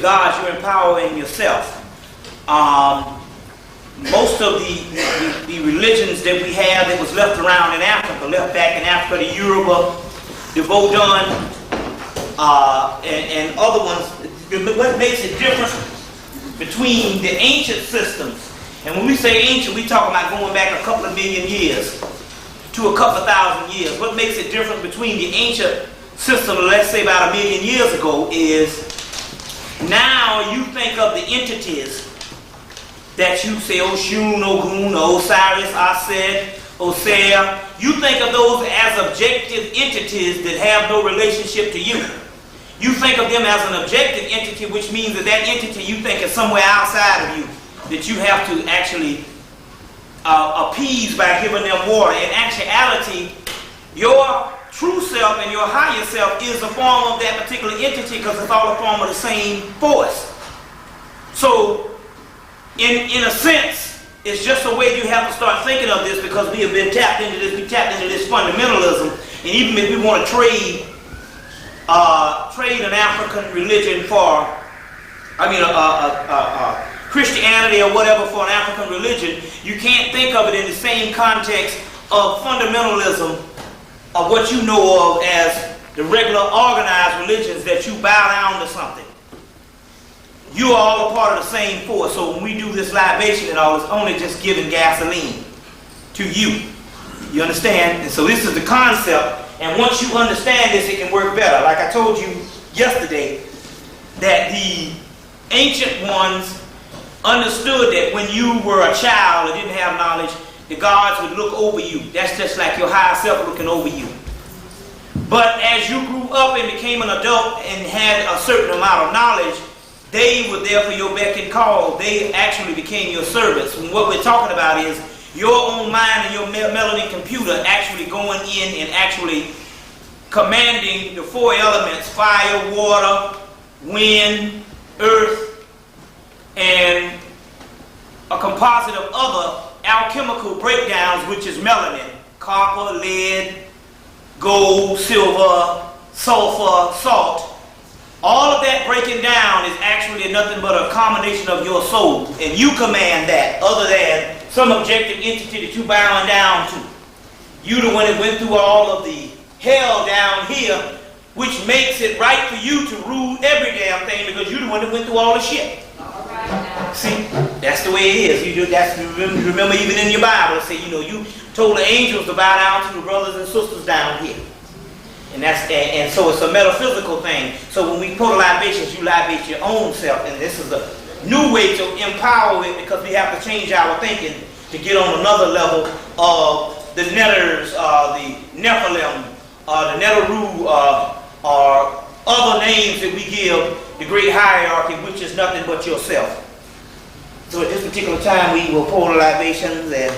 gods, you're empowering yourself. Most of the religions that we have that was left around in Africa, left back in Africa, the Yoruba, the Vodun, and other ones, what makes it different between the ancient systems, and when we say ancient, we talk about going back a couple of million years to a couple of thousand years. What makes it different between the ancient system, let's say about a million years ago, is now you think of the entities that you say, Oshun, Ogun, Osiris, Aset, Osea. You think of those as objective entities that have no relationship to you. You think of them as an objective entity, which means that that entity you think is somewhere outside of you, that you have to actually appease by giving them water. In actuality, your true self and your higher self is a form of that particular entity because it's all a form of the same force. So, in a sense, it's just a way you have to start thinking of this because we have been tapped into this. We tapped into this fundamentalism, and even if we want to trade an African religion for, Christianity or whatever for an African religion, you can't think of it in the same context of fundamentalism of what you know of as the regular organized religions that you bow down to something. You are all a part of the same force. So when we do this libation and all, it's only just giving gasoline to you. You understand? And so this is the concept. And once you understand this, it can work better. Like I told you yesterday, that the ancient ones understood that when you were a child and didn't have knowledge, the gods would look over you. That's just like your higher self looking over you. But as you grew up and became an adult and had a certain amount of knowledge, they were there for your beck and call. They actually became your servants. And what we're talking about is your own mind and your melanin computer actually going in and actually commanding the four elements: fire, water, wind, earth, and a composite of other alchemical breakdowns, which is melanin: copper, lead, gold, silver, sulfur, salt. All of that breaking down is actually nothing but a combination of your soul, and you command that, other than some objective entity that you bowing down to. You the one that went through all of the hell down here, which makes it right for you to rule every damn thing because you the one that went through all the shit. All right now. See, that's the way it is. You do that. Remember, even in your Bible, it say, you told the angels to bow down to the brothers and sisters down here. And so it's a metaphysical thing. So when we put libations, you libate your own self, and this is a new way to empower it because we have to change our thinking to get on another level of the Netters, the Nephilim, the Neteru, or other names that we give the great hierarchy, which is nothing but yourself. So at this particular time, we will pour the libations and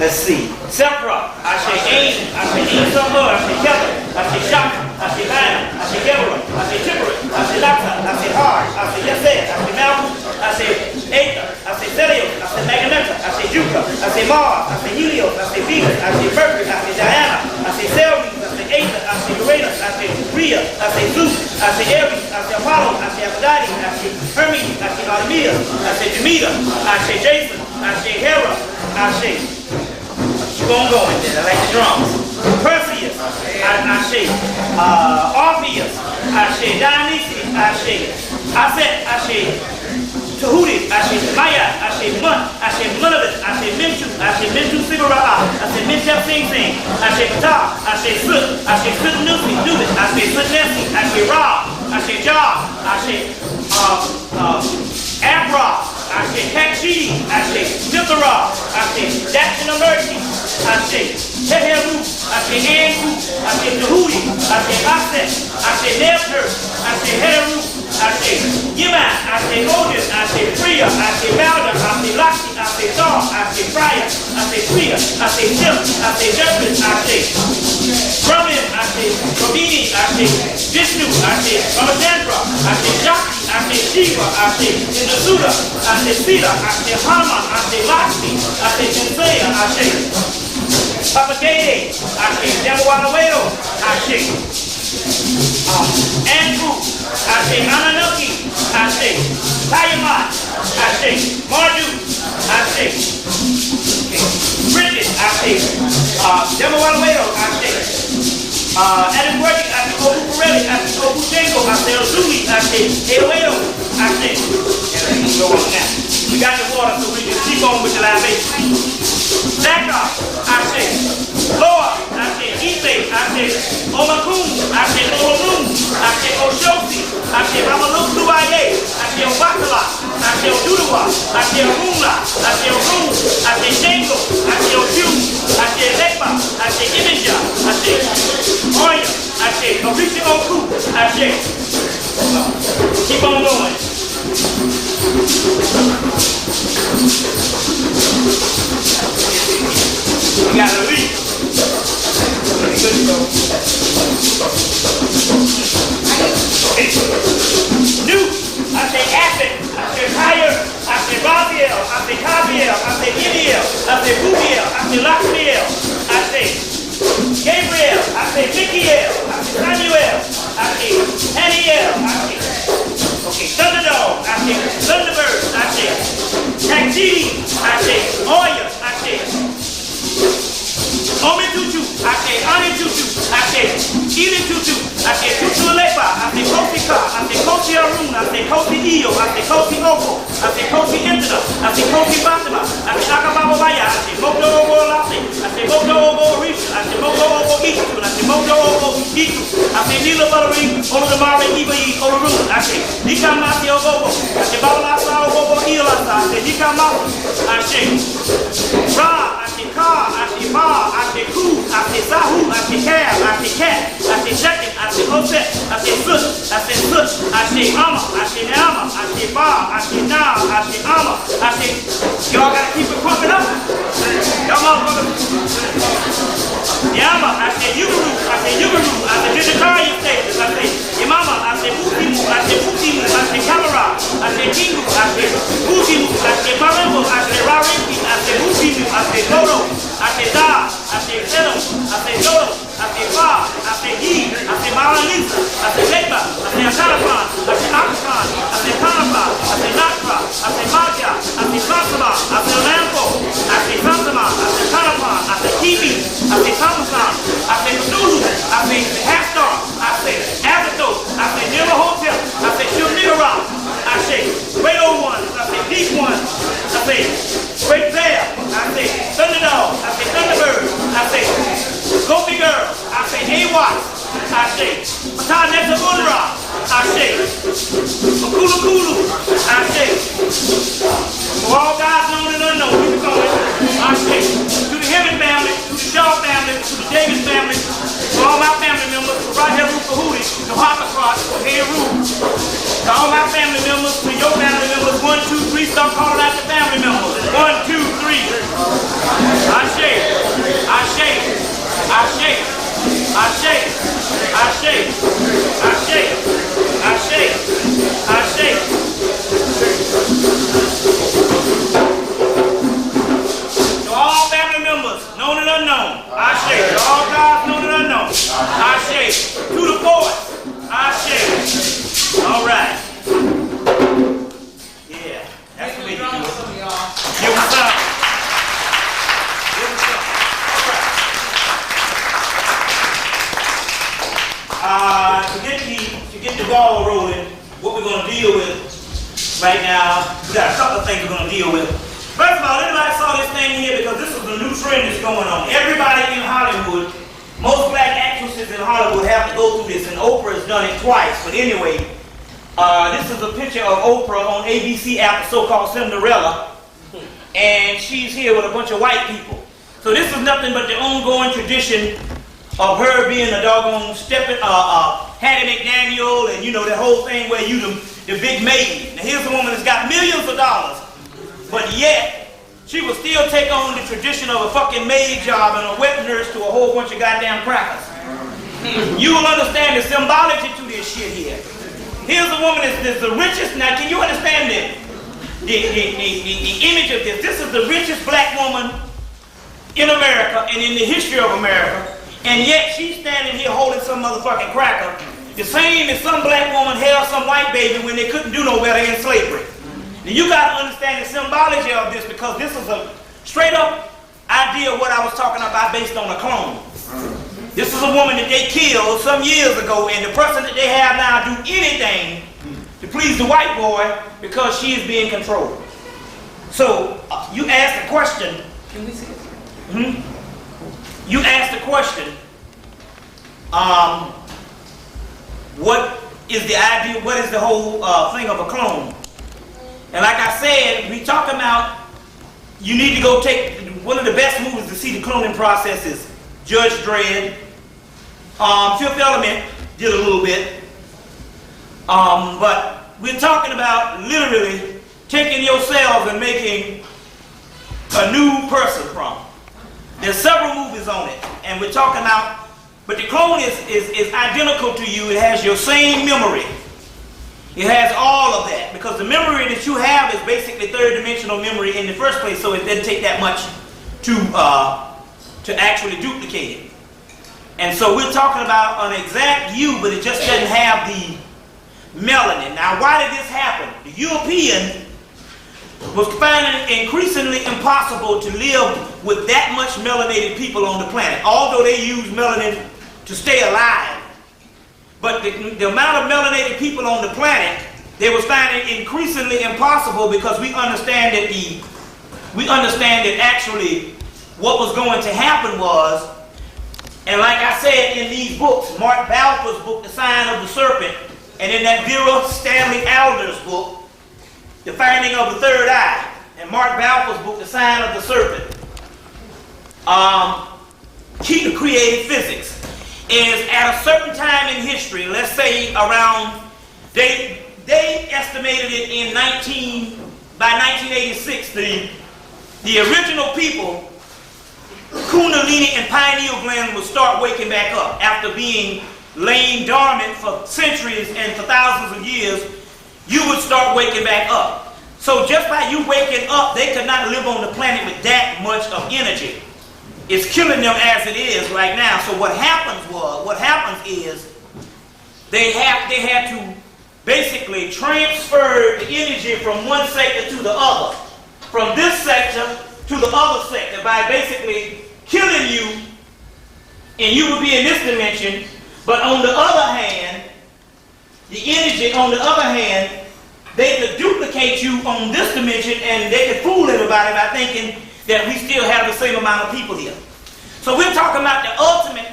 let's see. Sephra, I say Ain, I say Esau, I say Kevin, I say Shaka, I say Hannah, I say Deborah, I say Tiburit, I say Laksa, I say Har, I say Yesed, I say Malchus, I say Aether, I say Sirius, I say Megamenta, I say Jupiter, I say Mars, I say Helios, I say Venus, I say Mercury, I say Diana, I say Ceres, I say Aether, I say Uranus, I say Rhea, I say Zeus, I say Ares, I say Apollo, I say Aphrodite, I say Hermes, I say Artemis, I say Demeter, I say Jason, I say Hera, I say. Keep on going then. I like the drums. Perseus, I say. Orpheus, I say. Dionysius, I say. Aset, I say. Tahuti, I say. Maya, I say. Mun, I say. Munavit, I say. Mintu, I say. Mintu Sigura'a, I say. Mintep Sing Sing, I say. Ptah, I say. Sut, I say. Sut Nusi, Nubit, I say. Sut Nesi, I say. Ra, I say. Jah, I say. Abra, I say. Hekshi, I say. Nithara, I say. Daxinamerti, I say. Teheru, I say. Anku, I say. Tahuti, I say. Aset, I say. Nebter, I say. Heteru, I say. Yiman, I say. Odin, I say. Priya, I say. Balder, I say. Lakshi, I say. Thor, I say. Freya, I say. Priya, I say. Sim, I say. Judgment, I say. Brahmin, I say. Brahmini, I say. Vishnu, I say. Ramachandra, I say. Shakti, I say. Shiva, I say. Indasuda, I say. Sita, I say. Hanuman, I say. Lakshmi, I say. Jinsaya, I say. Papagay, I say. Devawanuedo, I say. Andrew, I say, Ananuki, I say, Tayamat, I say, Mardu, I say, Bridget, I say, Demawaluedo, I say, Adam Worthy, I say, Obu Pirelli, I say, Obu Jengo, I say, Ozuli, I say, Eoedo, I say, and we can go on now. We got the water so we can keep on with the libation. Zakar, I say, Lord, I say, Ife, I say, Omakun, I say, Olum, I say, Oshosi, I say, Ramaluk Luaye, I say, Obakala, I say, Odudawa, I say, Orumla, I say, Orum, I say, Shango, I say, Oju, I say, Lepa, I say, Ininja, I say, Oya, I say, Orisha Oku, I say, keep on going. You gotta read. Good to go. New, I say Acid, I say Tyre, I say Raziel, I say Kaziel, I say Gideel, I say Bubiel, I say Laxmiel, I say Gabriel, I say Mikiel, I say Samuel, I say Haniel, I say okay, Thunderdog, I say Thunderbird, I say Taxidi, I say Oya, I say Omi Tutu, I say Ani Tutu, I say Ili Tutu, I say Tutu Lepa, I say Kosi Ka, I say Kosi Arun, I say Kosi Iyo, I say Kosi Oko, I say Kosi Intida, I say Kosi Fatima, I say Akababa Baya, I say Mokdo Ogo Lase, I say Mokdo Ogo Risha, I say Mokdo Ogo Itu, I say Mokdo Ogo Itu, I say Nila Buttery, Oludamare Ibai Olurun, I say Nikamasi Ogogo, I say Babalasa Ogogo Ilasa, I say Nikamasi, I say Ra, I say Ka, I say Ma, I say Ku, I say Sahu, I say Cab, I say Cat, I say Second, I say Oset, I say Sut, I say Sut, I say Ama, I say Nama, I say Ba, I say Na, I say Ama, I say, y'all gotta keep it pumping up. Y'all motherfuckers. Yama, I say Yuguru, I say Yuguru, I say Vegetarian stations, I say Imama, I say Utimu, I say Utimu, I say Kamara, I say Kingu, I say Utimu, I say Marembo, I say Rarinki, I say Utimu, I say Dodo, I say Da, I say Zeno, I say Dodo, I say Fa, I say He, I say Maranisa, I say Lekba, I say Akarapan, I say Akapan, I say Panapa, I say Nakra, I say Maja, I say Sansama, I say Lampo, I say Sansama, I say Kanapan, I say Kiwi, I say Samasan, I say Cthulhu, I say Hastar, I say Abathos, I say Nima Hotel, I say Shulnigara, I say Great Old Ones, I say Deep Ones, I say Great Bear, I say Thunderdog, I say Thunderbird, I say Gopi Girl, I say Awat, I say Mataneta Unra, I say Makulu Kulu, I say for all guys known and unknown, keep it going, I say to the Hemmitt family, to the Shaw family, to the Davis family, to all my family members, to Roger Rufahudi, to Hoppercross, to Hey Roo, to all my family members, to your family members, 1, 2, 3, start calling out the family members. 1, 2, 3. I shake, I shake, I shake, I shake, I shake, I shake, I shake, I shake. To all family members, known and unknown, I shake. To all guys, known and unknown, I shake. To the poets, I shake. All right. Yeah, that's the way you do it. Give us up. Give us up. All right. To get the ball rolling, what we're going to deal with right now, we got a couple of things we're going to deal with. First of all, anybody saw this thing here? Because this is the new trend that's going on. Everybody in Hollywood, most black actresses in Hollywood have to go through this, and Oprah has done it twice. But anyway, this is a picture of Oprah on ABC after so-called Cinderella, and she's here with a bunch of white people. So this is nothing but the ongoing tradition of her being a doggone Hattie McDaniel, and you know that whole thing where you the big maid. Now here's a woman that's got millions of dollars, but yet she will still take on the tradition of a fucking maid job and a wet nurse to a whole bunch of goddamn crackers. You will understand the symbology to this shit here. Here's a woman that's the richest. Now, can you understand the image of this? This is the richest black woman in America and in the history of America, and yet she's standing here holding some motherfucking cracker The same as some black woman held some white baby when they couldn't do no better in slavery. Now you got to understand the symbology of this, because this is a straight up idea of what I was talking about based on a clone. This is a woman that they killed some years ago, and the person that they have now do anything to please the white boy because she is being controlled. So you asked the question. Can we see it? You asked the question. What is the idea? What is the whole thing of a clone? And like I said, we talking about, you need to go take one of the best movies to see the cloning process is Judge Dredd. Fifth Element did a little bit. But we're talking about literally taking your cells and making a new person from. There's several movies on it, and we're talking about, but the clone is identical to you. It has your same memory. It has all of that, because the memory that you have is basically third-dimensional memory in the first place, so it doesn't take that much to actually duplicate it. And so we're talking about an exact you, but it just doesn't have the melanin. Now, why did this happen? The European was finding it increasingly impossible to live with that much melanated people on the planet, although they use melanin to stay alive. But the amount of melanated people on the planet, they was finding it increasingly impossible, because we understand that actually what was going to happen was, and like I said in these books, Mark Balfour's book, The Sign of the Serpent, and in that Vera Stanley Alder's book, The Finding of the Third Eye, and Mark Balfour's book, The Sign of the Serpent, Key to Creative Physics, is at a certain time in history, let's say around, they estimated it by 1986, the original people, Kundalini and pineal glands would start waking back up after being laying dormant for centuries and for thousands of years. You would start waking back up. So just by you waking up, they could not live on the planet with that much of energy. It's killing them as it is right now. So what happens is they had to basically transfer the energy from one sector to the other, from this sector to the other sector, by basically killing you, and you would be in this dimension. But on the other hand, the energy, on the other hand, they could duplicate you on this dimension, and they could fool everybody by thinking that we still have the same amount of people here. So we're talking about the ultimate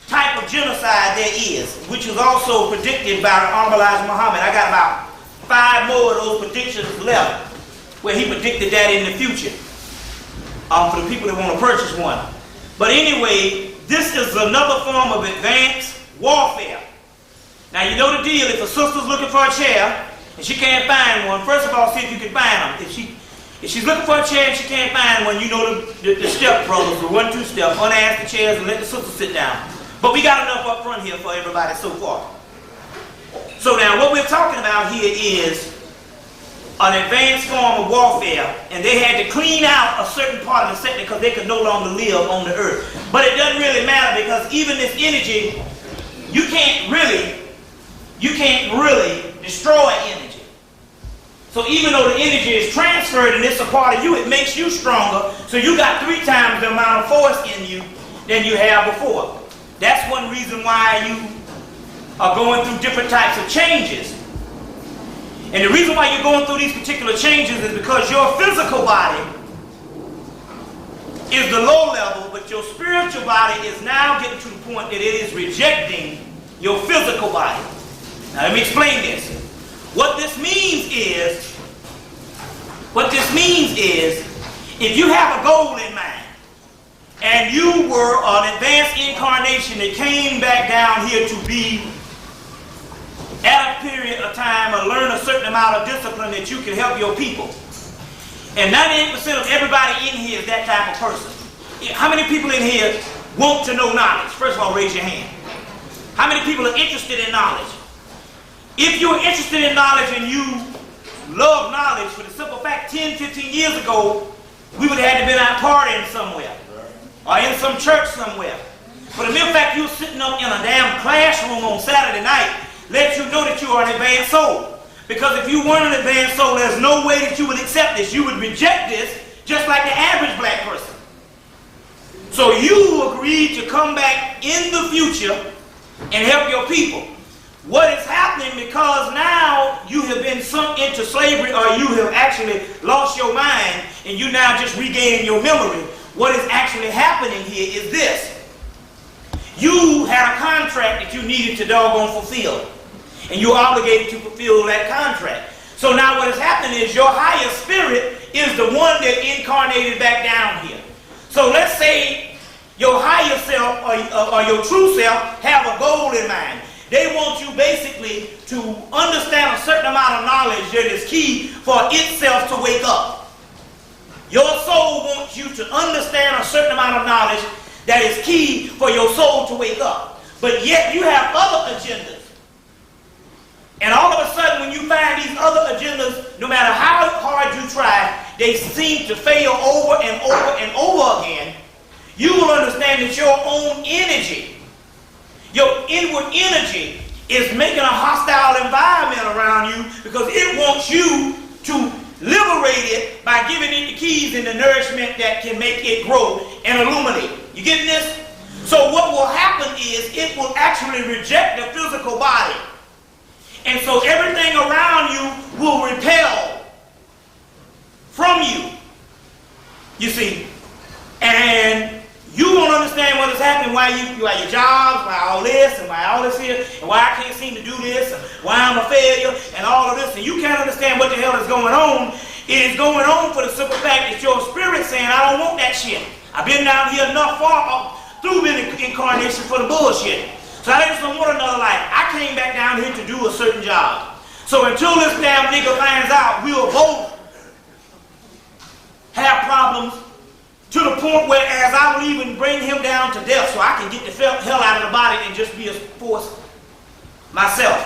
type of genocide there is, which was also predicted by Elijah Muhammad. I got about 5 more of those predictions left, where he predicted that in the future, for the people that want to purchase one. But anyway, this is another form of advanced warfare. Now you know the deal. If a sister's looking for a chair and she can't find one, first of all, see if you can find them. If she's looking for a chair and she can't find one, you know the step brothers, the 1-2 step, unask the chairs and let the sister sit down. But we got enough up front here for everybody so far. So now what we're talking about here is an advanced form of warfare, and they had to clean out a certain part of the sector because they could no longer live on the earth. But it doesn't really matter, because even this energy, you can't really destroy energy. So even though the energy is transferred and it's a part of you, it makes you stronger. So you got 3 times the amount of force in you than you have before. That's one reason why you are going through different types of changes. And the reason why you're going through these particular changes is because your physical body is the low level, but your spiritual body is now getting to the point that it is rejecting your physical body. Now let me explain this. What this means is, if you have a goal in mind, and you were an advanced incarnation that came back down here to be at a period of time or learn a certain amount of discipline that you can help your people. And 98% of everybody in here is that type of person. How many people in here want to know knowledge? First of all, raise your hand. How many people are interested in knowledge? If you're interested in knowledge and you love knowledge, for the simple fact, 10, 15 years ago, we would have had to been out partying somewhere or in some church somewhere. For the mere fact you were sitting up in a damn classroom on Saturday night lets you know that you are an advanced soul. Because if you weren't an advanced soul, there's no way that you would accept this. You would reject this just like the average black person. So you agreed to come back in the future and help your people. What is happening, because now you have been sunk into slavery, or you have actually lost your mind and you now just regaining your memory, what is actually happening here is this. You had a contract that you needed to doggone fulfill, and you're obligated to fulfill that contract. So now what is happening is your higher spirit is the one that incarnated back down here. So let's say your higher self or your true self have a goal in mind. They want you basically to understand a certain amount of knowledge that is key for itself to wake up. Your soul wants you to understand a certain amount of knowledge that is key for your soul to wake up. But yet you have other agendas. And all of a sudden, when you find these other agendas, no matter how hard you try, they seem to fail over and over and over again. You will understand that your own energy, your inward energy, is making a hostile environment around you, because it wants you to liberate it by giving it the keys and the nourishment that can make it grow and illuminate. You getting this? So what will happen is it will actually reject the physical body. And so everything around you will repel from you. You see? And you won't understand what is happening, why your jobs, why all this, and why all this here, and why I can't seem to do this, and why I'm a failure, and all of this, and you can't understand what the hell is going on. It is going on for the simple fact that your spirit's saying, I don't want that shit. I've been down here enough through incarnation for the bullshit. So I just don't want another life. I came back down here to do a certain job. So until this damn nigga finds out, we'll both have problems, to the point where as I will even bring him down to death so I can get the hell out of the body and just be a force myself.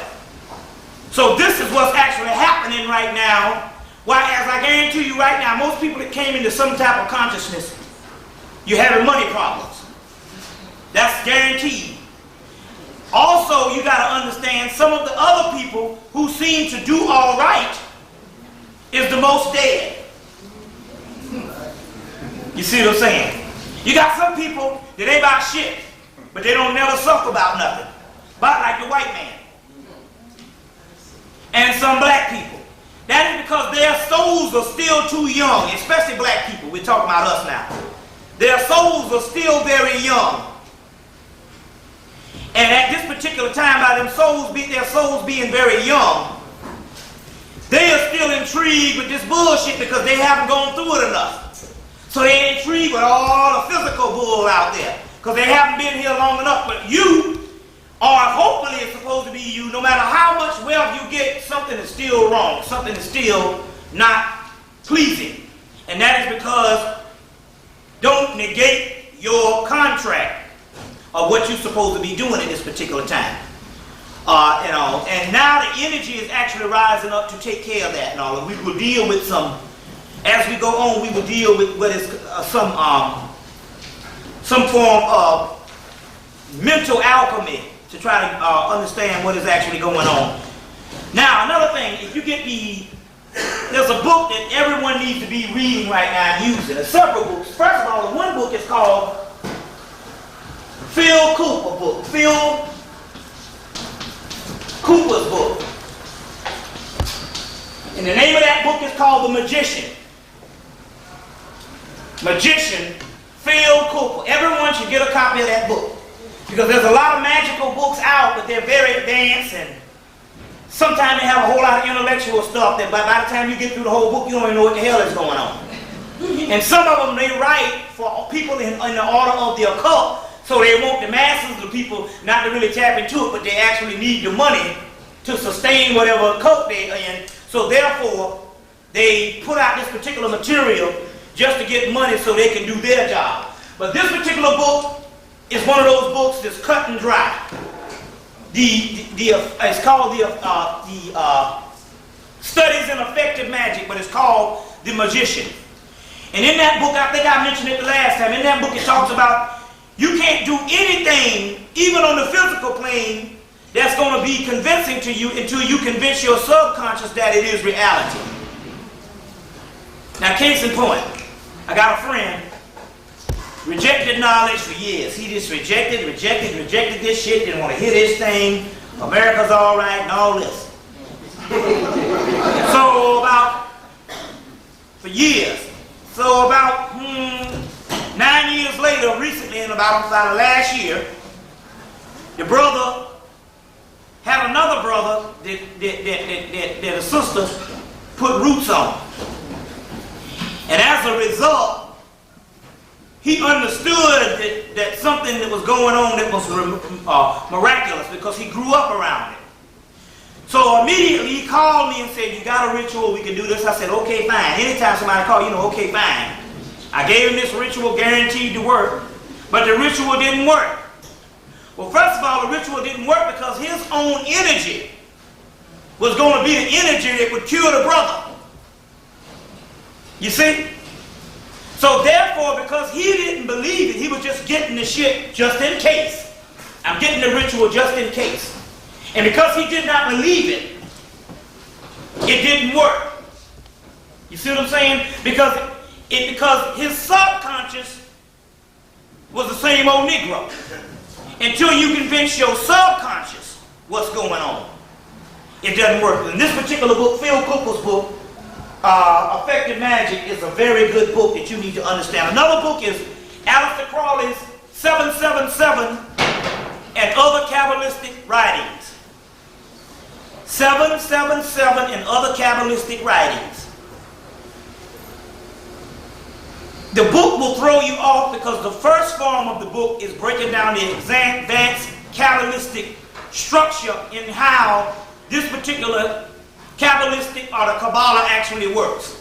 So this is what's actually happening right now. Why, as I guarantee you right now, most people that came into some type of consciousness, you're having money problems. That's guaranteed. Also, you got to understand, some of the other people who seem to do all right is the most dead. You see what I'm saying? You got some people that ain't about shit, but they don't never suffer about nothing. About like the white man. And some black people. That is because their souls are still too young, especially black people. We're talking about us now. Their souls are still very young. And at this particular time, by their souls being very young, they are still intrigued with this bullshit because they haven't gone through it enough. So they're intrigued with all the physical bull out there because they haven't been here long enough. But you, or hopefully it's supposed to be you, no matter how much wealth you get, something is still wrong. Something is still not pleasing. And that is because don't negate your contract of what you're supposed to be doing at this particular time. And now the energy is actually rising up to take care of that and all. And we will deal with some, as we go on, we will deal with what is some form of mental alchemy to try to understand what is actually going on. Now, another thing, if you get there's a book that everyone needs to be reading right now and using. There's several books. First of all, the one book is called Phil Cooper book. Phil Cooper's book. And the name of that book is called The Magician. Magician, Phil Cooper. Everyone should get a copy of that book. Because there's a lot of magical books out, but they're very advanced, and sometimes they have a whole lot of intellectual stuff that by the time you get through the whole book, you don't even know what the hell is going on. And some of them, they write for people in the order of the occult, so they want the masses of people not to really tap into it, but they actually need the money to sustain whatever cult they're in. So therefore, they put out this particular material just to get money so they can do their job. But this particular book is one of those books that's cut and dry. It's called the Studies in Effective Magic, but it's called The Magician. And in that book, I think I mentioned it the last time, in that book it talks about you can't do anything, even on the physical plane, that's going to be convincing to you until you convince your subconscious that it is reality. Now, case in point, I got a friend, rejected knowledge for years. He just rejected this shit, didn't want to hear this thing, America's all right, and all this. For years. So about 9 years later, recently, in about last year, the brother had another brother that a sister put roots on. And as a result, he understood that something that was going on that was miraculous, because he grew up around it. So immediately he called me and said, you got a ritual, we can do this. I said, okay, fine. Anytime somebody called, okay, fine. I gave him this ritual guaranteed to work, but the ritual didn't work. Well, first of all, the ritual didn't work because his own energy was going to be the energy that would cure the brother. You see? So therefore, because he didn't believe it, he was just getting the shit just in case. I'm getting the ritual just in case. And because he did not believe it, it didn't work. You see what I'm saying? Because his subconscious was the same old Negro. Until you convince your subconscious what's going on, it doesn't work. In this particular book, Phil Cooper's book, Effective Magic, is a very good book that you need to understand. Another book is Aleister Crowley's 777 and Other Kabbalistic Writings. 777 and Other Kabbalistic Writings. The book will throw you off because the first form of the book is breaking down the advanced Kabbalistic structure in how this particular Kabbalistic or the Kabbalah actually works.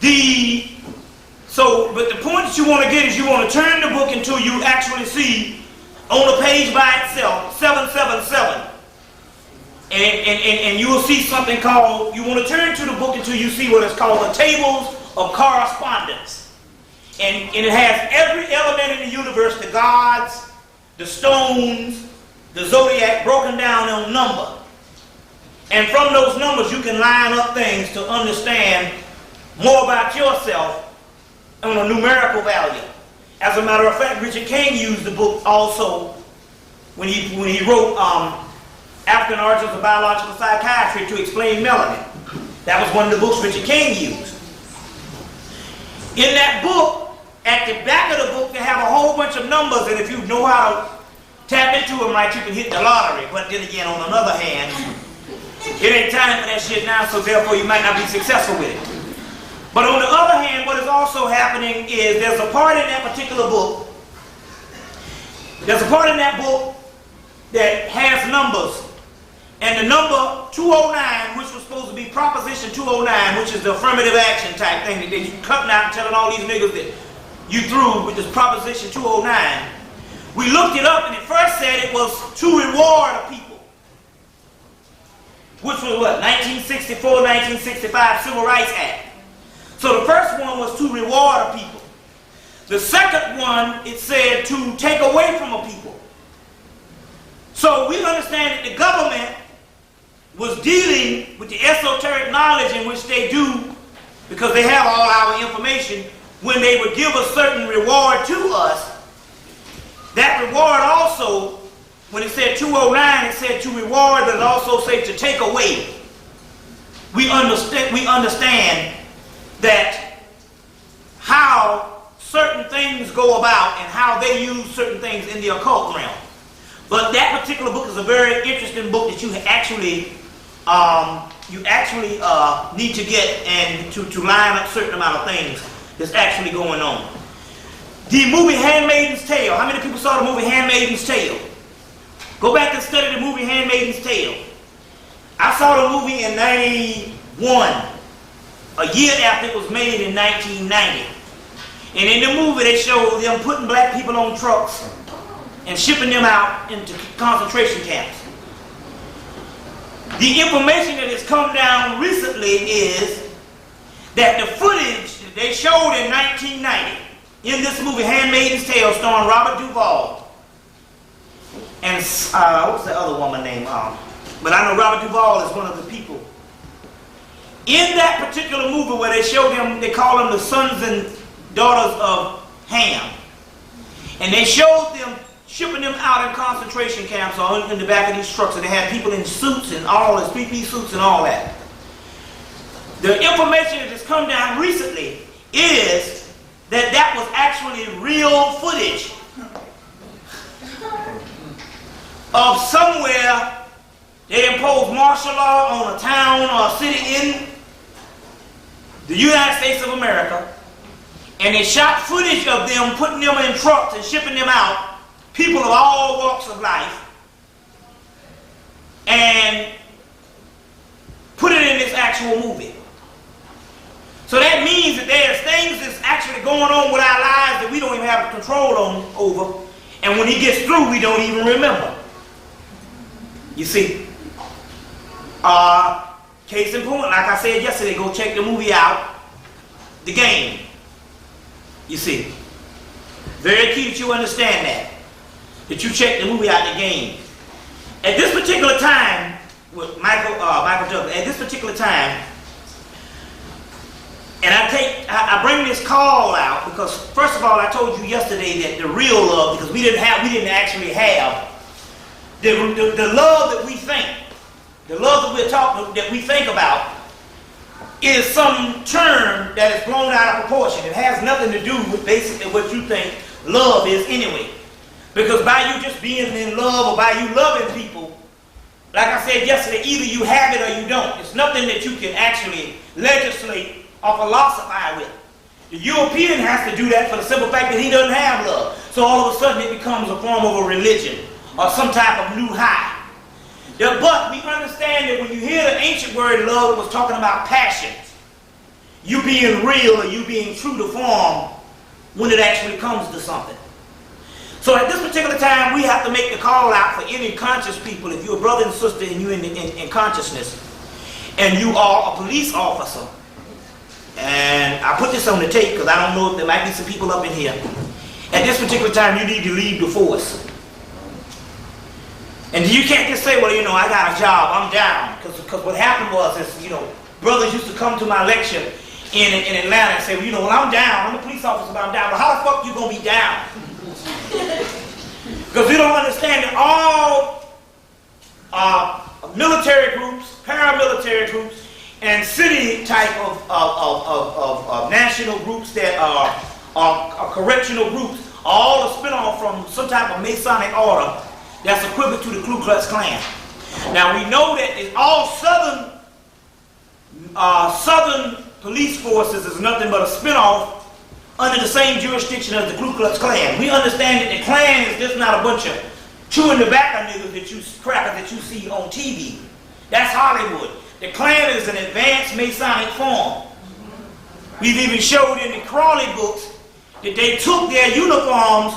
But the point that you want to get is you want to turn the book until you actually see on the page by itself 777. And you will see something called, you want to turn to the book until you see what is called the Tables of Correspondence. And it has every element in the universe, the gods, the stones, the zodiac, broken down on number. And from those numbers you can line up things to understand more about yourself on a numerical value. As a matter of fact, Richard King used the book also when he wrote African Origins of Biological Psychiatry to explain melanin. That was one of the books Richard King used. In that book, at the back of the book, they have a whole bunch of numbers, and if you know how to tap into them right, you can hit the lottery. But then again, on another hand, it ain't time for that shit now, so therefore you might not be successful with it. But on the other hand, what is also happening is there's a part in that particular book, that has numbers. And the number 209, which was supposed to be Proposition 209, which is the affirmative action type thing that you cutting out and telling all these niggas that you threw with this Proposition 209. We looked it up and it first said it was to reward a people. Which was what? 1964, 1965 Civil Rights Act. So the first one was to reward a people. The second one, it said to take away from a people. So we understand that the government was dealing with the esoteric knowledge in which they do, because they have all our information, when they would give a certain reward to us. That reward also, when it said 209, it said to reward, but it also said to take away. We understand that how certain things go about and how they use certain things in the occult realm. But that particular book is a very interesting book that you actually need to get and to line up certain amount of things that's actually going on. The movie Handmaid's Tale. How many people saw the movie Handmaid's Tale? Go back and study the movie Handmaid's Tale. I saw the movie in 91, a year after it was made in 1990. And in the movie they showed them putting black people on trucks and shipping them out into concentration camps. The information that has come down recently is that the footage that they showed in 1990 in this movie Handmaid's Tale starring Robert Duvall, and what's the other woman name? But I know Robert Duvall is one of the people. In that particular movie where they show them, they call them the sons and daughters of Ham. And they showed them shipping them out in concentration camps or in the back of these trucks. And they had people in suits and all this, three-piece suits and all that. The information that has come down recently is that that was actually real footage of somewhere they imposed martial law on a town or a city in the United States of America, and they shot footage of them putting them in trucks and shipping them out, people of all walks of life, and put it in this actual movie. So that means that there's things that's actually going on with our lives that we don't even have control over, and when he gets through, we don't even remember. You see, case in point, like I said yesterday, go check the movie out, The Game. You see, very key that you understand that you check the movie out, The Game. At this particular time, with Michael Douglas, at this particular time, and I bring this call out because first of all, I told you yesterday that the real love, because we didn't actually have the love that we think, the love that we think about, is some term that is blown out of proportion. It has nothing to do with basically what you think love is anyway. Because by you just being in love or by you loving people, like I said yesterday, either you have it or you don't. It's nothing that you can actually legislate or philosophize with. The European has to do that for the simple fact that he doesn't have love. So all of a sudden it becomes a form of a religion or some type of new high. But we understand that when you hear the ancient word love, it was talking about passions. You being real or you being true to form when it actually comes to something. So at this particular time, we have to make the call out for any conscious people. If you're a brother and sister and you're in consciousness, and you are a police officer, and I put this on the tape because I don't know if there might be some people up in here. At this particular time, you need to leave the force. And you can't just say, well, you know, I got a job, I'm down. Because what happened was, brothers used to come to my lecture in Atlanta and say, well, you know, well, I'm down. I'm a police officer, but I'm down. But how the fuck you going to be down? Because we don't understand that all military groups, paramilitary groups, and city type of national groups that are correctional groups, all a spin-off from some type of Masonic order that's equivalent to the Ku Klux Klan. Now we know that it's all southern police forces is nothing but a spin-off under the same jurisdiction as the Ku Klux Klan. We understand that the Klan is just not a bunch of chewing tobacco niggas crackers that you see on TV. That's Hollywood. The Klan is an advanced Masonic form. We've even showed in the Crawley books that they took their uniforms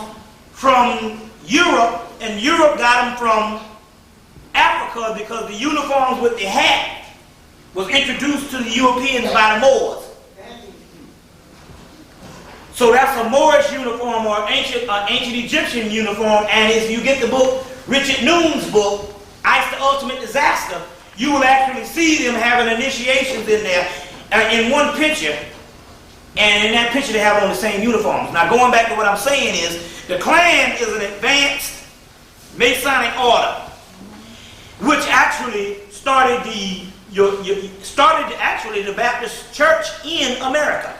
from Europe, and Europe got them from Africa because the uniforms with the hat was introduced to the Europeans by the Moors. So that's a Moorish uniform or ancient Egyptian uniform, and if you get the book, Richard Noon's book, Ice the Ultimate Disaster, you will actually see them having initiations in there in one picture, and in that picture they have on the same uniforms. Now going back to what I'm saying is, the Klan is an advanced Masonic order, which actually started the Baptist Church in America,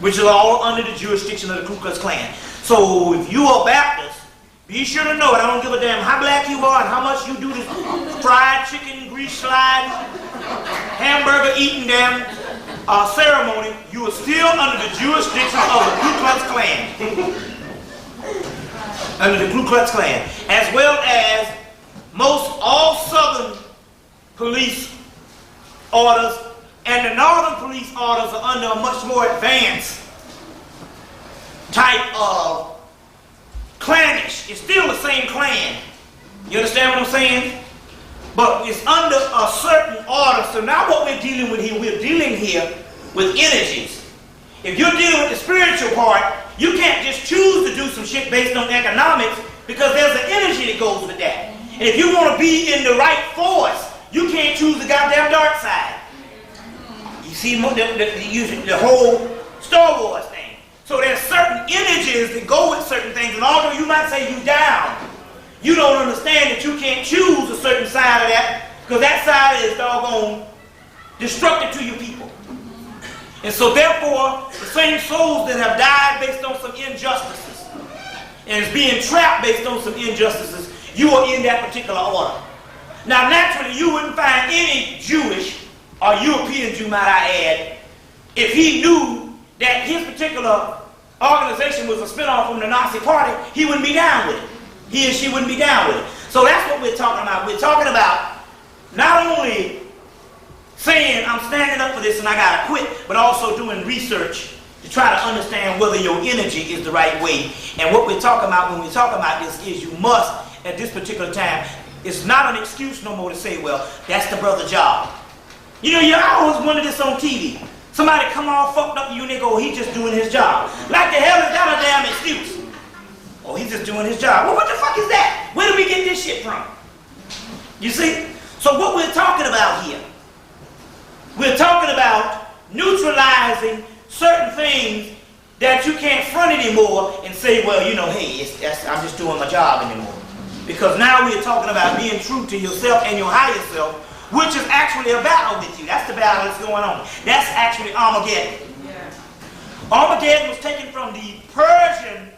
which is all under the jurisdiction of the Ku Klux Klan. So if you are Baptist, be sure to know it. I don't give a damn how black you are and how much you do this fried chicken, grease slide, hamburger eating damn ceremony, you are still under the jurisdiction of the Ku Klux Klan. Under the Ku Klux Klan. As well as all southern police orders, and the northern police orders are under a much more advanced type of clannish. It's still the same clan. You understand what I'm saying? But it's under a certain order. So now what we're dealing with here, we're dealing here with energies. If you're dealing with the spiritual part, you can't just choose to do some shit based on economics. because there's an energy that goes with that. And if you want to be in the right force, you can't choose the goddamn dark side. You see the whole Star Wars thing. So there's certain energies that go with certain things, and although you might say you down, you don't understand that you can't choose a certain side of that, because that side is doggone destructive to your people. And so therefore, the same souls that have died based on some injustices, and is being trapped based on some injustices, you are in that particular order. Now naturally, you wouldn't find any Jewish or European Jew, might I add, if he knew that his particular organization was a spinoff from the Nazi party, he wouldn't be down with it. He or she wouldn't be down with it. So that's what we're talking about. We're talking about not only saying I'm standing up for this and I gotta quit, but also doing research to try to understand whether your energy is the right way. And what we're talking about when we talk about this is you must, at this particular time, it's not an excuse no more to say, well, that's the brother's job. You know, you always wonder this on TV. Somebody come all fucked up to you and they go, oh, he's just doing his job. Like the hell is that a damn excuse? Oh, he's just doing his job. Well, what the fuck is that? Where do we get this shit from? You see? So what we're talking about here, we're talking about neutralizing certain things that you can't front anymore and say, well, you know, hey, I'm just doing my job anymore. Because now we're talking about being true to yourself and your higher self, which is actually a battle with you. That's the battle that's going on. That's actually Armageddon. Yeah. Armageddon was taken from the Persian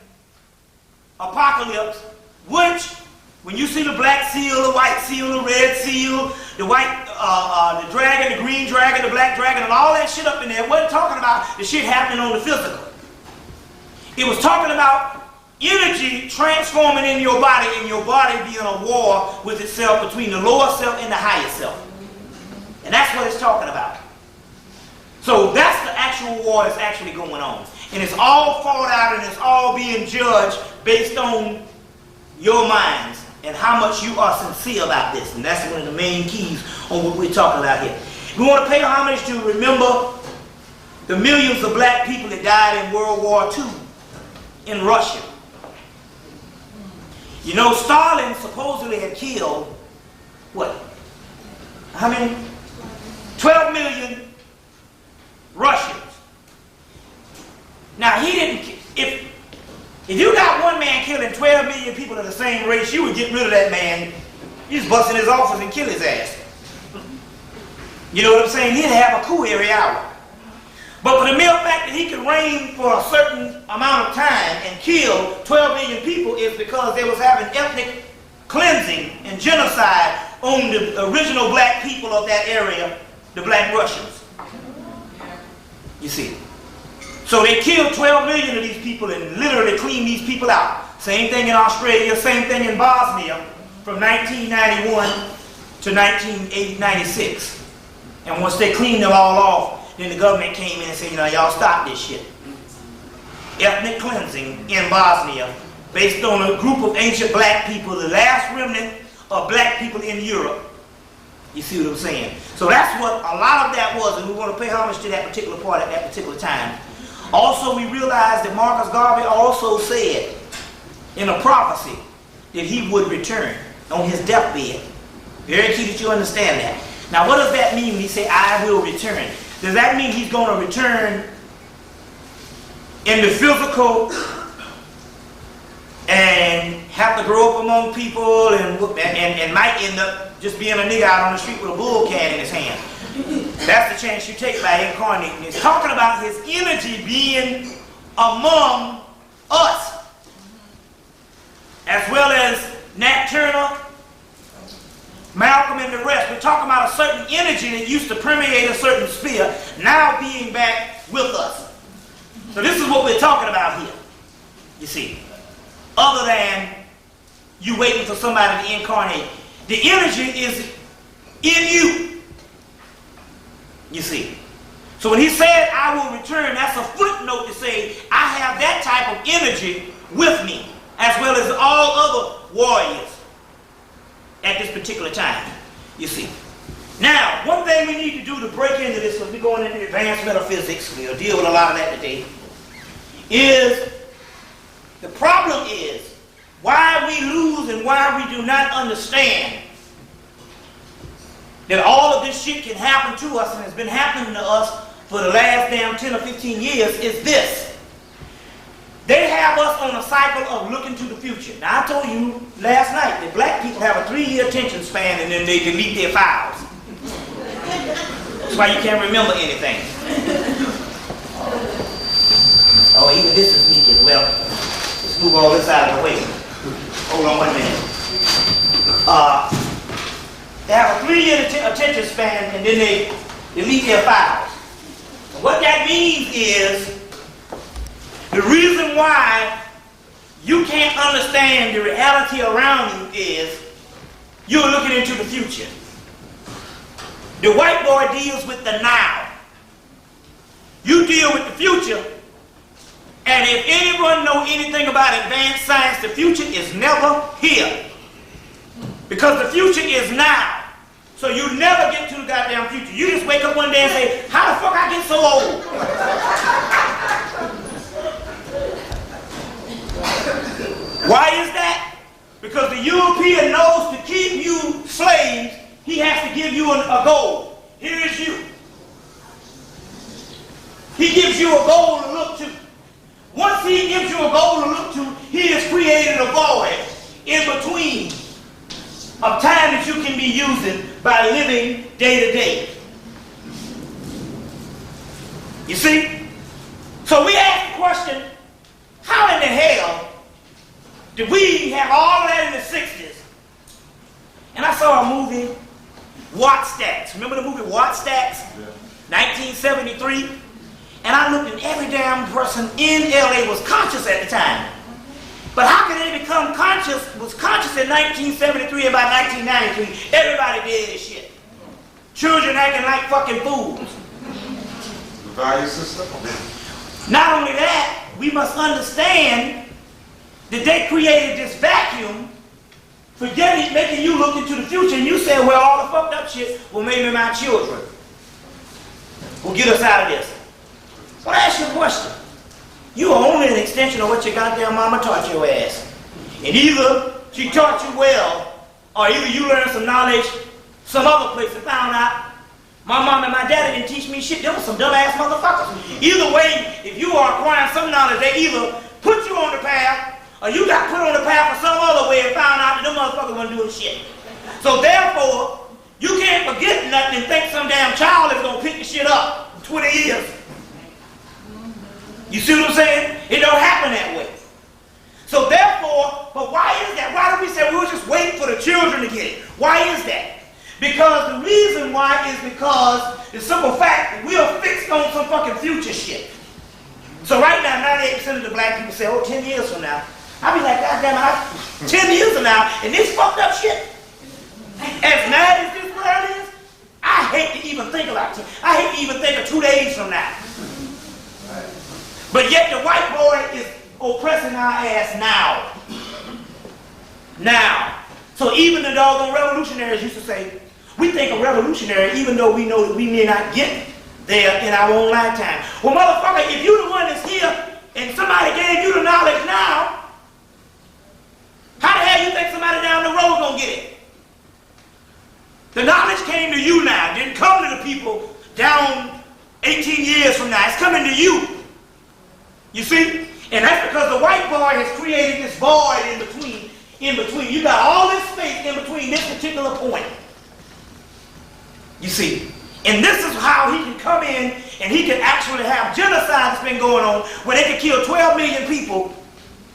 Apocalypse, which, when you see the black seal, the white seal, the red seal, the white, the dragon, the green dragon, the black dragon, and all that shit up in there, it wasn't talking about the shit happening on the physical. It was talking about energy transforming in your body, and your body being a war with itself between the lower self and the higher self. And that's what it's talking about. So that's the actual war that's actually going on. And it's all fought out and it's all being judged based on your minds and how much you are sincere about this. And that's one of the main keys on what we're talking about here. We want to pay homage to remember the millions of black people that died in World War II in Russia. You know, Stalin supposedly had killed, what? How many? 12 million Russians. Now, he didn't, if you got one man killing 12 million people of the same race, you would get rid of that man. You just bust in his office and kill his ass. You know what I'm saying? He'd have a coup every hour. But for the mere fact that he could reign for a certain amount of time and kill 12 million people is because they was having ethnic cleansing and genocide on the original black people of that area, the black Russians. You see. So they killed 12 million of these people and literally cleaned these people out. Same thing in Australia, same thing in Bosnia from 1991 to 1996. And once they cleaned them all off, then the government came in and said, you know, y'all stop this shit. Ethnic cleansing in Bosnia based on a group of ancient black people, the last remnant of black people in Europe. You see what I'm saying? So that's what a lot of that was, and we want to pay homage to that particular part at that particular time. Also, we realize that Marcus Garvey also said in a prophecy that he would return on his deathbed. Very key that you understand that. Now, what does that mean when he say, I will return? Does that mean he's going to return in the physical and have to grow up among people and might end up just being a nigga out on the street with a bull can in his hand? That's the chance you take by incarnating. He's talking about his energy being among us, as well as Nat Turner, Malcolm, and the rest. We're talking about a certain energy that used to permeate a certain sphere, now being back with us. So this is what we're talking about here, you see. Other than you waiting for somebody to incarnate. The energy is in you. You see. So when he said, I will return, that's a footnote to say, I have that type of energy with me, as well as all other warriors at this particular time. You see. Now, one thing we need to do to break into this, because we're going into advanced metaphysics, we'll deal with a lot of that today, is the problem is, why we lose and why we do not understand that all of this shit can happen to us and has been happening to us for the last damn 10 or 15 years is this. They have us on a cycle of looking to the future. Now, I told you last night that black people have a 3-year attention span and then they delete their files. That's why you can't remember anything. Oh, even this is leaking. Well, let's move all this out of the way. Hold on 1 minute. They have a 3-year attention span and then they delete their files. And what that means is the reason why you can't understand the reality around you is you're looking into the future. The white boy deals with the now. You deal with the future, and if anyone knows anything about advanced science, the future is never here. Because the future is now. So you never get to the goddamn future. You just wake up one day and say, how the fuck I get so old? Why is that? Because the European knows to keep you slaves, he has to give you a goal. Here is you. He gives you a goal to look to. Once he gives you a goal to look to, he has created a void in between of time that you can be using by living day to day. You see? So we ask the question, how in the hell did we have all that in the 60s? And I saw a movie, Watt Stacks. Remember the movie Watt Stacks? Yeah. 1973? And I looked at every damn person in LA was conscious at the time. But how could they become conscious, was conscious in 1973 and by 1993, everybody did this shit. Children acting like fucking fools. The value system? Not only that, we must understand that they created this vacuum for making you look into the future, and you say, well, all the fucked up shit, well, maybe my children will get us out of this. So I ask you a question. You are only an extension of what your goddamn mama taught your ass. And either she taught you well, or either you learned some knowledge some other place and found out my mom and my daddy didn't teach me shit. They were some dumbass motherfuckers. Either way, if you are acquiring some knowledge, they either put you on the path, or you got put on the path for some other way and found out that them motherfuckers weren't doing shit. So therefore, you can't forget nothing and think some damn child is going to pick the shit up in 20 years. You see what I'm saying? It don't happen that way. So therefore, but why is that? Why do we say we'll just wait for the children to get it? Why is that? Because the reason why is because the simple fact that we are fixed on some fucking future shit. So right now, 98% of the black people say, oh, 10 years from now. I'll be like, God damn it, 10 years from now, and this fucked up shit, as mad as this world is, I hate to even think about it. I hate to even think of 2 days from now. But yet the white boy is oppressing our ass now. Now. So even the doggone revolutionaries used to say, we think a revolutionary, even though we know that we may not get there in our own lifetime. Well, motherfucker, if you're the one that's here and somebody gave you the knowledge now, how the hell you think somebody down the road gonna get it? The knowledge came to you now. It didn't come to the people down 18 years from now. It's coming to you. You see? And that's because the white boy has created this void in between. You got all this space in between this particular point. You see? And this is how he can come in and he can actually have genocide that's been going on where they can kill 12 million people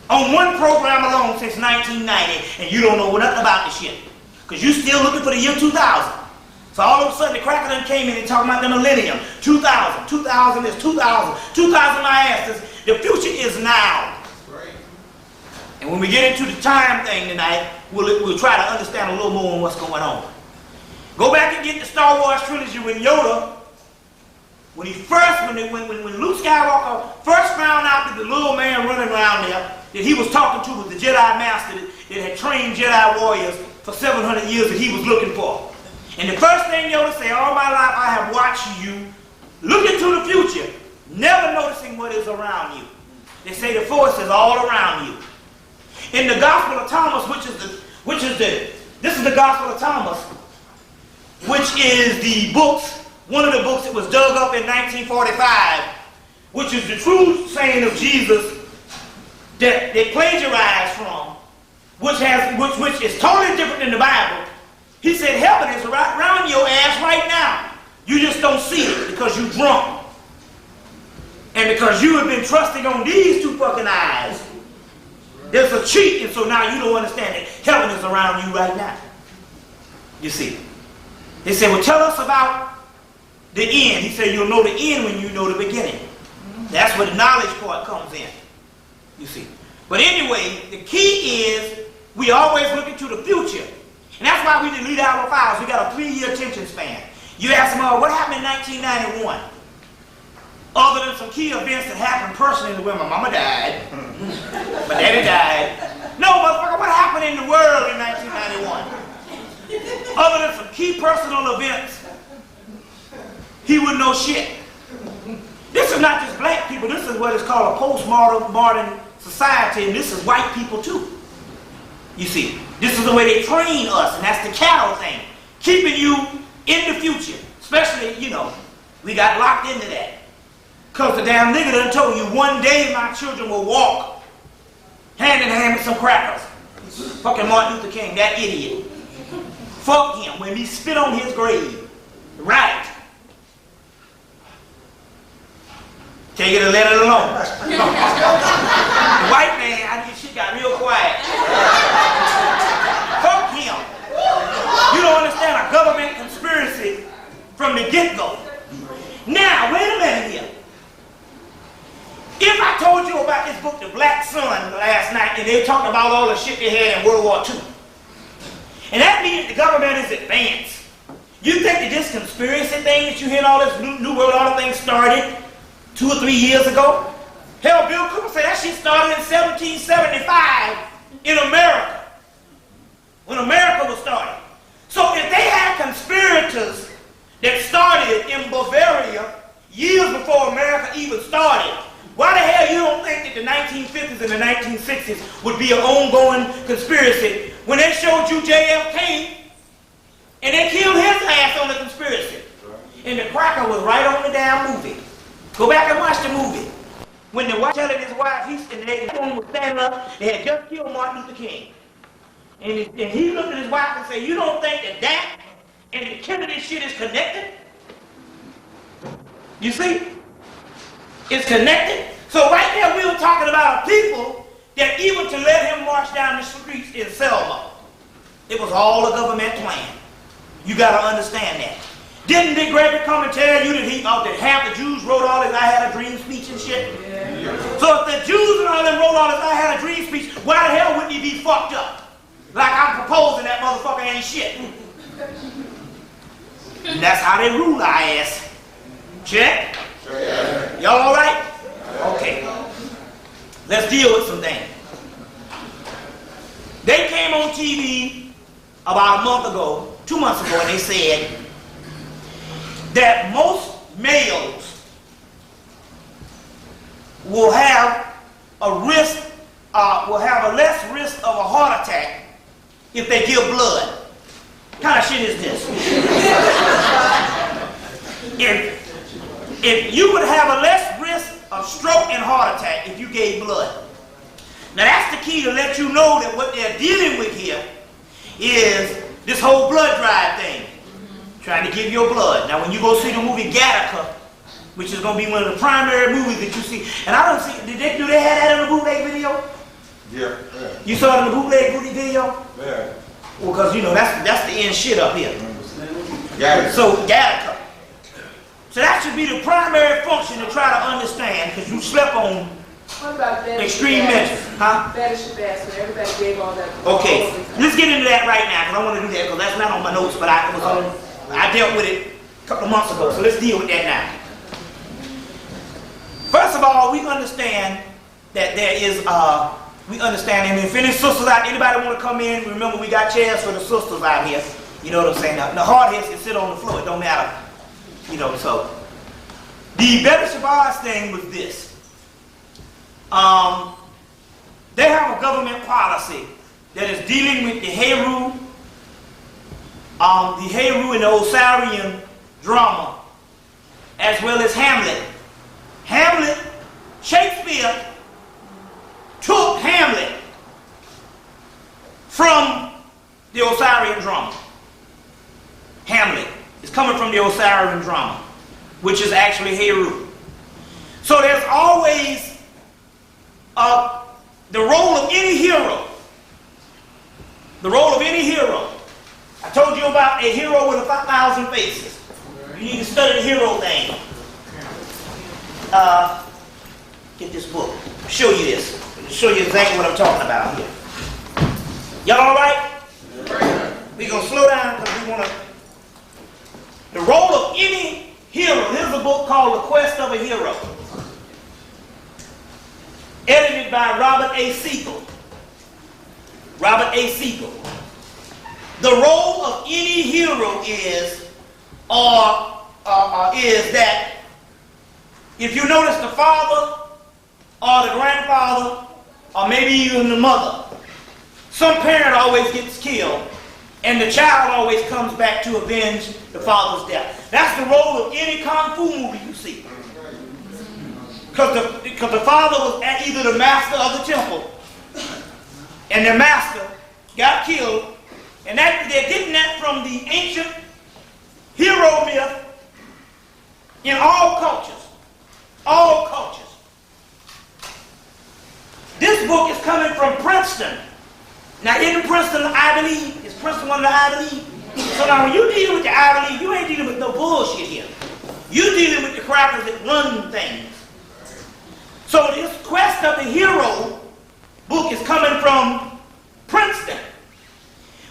on one program alone since 1990, and you don't know nothing about this shit. Because you're still looking for the year 2000. So all of a sudden the cracker done came in and talking about the millennium. 2000 is 2000 my asses. The future is now. Right. And when we get into the time thing tonight, we'll try to understand a little more on what's going on. Go back and get the Star Wars trilogy with Yoda. When Luke Skywalker first found out that the little man running around there that he was talking to was the Jedi Master that had trained Jedi warriors for 700 years that he was looking for. And the first thing Yoda said, all my life I have watched you look into the future, never noticing what is around you. They say the force is all around you. In the Gospel of Thomas, this is the Gospel of Thomas, which is the books, one of the books that was dug up in 1945, which is the true saying of Jesus that they plagiarized from, which is totally different than the Bible. He said heaven is right around your ass right now. You just don't see it because you're drunk. And because you have been trusting on these two fucking eyes, there's a cheat, and so now you don't understand that heaven is around you right now. You see. They say, well, tell us about the end. He said, you'll know the end when you know the beginning. That's where the knowledge part comes in. You see. But anyway, the key is we always look into the future. And that's why we delete our files. We got a 3-year attention span. You ask them, what happened in 1991? Other than some key events that happened personally when my mama died, my daddy died. No, motherfucker, what happened in the world in 1991? Other than some key personal events, he would know shit. This is not just black people. This is what is called a postmodern society, and this is white people too. You see, this is the way they train us, and that's the cattle thing. Keeping you in the future. Especially, you know, we got locked into that. Because the damn nigga done told you one day my children will walk hand in hand with some crackers. Fucking Martin Luther King, that idiot. Fuck him when he spit on his grave. Right. Take it or let it alone. The white man, shit got real quiet. Fuck him. You don't understand a government conspiracy from the get-go. Now, wait a minute here. If I told you about this book, The Black Sun, last night, and they talked about all the shit they had in World War II, and that means the government is advanced. You think that this conspiracy thing that you hear all this New World Order thing started 2 or 3 years ago? Hell, Bill Cooper said that shit started in 1775 in America, when America was started. So if they had conspirators that started in Bavaria years before America even started, why the hell you don't think that the 1950s and the 1960s would be an ongoing conspiracy when they showed you JFK and they killed his ass on the conspiracy? And the cracker was right on the damn movie. Go back and watch the movie. When the wife telling his wife, he was standing up, they had just killed Martin Luther King. And he looked at his wife and said, you don't think that that and the Kennedy shit is connected? You see? It's connected. So right there we were talking about a people that even to let him march down the streets in Selma, it was all a government plan. You got to understand that. Didn't Dick Gregory come and tell you that half the Jews wrote all this I had a dream speech and shit? Yeah. So if the Jews and all them wrote all this I had a dream speech, why the hell wouldn't he be fucked up? Like I'm proposing that motherfucker ain't shit. And that's how they rule our ass. Check? Yeah. Y'all all right? Okay. Let's deal with some things. They came on TV about a month ago, 2 months ago, and they said that most males will have a less risk of a heart attack if they give blood. What kind of shit is this? If you would have a less risk of stroke and heart attack if you gave blood. Now that's the key to let you know that what they're dealing with here is this whole blood drive thing. Trying to give your blood. Now when you go see the movie Gattaca, which is going to be one of the primary movies that you see, and I don't see, do they have that in the bootleg video? Yeah. You saw it in the bootleg video? Yeah. Well, because you know, that's the end shit up here. Gattaca. So Gattaca. So that should be the primary function to try to understand, because you slept on extreme measures. Huh? Everybody gave all that. Okay, let's get into that right now, because I want to do that, because that's not on my notes, but I dealt with it a couple of months ago, so let's deal with that now. First of all, we understand that there is, and if any sisters out, anybody want to come in, remember we got chairs for the sisters out here. You know what I'm saying? Now, the hard heads can sit on the floor, it don't matter. You know, so. The Beta Shabazz thing was this. They have a government policy that is dealing with the Heru and the Osirian drama, as well as Hamlet. Shakespeare took Hamlet from the Osirian drama. Hamlet is coming from the Osirian drama, which is actually Heru. So there's always the role of any hero. The role of any hero. I told you about a hero with 1,000 faces. You need to study the hero thing. Get this book. Show you this. Show you exactly what I'm talking about here. Y'all all right? We're going to slow down because we want to... The role of any hero. Here's a book called The Quest of a Hero. Edited by Robert A. Siegel. Robert A. Siegel. The role of any hero is that if you notice the father or the grandfather or maybe even the mother, some parent always gets killed and the child always comes back to avenge the father's death. That's the role of any kung fu movie you see. Because the father was either the master of the temple and the master got killed, and that they're getting that from the ancient hero myth in all cultures. All cultures. This book is coming from Princeton. Now, isn't Princeton the Ivy League? Is Princeton one of the Ivy League? So now, when you're dealing with the Ivy League, you ain't dealing with no bullshit here. You're dealing with the crackers that run things. So this Quest of the Hero book is coming from Princeton,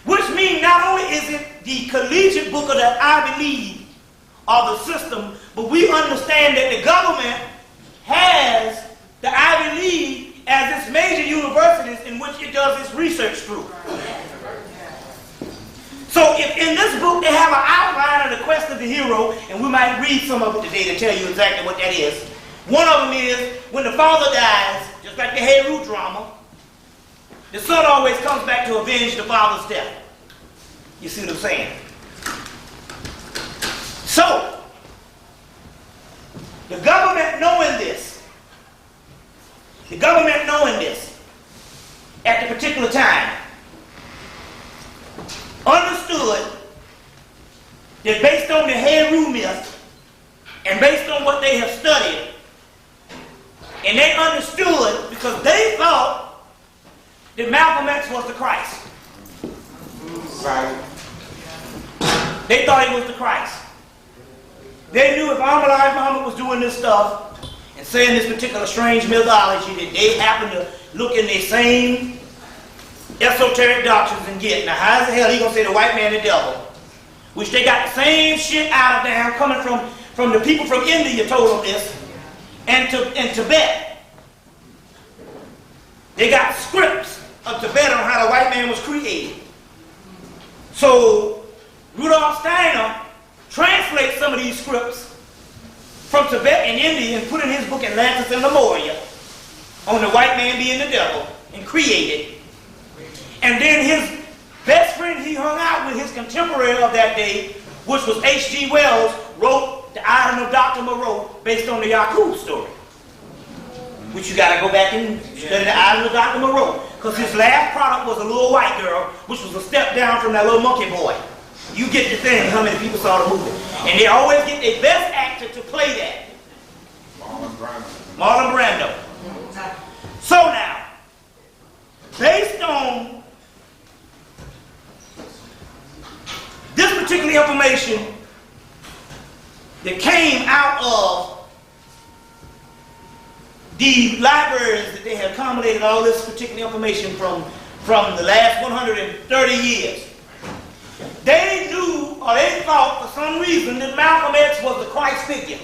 which means not only is it the collegiate book of the Ivy League or the system, but we understand that the government has the Ivy League as its major universities in which it does its research through. So if in this book they have an outline of the Quest of the Hero, and we might read some of it today to tell you exactly what that is. One of them is when the father dies, just like the Heru drama, the son always comes back to avenge the father's death. You see what I'm saying? So, the government knowing this at the particular time, understood that based on the Heru myth and based on what they have studied, and they understood because they thought that Malcolm X was the Christ. Right. They thought he was the Christ. They knew if Muhammad was doing this stuff and saying this particular strange mythology that they happened to look in their same esoteric doctrines and get. Now, how the hell he gonna say the white man the devil? Which they got the same shit out of them coming from the people from India told them this. And Tibet. They got scripts of Tibet on how the white man was created. So Rudolf Steiner translates some of these scripts from Tibet and India and put in his book Atlantis and Lemuria on the white man being the devil and created. And then his best friend he hung out with, his contemporary of that day, which was H.G. Wells, wrote The Island of Dr. Moreau based on the Yakub story. Which you got to go back and study The Island of Dr. Moreau. Because his last product was a little white girl, which was a step down from that little monkey boy. You get the thing, how many people saw the movie. And they always get their best actor to play that. Marlon Brando. So now, based on this particular information that came out of the libraries that they had accommodated all this particular information from the last 130 years, they knew or they thought for some reason that Malcolm X was the Christ figure.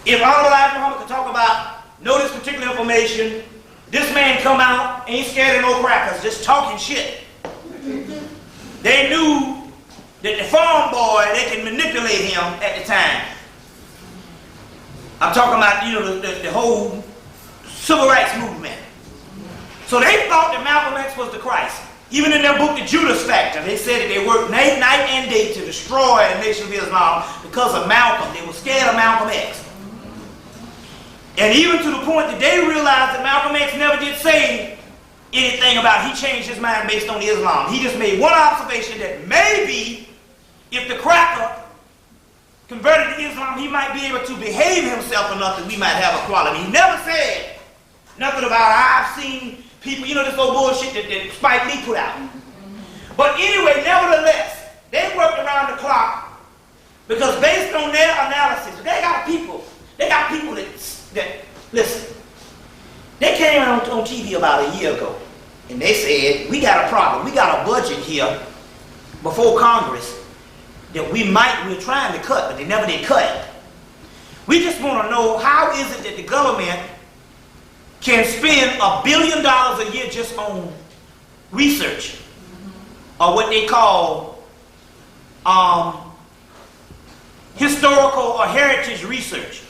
If Muhammad could talk about, know this particular information, this man come out, ain't scared of no crackers, just talking shit. They knew that the farm boy, they can manipulate him at the time. I'm talking about, the whole civil rights movement. So they thought that Malcolm X was the Christ. Even in their book, The Judas Factor, they said that they worked night and day to destroy the Nation of Islam because of Malcolm. They were scared of Malcolm X. And even to the point that they realized that Malcolm X never did say anything about it. He changed his mind based on Islam. He just made one observation that maybe if the cracker converted to Islam, he might be able to behave himself enough that we might have equality. He never said nothing about I've seen people, you know, this old bullshit that Spike Lee put out. But anyway, nevertheless, they worked around the clock because based on their analysis, they got people that listen, they came on TV about a year ago and they said, we got a problem. We got a budget here before Congress that we're trying to cut, but they never did cut it. We just want to know how is it that the government can spend $1 billion a year just on research, or what they call historical or heritage research.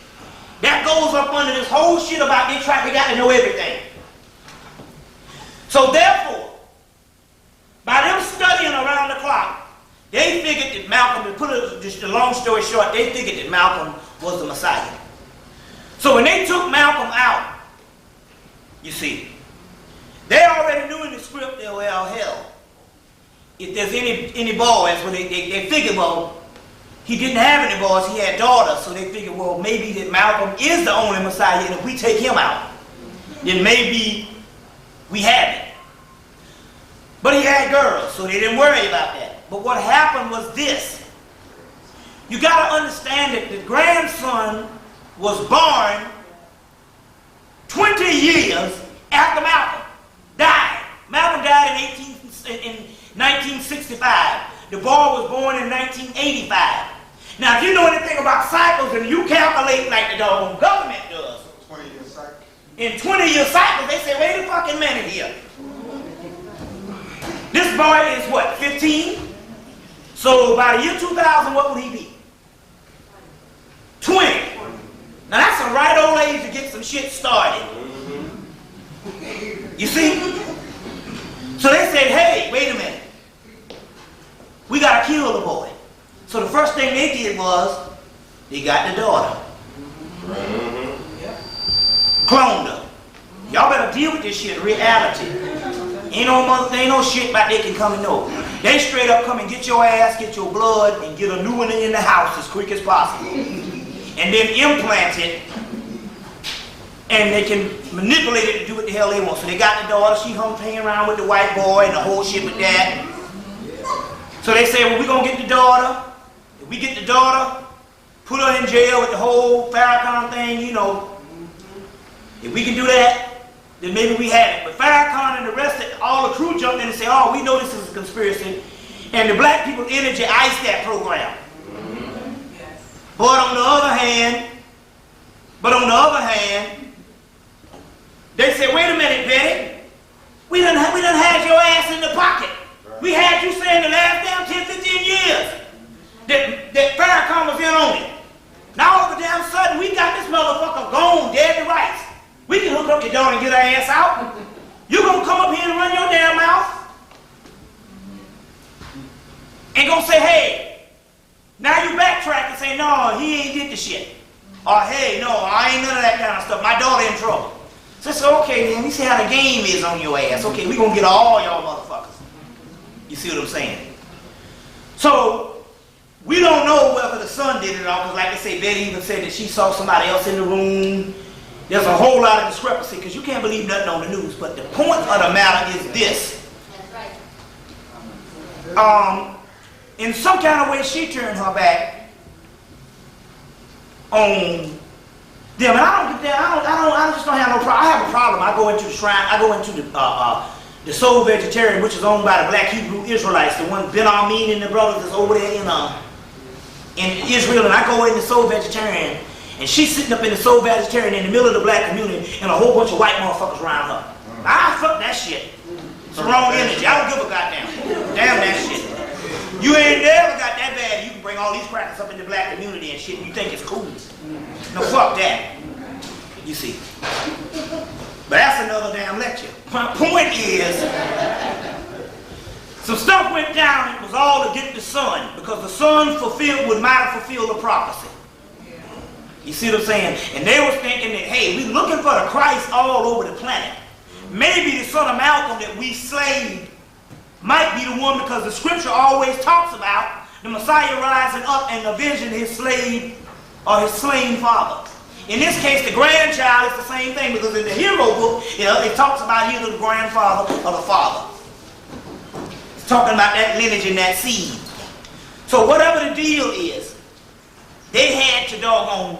That goes up under this whole shit about they got to know everything. So therefore, by them studying around the clock, they figured that Malcolm, to put just a long story short, they figured that Malcolm was the Messiah. So when they took Malcolm out, you see, they already knew in the script that, well, hell, if there's any boys, well, they figured, well, he didn't have any boys, he had daughters, so they figured, well, maybe that Malcolm is the only Messiah, and if we take him out, then maybe we have it. But he had girls, so they didn't worry about that. But what happened was this. You got to understand that the grandson was born 20 years after Malcolm died. Malcolm died in 1965. The boy was born in 1985. Now, if you know anything about cycles and you calculate like the doggone government does, 20-year cycle. in 20-year cycles, they say, wait a fucking minute here. This boy is what, 15? So by the year 2000, what would he be? 20. Now that's a right old age to get some shit started. You see? So they said, hey, wait a minute. We gotta kill the boy. So the first thing they did was, they got the daughter. Cloned her. Y'all better deal with this shit, reality. Ain't no shit about they can come and know. They straight up come and get your ass, get your blood, and get a new one in the house as quick as possible. And then implant it, and they can manipulate it to do what the hell they want. So they got the daughter, she hanging around with the white boy and the whole shit with that. So they say, well, we're going to get the daughter. If we get the daughter, put her in jail with the whole Farrakhan thing, you know. If we can do that, then maybe we have it. But Farrakhan and the rest of all the crew jumped in and said, oh, we know this is a conspiracy. And the black people energy iced that program. But on the other hand, they said, wait a minute, Betty. We done had your ass in the pocket. We had you saying the last damn 10, 15 years that Farrakhan was in on it. Now all of a damn sudden, we got this motherfucker gone, dead to rights. We can hook up your daughter and get her ass out. You gonna come up here and run your damn mouth? And gonna say, hey, now you backtrack and say, no, he ain't did the shit. Or, hey, no, I ain't none of that kind of stuff. My daughter in trouble. So I said, okay, man, we see how the game is on your ass. Okay, we gonna get all y'all motherfuckers. You see what I'm saying? So, we don't know whether the son did it all, because like they say, Betty even said that she saw somebody else in the room. There's a whole lot of discrepancy, because you can't believe nothing on the news. But the point of the matter is this. That's right. In some kind of way, she turned her back on them. And I just don't have no problem. I have a problem. I go into the shrine, I go into the Soul Vegetarian, which is owned by the Black Hebrew Israelites, the one Ben Armin and the brothers that's over there in Israel, and I go in the Soul Vegetarian, and she's sitting up in the Soul Vegetarian in the middle of the black community, and a whole bunch of white motherfuckers around her. I fuck that shit. It's the wrong energy. I don't give a goddamn. Damn that shit. You ain't never got that bad. You can bring all these crackers up in the black community and shit, and you think it's cool. No, fuck that. You see. But that's another damn lecture. My point is, some stuff went down. It was all to get the son, because the son might have fulfilled the prophecy. You see what I'm saying? And they were thinking that, hey, we're looking for the Christ all over the planet. Maybe the son of Malcolm that we slaved might be the one, because the scripture always talks about the Messiah rising up and avenging his slave or his slain father. In this case, the grandchild is the same thing, because in the hero book, it talks about either the grandfather or the father. It's talking about that lineage and that seed. So whatever the deal is, they had to doggone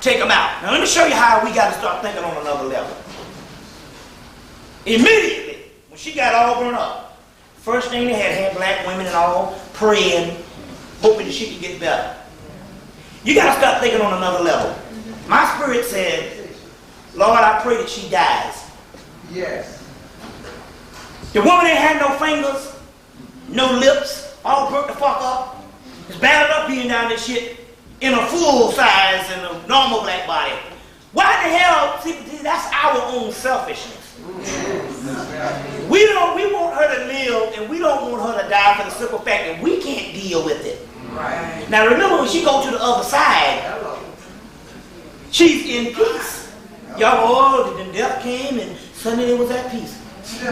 take them out. Now let me show you how we got to start thinking on another level. Immediately, when she got all grown up, first thing they had black women and all praying, hoping that she could get better. You got to start thinking on another level. My spirit said, Lord, I pray that she dies. Yes. The woman ain't had no fingers, no lips, all broke the fuck up. It's bad enough being down this shit in a full size and a normal black body. Why the hell? See, that's our own selfishness. We want her to live, and we don't want her to die for the simple fact that we can't deal with it. Right. Now remember, when she go to the other side, she's in peace. Y'all, then death came and suddenly it was at peace.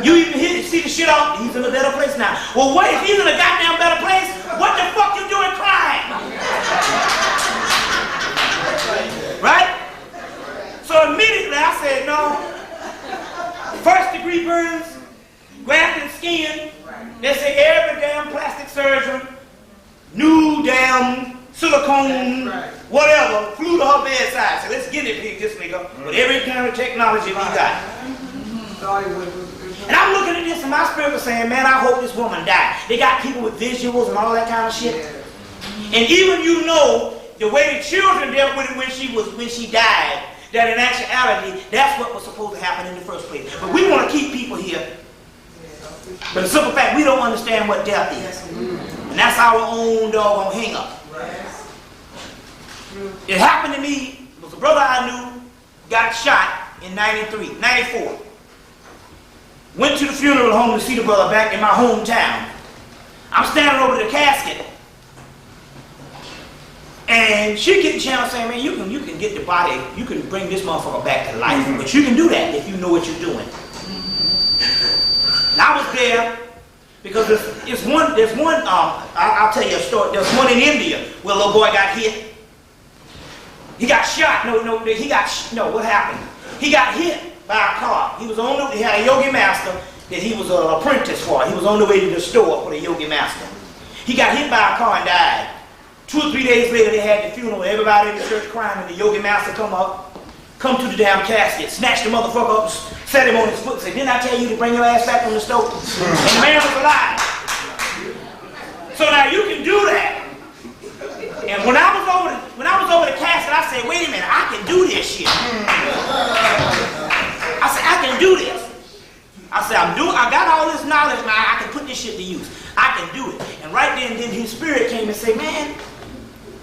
You even see the shit off, he's in a better place now. Well, what if he's in a goddamn better place? What the fuck you doing crying? Right? So immediately I said, no. First degree burns, grafting skin. They say every damn plastic surgeon, new damn silicone, whatever, flew to her bedside. So let's get it, this nigga, with every kind of technology we got. And I'm looking at this and my spirit was saying, man, I hope this woman died. They got people with visuals and all that kind of shit. And even the way the children dealt with it when she died, that in actuality, that's what was supposed to happen in the first place. But we want to keep people here. But the simple fact, we don't understand what death is. And that's our own doggone hang-up. It happened to me. It was a brother I knew got shot in 94. Went to the funeral home to see the brother back in my hometown. I'm standing over the casket. And she getting channel saying, man, you can get the body, you can bring this motherfucker back to life. But you can do that if you know what you're doing. And I was there because there's one, I'll tell you a story. There's one in India where a little boy got hit. He got shot. What happened? He got hit by a car. He had a yogi master that he was an apprentice for. He was on the way to the store for the yogi master. He got hit by a car and died. 2 or 3 days later, they had the funeral. Everybody in the church crying, and the yogi master come to the damn casket, snatched the motherfucker up, set him on his foot, and said, didn't I tell you to bring your ass back on the stove? And the man was alive. So now you can do that. And when I was over the casket, I said, wait a minute, I can do this shit. I said, I can do this. I said, I got all this knowledge now, I can put this shit to use. I can do it. And right then his spirit came and said, man,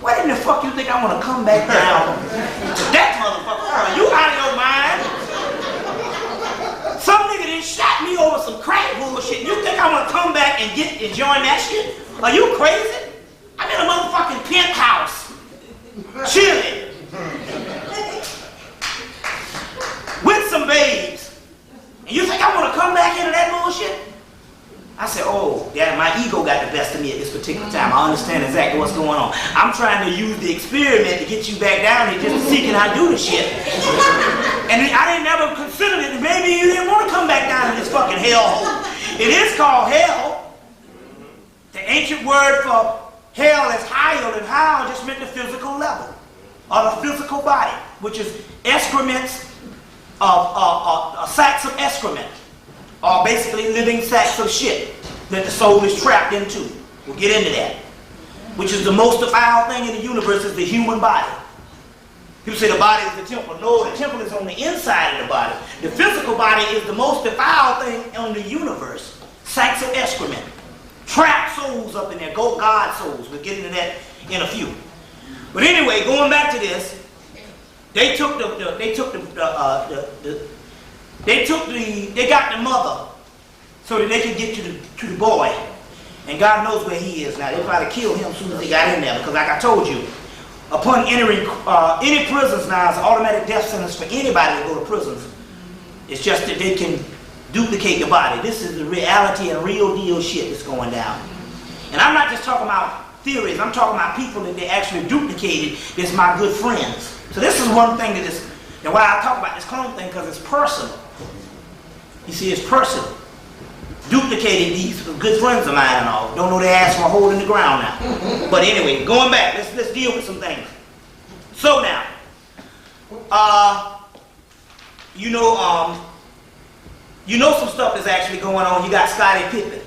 what in the fuck you think I want to come back down to that motherfucker? Are you out of your mind? Some nigga done shot me over some crack bullshit. You think I want to come back and join that shit? Are you crazy? I'm in a motherfucking penthouse, chilling, with some babes. And you think I want to come back into that bullshit? I said, oh, yeah, my ego got the best of me at this particular time. I understand exactly what's going on. I'm trying to use the experiment to get you back down here just to see can I do the shit. And I didn't ever consider it. Maybe you didn't want to come back down in this fucking hellhole. It is called hell. The ancient word for hell is hell, and hell just meant the physical level, or the physical body, which is excrements, sacks of excrement, or basically living sacks of shit that the soul is trapped into. We'll get into that. Which is the most defiled thing in the universe is the human body. People say the body is the temple. No, the temple is on the inside of the body. The physical body is the most defiled thing on the universe. Sacks of excrement. Trapped souls up in there. God souls. We'll get into that in a few. But anyway, going back to this, They got the mother so that they could get to the boy. And God knows where he is now. They probably killed him as soon as they got in there, because like I told you, upon entering any prisons now, it's an automatic death sentence for anybody to go to prisons. It's just that they can duplicate your body. This is the reality and real deal shit that's going down. And I'm not just talking about theories. I'm talking about people that they actually duplicated. That's my good friends. So this is one thing that is, and why I talk about this clone thing, because it's personal. You see, it's personal. Duplicating these good friends of mine and all. Don't know their ass from a hole in the ground now. But anyway, going back, let's deal with some things. So now, you know some stuff is actually going on. You got Scottie Pippen,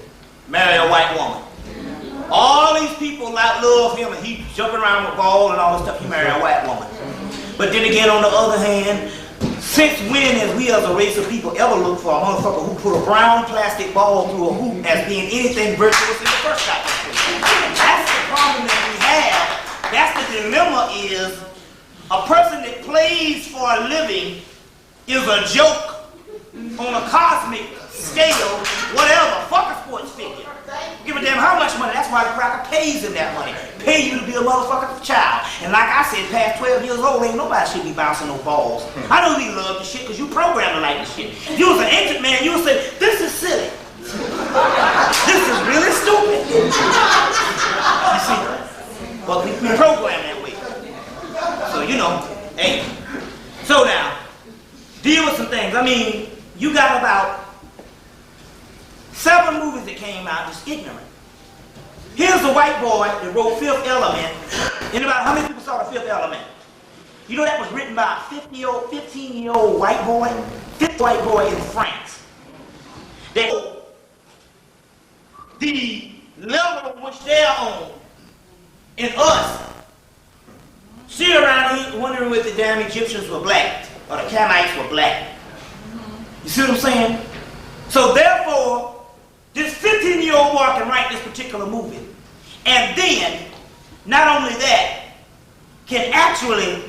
marry a white woman. All these people love him, and he's jumping around with ball and all this stuff. He married a white woman. But then again, on the other hand, since when has we as a race of people ever looked for a motherfucker who put a brown plastic ball through a hoop as being anything virtuous in the first time? That's the problem that we have. That's the dilemma, is a person that plays for a living is a joke on a cosmic scale, whatever. Fuck a sports figure. Give a damn how much money. That's why the cracker pays him that money. Pay you to be a motherfucking child. And like I said, past 12 years old, ain't nobody should be bouncing no balls. I know you love the shit because you programmed to like the shit. If you was an ancient man, you would say, this is silly. This is really stupid. You see? But we program that way. So, you know, hey. So now, deal with some things. I mean, you got about 7 movies that came out just ignorant. Here's the white boy that wrote Fifth Element. Anybody, how many people saw the Fifth Element? You know that was written by a 15-year-old white boy? Fifth white boy in France. They, the level which they're on in us. See around here wondering if the damn Egyptians were black or the Canaanites were black. You see what I'm saying? So therefore, this 15-year-old boy can write this particular movie. And then, not only that, can actually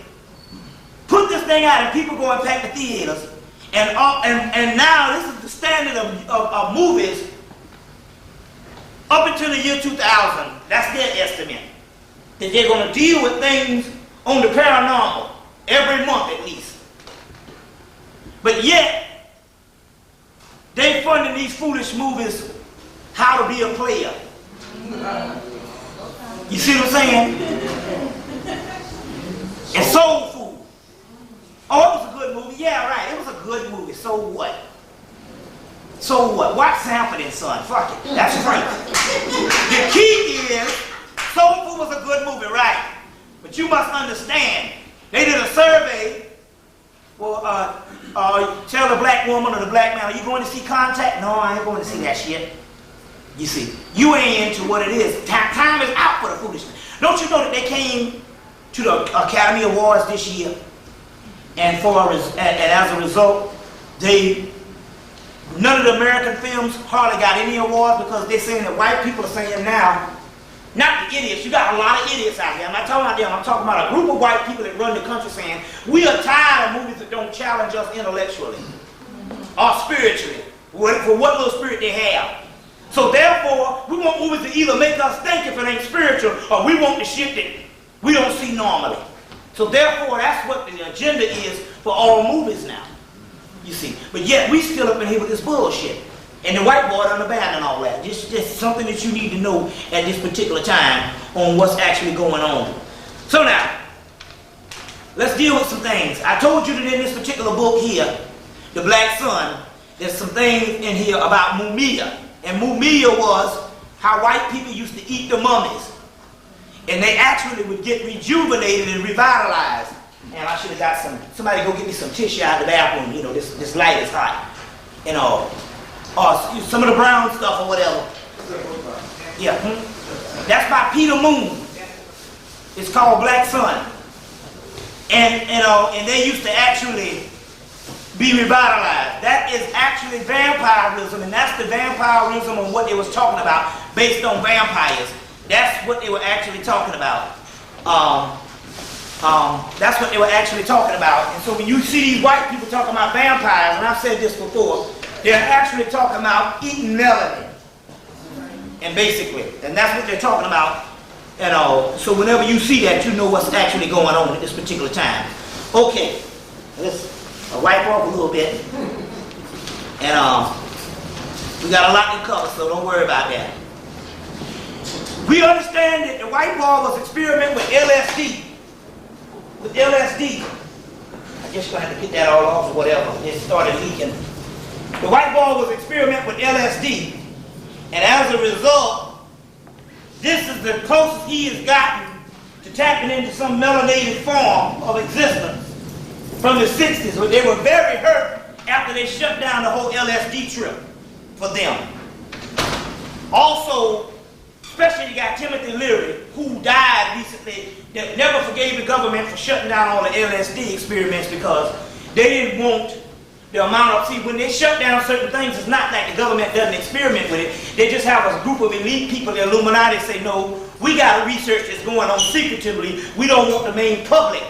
put this thing out and people go and pack the theaters. And now this is the standard of movies up until the year 2000. That's their estimate. That they're going to deal with things on the paranormal every month at least. But yet, they funding these foolish movies, How to Be a Player. You see what I'm saying? And Soul Food. Oh, it was a good movie. Yeah, right. It was a good movie. So what? So what? Watch Sanford and Son. Fuck it. That's free. The key is, Soul Food was a good movie, right? But you must understand, they did a survey. Well, tell the black woman or the black man, are you going to see Contact? No, I ain't going to see that shit. You see, you ain't into what it is. Time is out for the foolishness. Don't you know that they came to the Academy Awards this year, and as a result, none of the American films hardly got any awards because they're saying that white people are saying now, not the idiots, you got a lot of idiots out here. I'm not talking about them, I'm talking about a group of white people that run the country saying, we are tired of movies that don't challenge us intellectually or spiritually, for what little spirit they have. So therefore, we want movies to either make us think if it ain't spiritual, or we want the shit that we don't see normally. So therefore, that's what the agenda is for all movies now. You see. But yet, we still up in here with this bullshit. And the white boy done abandoned all that. Just something that you need to know at this particular time on what's actually going on. So now, let's deal with some things. I told you that in this particular book here, The Black Sun, there's some things in here about Mumia. And Mumia was how white people used to eat the mummies. And they actually would get rejuvenated and revitalized. And I should have got somebody go get me some tissue out of the bathroom. You know, this light is hot. You know, or some of the brown stuff or whatever. Yeah. That's by Peter Moon. It's called Black Sun. And they used to actually be revitalized. That is actually vampirism, and that's the vampirism of what they was talking about based on vampires. That's what they were actually talking about. That's what they were actually talking about. And so when you see these white people talking about vampires, and I've said this before, they're actually talking about eating melanin. And basically, and that's what they're talking about. And so whenever you see that, you know what's actually going on at this particular time. Okay, let's wipe off a little bit. And we got a lot to cover, so don't worry about that. We understand that the white boy was experimenting with LSD. With LSD. I guess you're going to have to get that all off or whatever. It started leaking. The white boy was experimenting with LSD. And as a result, this is the closest he has gotten to tapping into some melanated form of existence from the 60s. But they were very hurt after they shut down the whole LSD trip for them. Also, especially you got Timothy Leary, who died recently, that never forgave the government for shutting down all the LSD experiments because they didn't want the amount of, see, when they shut down certain things, it's not like the government doesn't experiment with it. They just have a group of elite people, the Illuminati, say, no, we got research that's going on secretively. We don't want the main public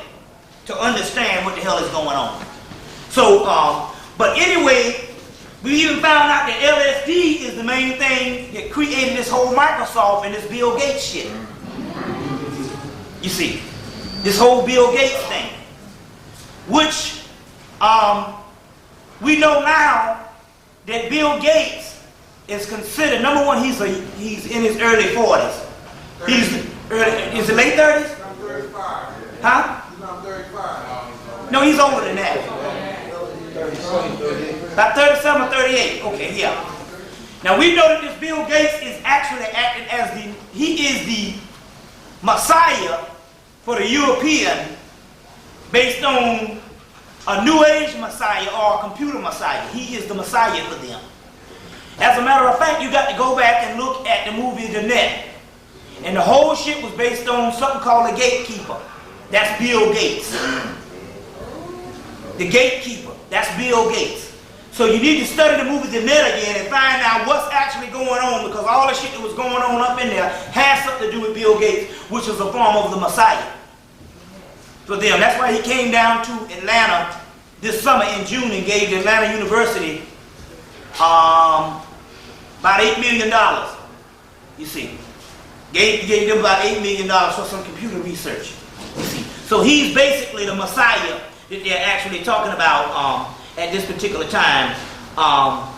to understand what the hell is going on. So, but anyway, we even found out that LSD is the main thing that created this whole Microsoft and this Bill Gates shit. You see, this whole Bill Gates thing, which we know now that Bill Gates is considered, number one, he's in his early 40s. Is it late 30s? I'm 35. Huh? I'm 35. No, he's older than that. About 37 or 38. Okay, yeah. Now we know that this Bill Gates is actually acting as he is the Messiah for the European based on a New Age Messiah or a computer Messiah. He is the Messiah for them. As a matter of fact, you got to go back and look at the movie The Net. And the whole shit was based on something called the Gatekeeper. That's Bill Gates. The Gatekeeper. That's Bill Gates. So you need to study the movie The Net again and find out what's actually going on, because all the shit that was going on up in there has something to do with Bill Gates, which is a form of the Messiah for them. That's why he came down to Atlanta this summer in June and gave the Atlanta University about $8 million. You see. Gave them about $8 million for some computer research. You see. So he's basically the Messiah that they're actually talking about at this particular time, that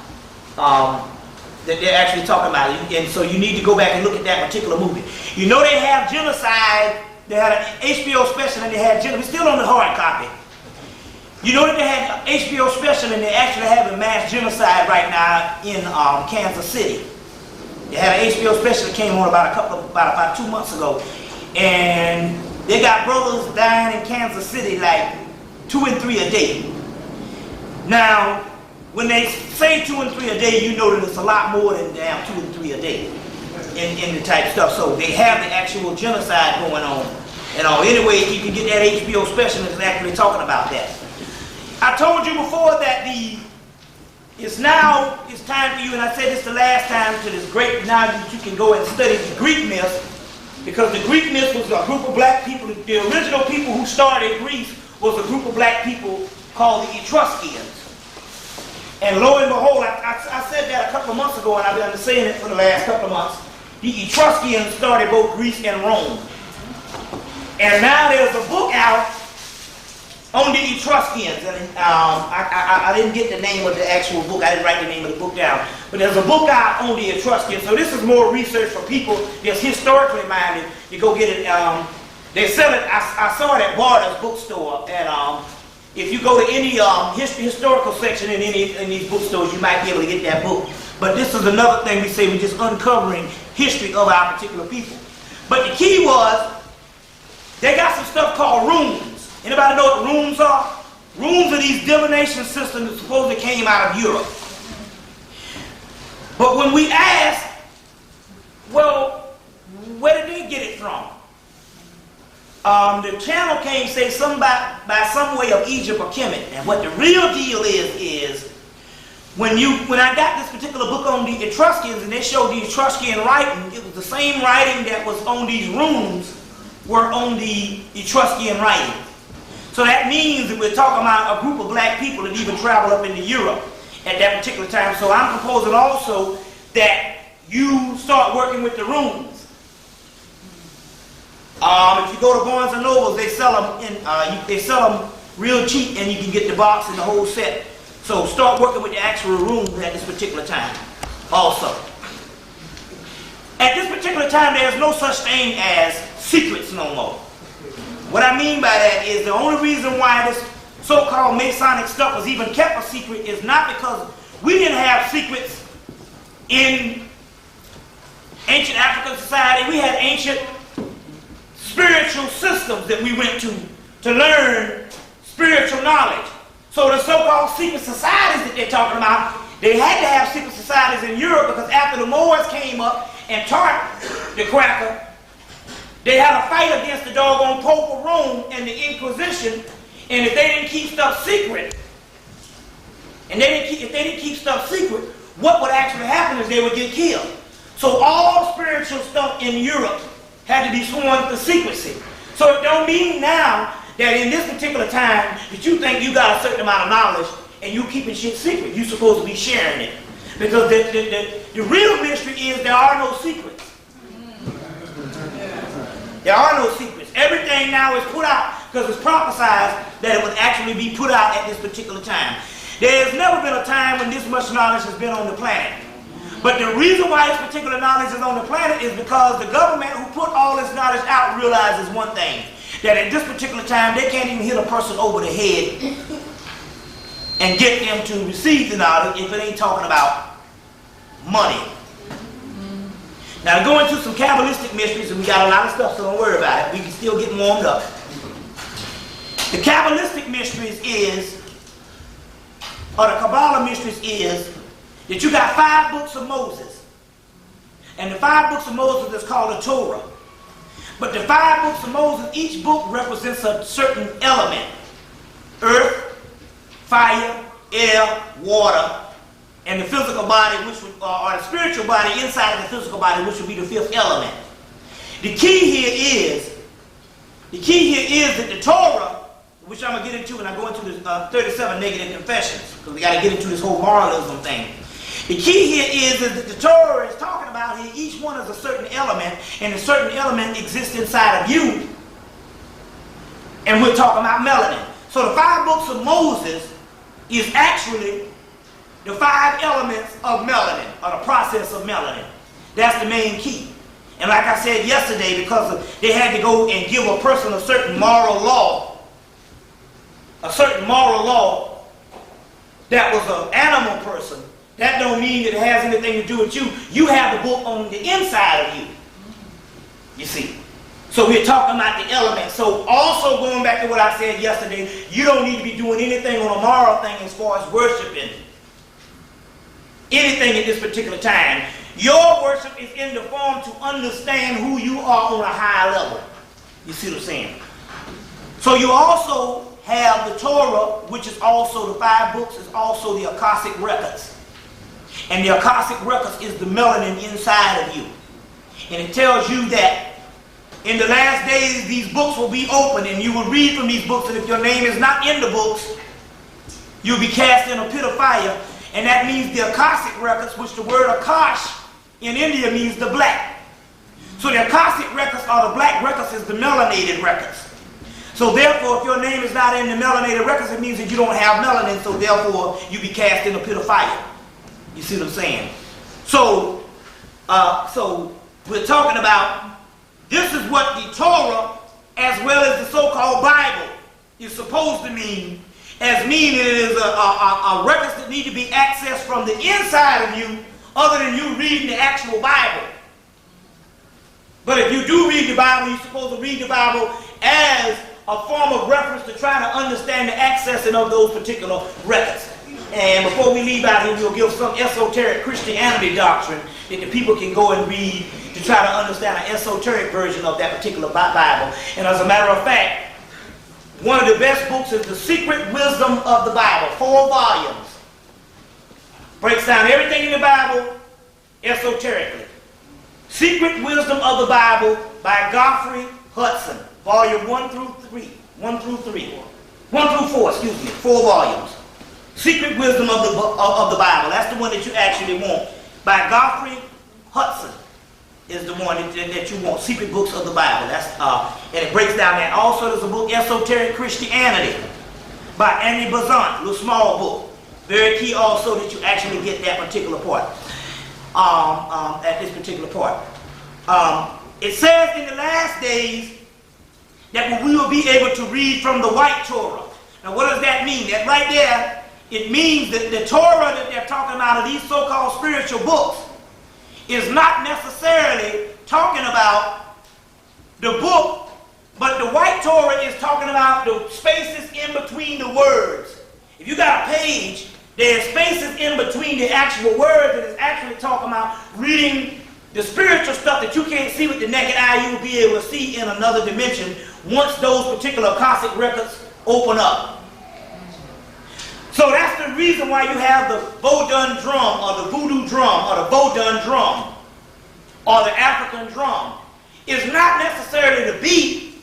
they're actually talking about. And so you need to go back and look at that particular movie. You know they have genocide. They had an HBO special and they had genocide. We're still on the hard copy. You know that they had an HBO special and they're actually having mass genocide right now in Kansas City. They had an HBO special that came on about 2 months ago. And they got brothers dying in Kansas City like 2 and 3 a day. Now, when they say 2 and 3 a day, you know that it's a lot more than damn 2 and 3 a day in the type stuff. So they have the actual genocide going on. And anyway, you can get that HBO special that's actually talking about that. I told you before that it's time for you, and I said this the last time, to this great, now that you can go and study the Greek myths, because the Greek myths was a group of black people. The original people who started Greece was a group of black people called the Etruscans. And lo and behold, I said that a couple of months ago, and I've been saying it for the last couple of months. The Etruscans started both Greece and Rome. And now there's a book out on the Etruscans. And I didn't get the name of the actual book. I didn't write the name of the book down. But there's a book out on the Etruscans. So this is more research for people that's historically minded. You go get it. They sell it. I saw it at Barter's bookstore. And if you go to any historical section in these bookstores, you might be able to get that book. But this is another thing we say, we're just uncovering history of our particular people. But the key was, they got some stuff called runes. Anybody know what runes are? Runes are these divination systems that supposedly came out of Europe. But when we ask, well, where did they get it from? The channel came say something by some way of Egypt or Hemmitt. And what the real deal is when I got this particular book on the Etruscans and they showed the Etruscan writing, it was the same writing that was on these runes were on the Etruscan writing. So that means that we're talking about a group of black people that even traveled up into Europe at that particular time. So I'm proposing also that you start working with the runes. If you go to Barnes and Nobles, they sell them real cheap, and you can get the box and the whole set. So start working with the actual runes at this particular time also. At this particular time, there's no such thing as secrets no more. What I mean by that is the only reason why this so-called Masonic stuff was even kept a secret is not because we didn't have secrets in ancient African society. We had ancient spiritual systems that we went to learn spiritual knowledge. So the so-called secret societies that they're talking about, they had to have secret societies in Europe because after the Moors came up and taught the cracker, they had a fight against the doggone Pope of Rome and the Inquisition, and if they didn't keep stuff secret, if they didn't keep stuff secret, what would actually happen is they would get killed. So all spiritual stuff in Europe had to be sworn to secrecy. So it don't mean now that in this particular time that you think you got a certain amount of knowledge and you keeping shit secret. You're supposed to be sharing it. Because the real mystery is there are no secrets. There are no secrets. Everything now is put out because it's prophesied that it would actually be put out at this particular time. There has never been a time when this much knowledge has been on the planet. But the reason why this particular knowledge is on the planet is because the government who put all this knowledge out realizes one thing. That at this particular time, they can't even hit a person over the head and get them to receive the knowledge if it ain't talking about money. Now, to go into some Kabbalistic mysteries, and we got a lot of stuff, so don't worry about it. We can still get warmed up. The Kabbalistic mysteries is, or the Kabbalah mysteries is, that you got 5 books of Moses. And the 5 books of Moses is called the Torah. But the 5 books of Moses, each book represents a certain element. Earth, fire, air, water, and the physical body, which would, or the spiritual body inside of the physical body, which would be the 5th element. The key here is that the Torah, which I'm going to get into when I go into the 37 negative confessions, because we got to get into this whole moralism thing. The key here is that the Torah is talking about here, each one is a certain element, and a certain element exists inside of you. And we're talking about melanin. So the 5 books of Moses is actually the 5 elements of melanin, or the process of melanin. That's the main key. And like I said yesterday, because they had to go and give a person a certain moral law, that was an animal person, that don't mean that it has anything to do with you. You have the book on the inside of you. You see. So we're talking about the elements. So also going back to what I said yesterday, you don't need to be doing anything on a moral thing as far as worshiping. Anything at this particular time. Your worship is in the form to understand who you are on a high level. You see what I'm saying? So you also have the Torah, which is also the 5 books, is also the Akashic records. And the Akashic records is the melanin inside of you. And it tells you that in the last days these books will be open and you will read from these books, and if your name is not in the books, you'll be cast in a pit of fire. And that means the Akashic records, which the word Akash in India means the black. So the Akashic records, or the black records, is the melanated records. So therefore, if your name is not in the melanated records, it means that you don't have melanin, so therefore you be cast in a pit of fire. You see what I'm saying? So we're talking about, this is what the Torah, as well as the so-called Bible, is supposed to mean, as meaning it is a records that need to be accessed from the inside of you, other than you reading the actual Bible. But if you do read the Bible, you're supposed to read the Bible as a form of reference to try to understand the accessing of those particular records. And before we leave out here, we'll give some esoteric Christianity doctrine that the people can go and read to try to understand an esoteric version of that particular Bible. And as a matter of fact, one of the best books is The Secret Wisdom of the Bible, 4 volumes. Breaks down everything in the Bible esoterically. Secret Wisdom of the Bible by Godfrey Hudson, volume 1 through 4, 4 volumes. Secret Wisdom of the Bible. That's the one that you actually want. By Godfrey Hudson is the one that you want. Secret Books of the Bible. That's and it breaks down that. Also, there's a book, Esoteric Christianity, by Annie Bazant, a little small book. Very key also that you actually get that particular part. At this particular part. It says in the last days that we will be able to read from the white Torah. Now what does that mean? That right there, it means that the Torah that they're talking about, of these so-called spiritual books, is not necessarily talking about the book, but the white Torah is talking about the spaces in between the words. If you got a page, there's spaces in between the actual words that is actually talking about reading the spiritual stuff that you can't see with the naked eye. You will be able to see in another dimension once those particular Akashic records open up. So that's the reason why you have the Vodun drum, or the voodoo drum, or the Vodun drum, or the African drum. It's not necessarily the beat,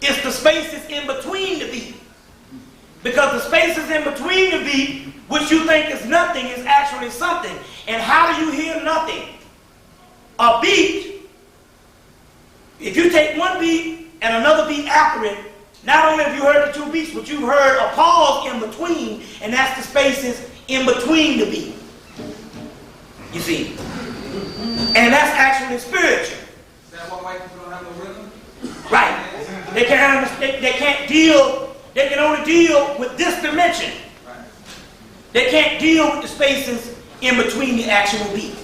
it's the spaces in between the beat. Because the spaces in between the beat, which you think is nothing, is actually something. And how do you hear nothing? A beat, if you take one beat and another beat after it, not only have you heard the two beats, but you've heard a pause in between, and that's the spaces in between the beat. You see? And that's actually spiritual. Is that why white people don't have no rhythm? Right. They can't deal. They can only deal with this dimension. Right. They can't deal with the spaces in between the actual beat.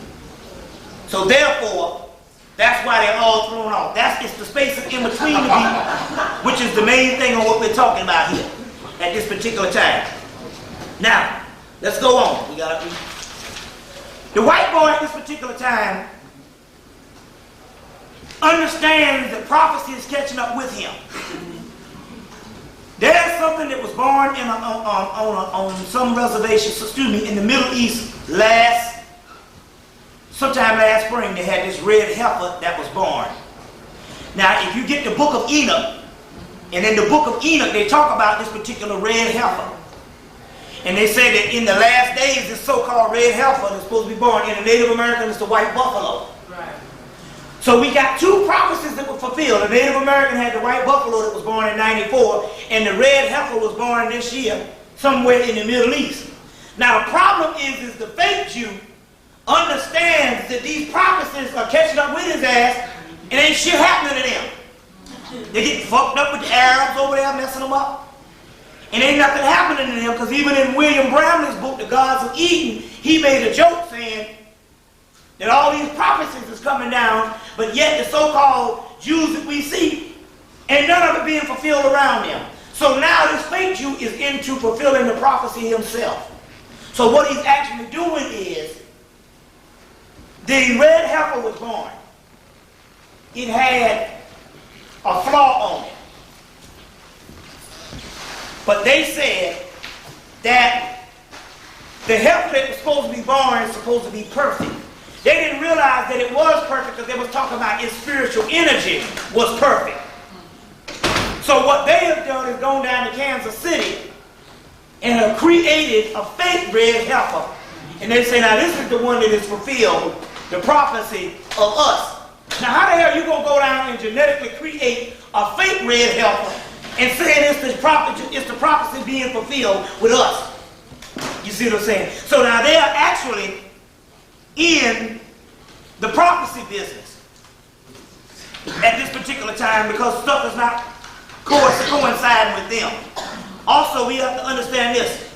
So therefore, that's why they're all thrown off. It's the spaces in between the beat, which is the main thing on what we're talking about here at this particular time. Now, let's go on. The white boy at this particular time understands that prophecy is catching up with him. There's something that was born on some reservations, in the Middle East sometime last spring. They had this red heifer that was born. Now, if you get the book of Enoch, and in the book of Enoch, they talk about this particular red heifer. And they say that in the last days, this so-called red heifer is supposed to be born. In the Native American, it's the white buffalo. Right. So we got two prophecies that were fulfilled. The Native American had the white buffalo that was born in 94, and the red heifer was born this year, somewhere in the Middle East. Now the problem is the fake Jew understands that these prophecies are catching up with his ass, and ain't shit happening to them. They get fucked up with the Arabs over there, messing them up. And ain't nothing happening to them, because even in William Bramley's book, The Gods of Eden, he made a joke saying that all these prophecies is coming down, but yet the so-called Jews that we see, ain't none of it being fulfilled around them. So now this fake Jew is into fulfilling the prophecy himself. So what he's actually doing is, the red heifer was born. It had a flaw on it. But they said that the heifer that was supposed to be born is supposed to be perfect. They didn't realize that it was perfect because they was talking about its spiritual energy was perfect. So what they have done is gone down to Kansas City and have created a fake red heifer. And they say, now this is the one that has fulfilled the prophecy of us. Now how the hell are you going to go down and genetically create a fake red heifer and saying it's the prophecy being fulfilled with us? You see what I'm saying? So now they are actually in the prophecy business at this particular time, because stuff is not coinciding with them. Also, we have to understand this.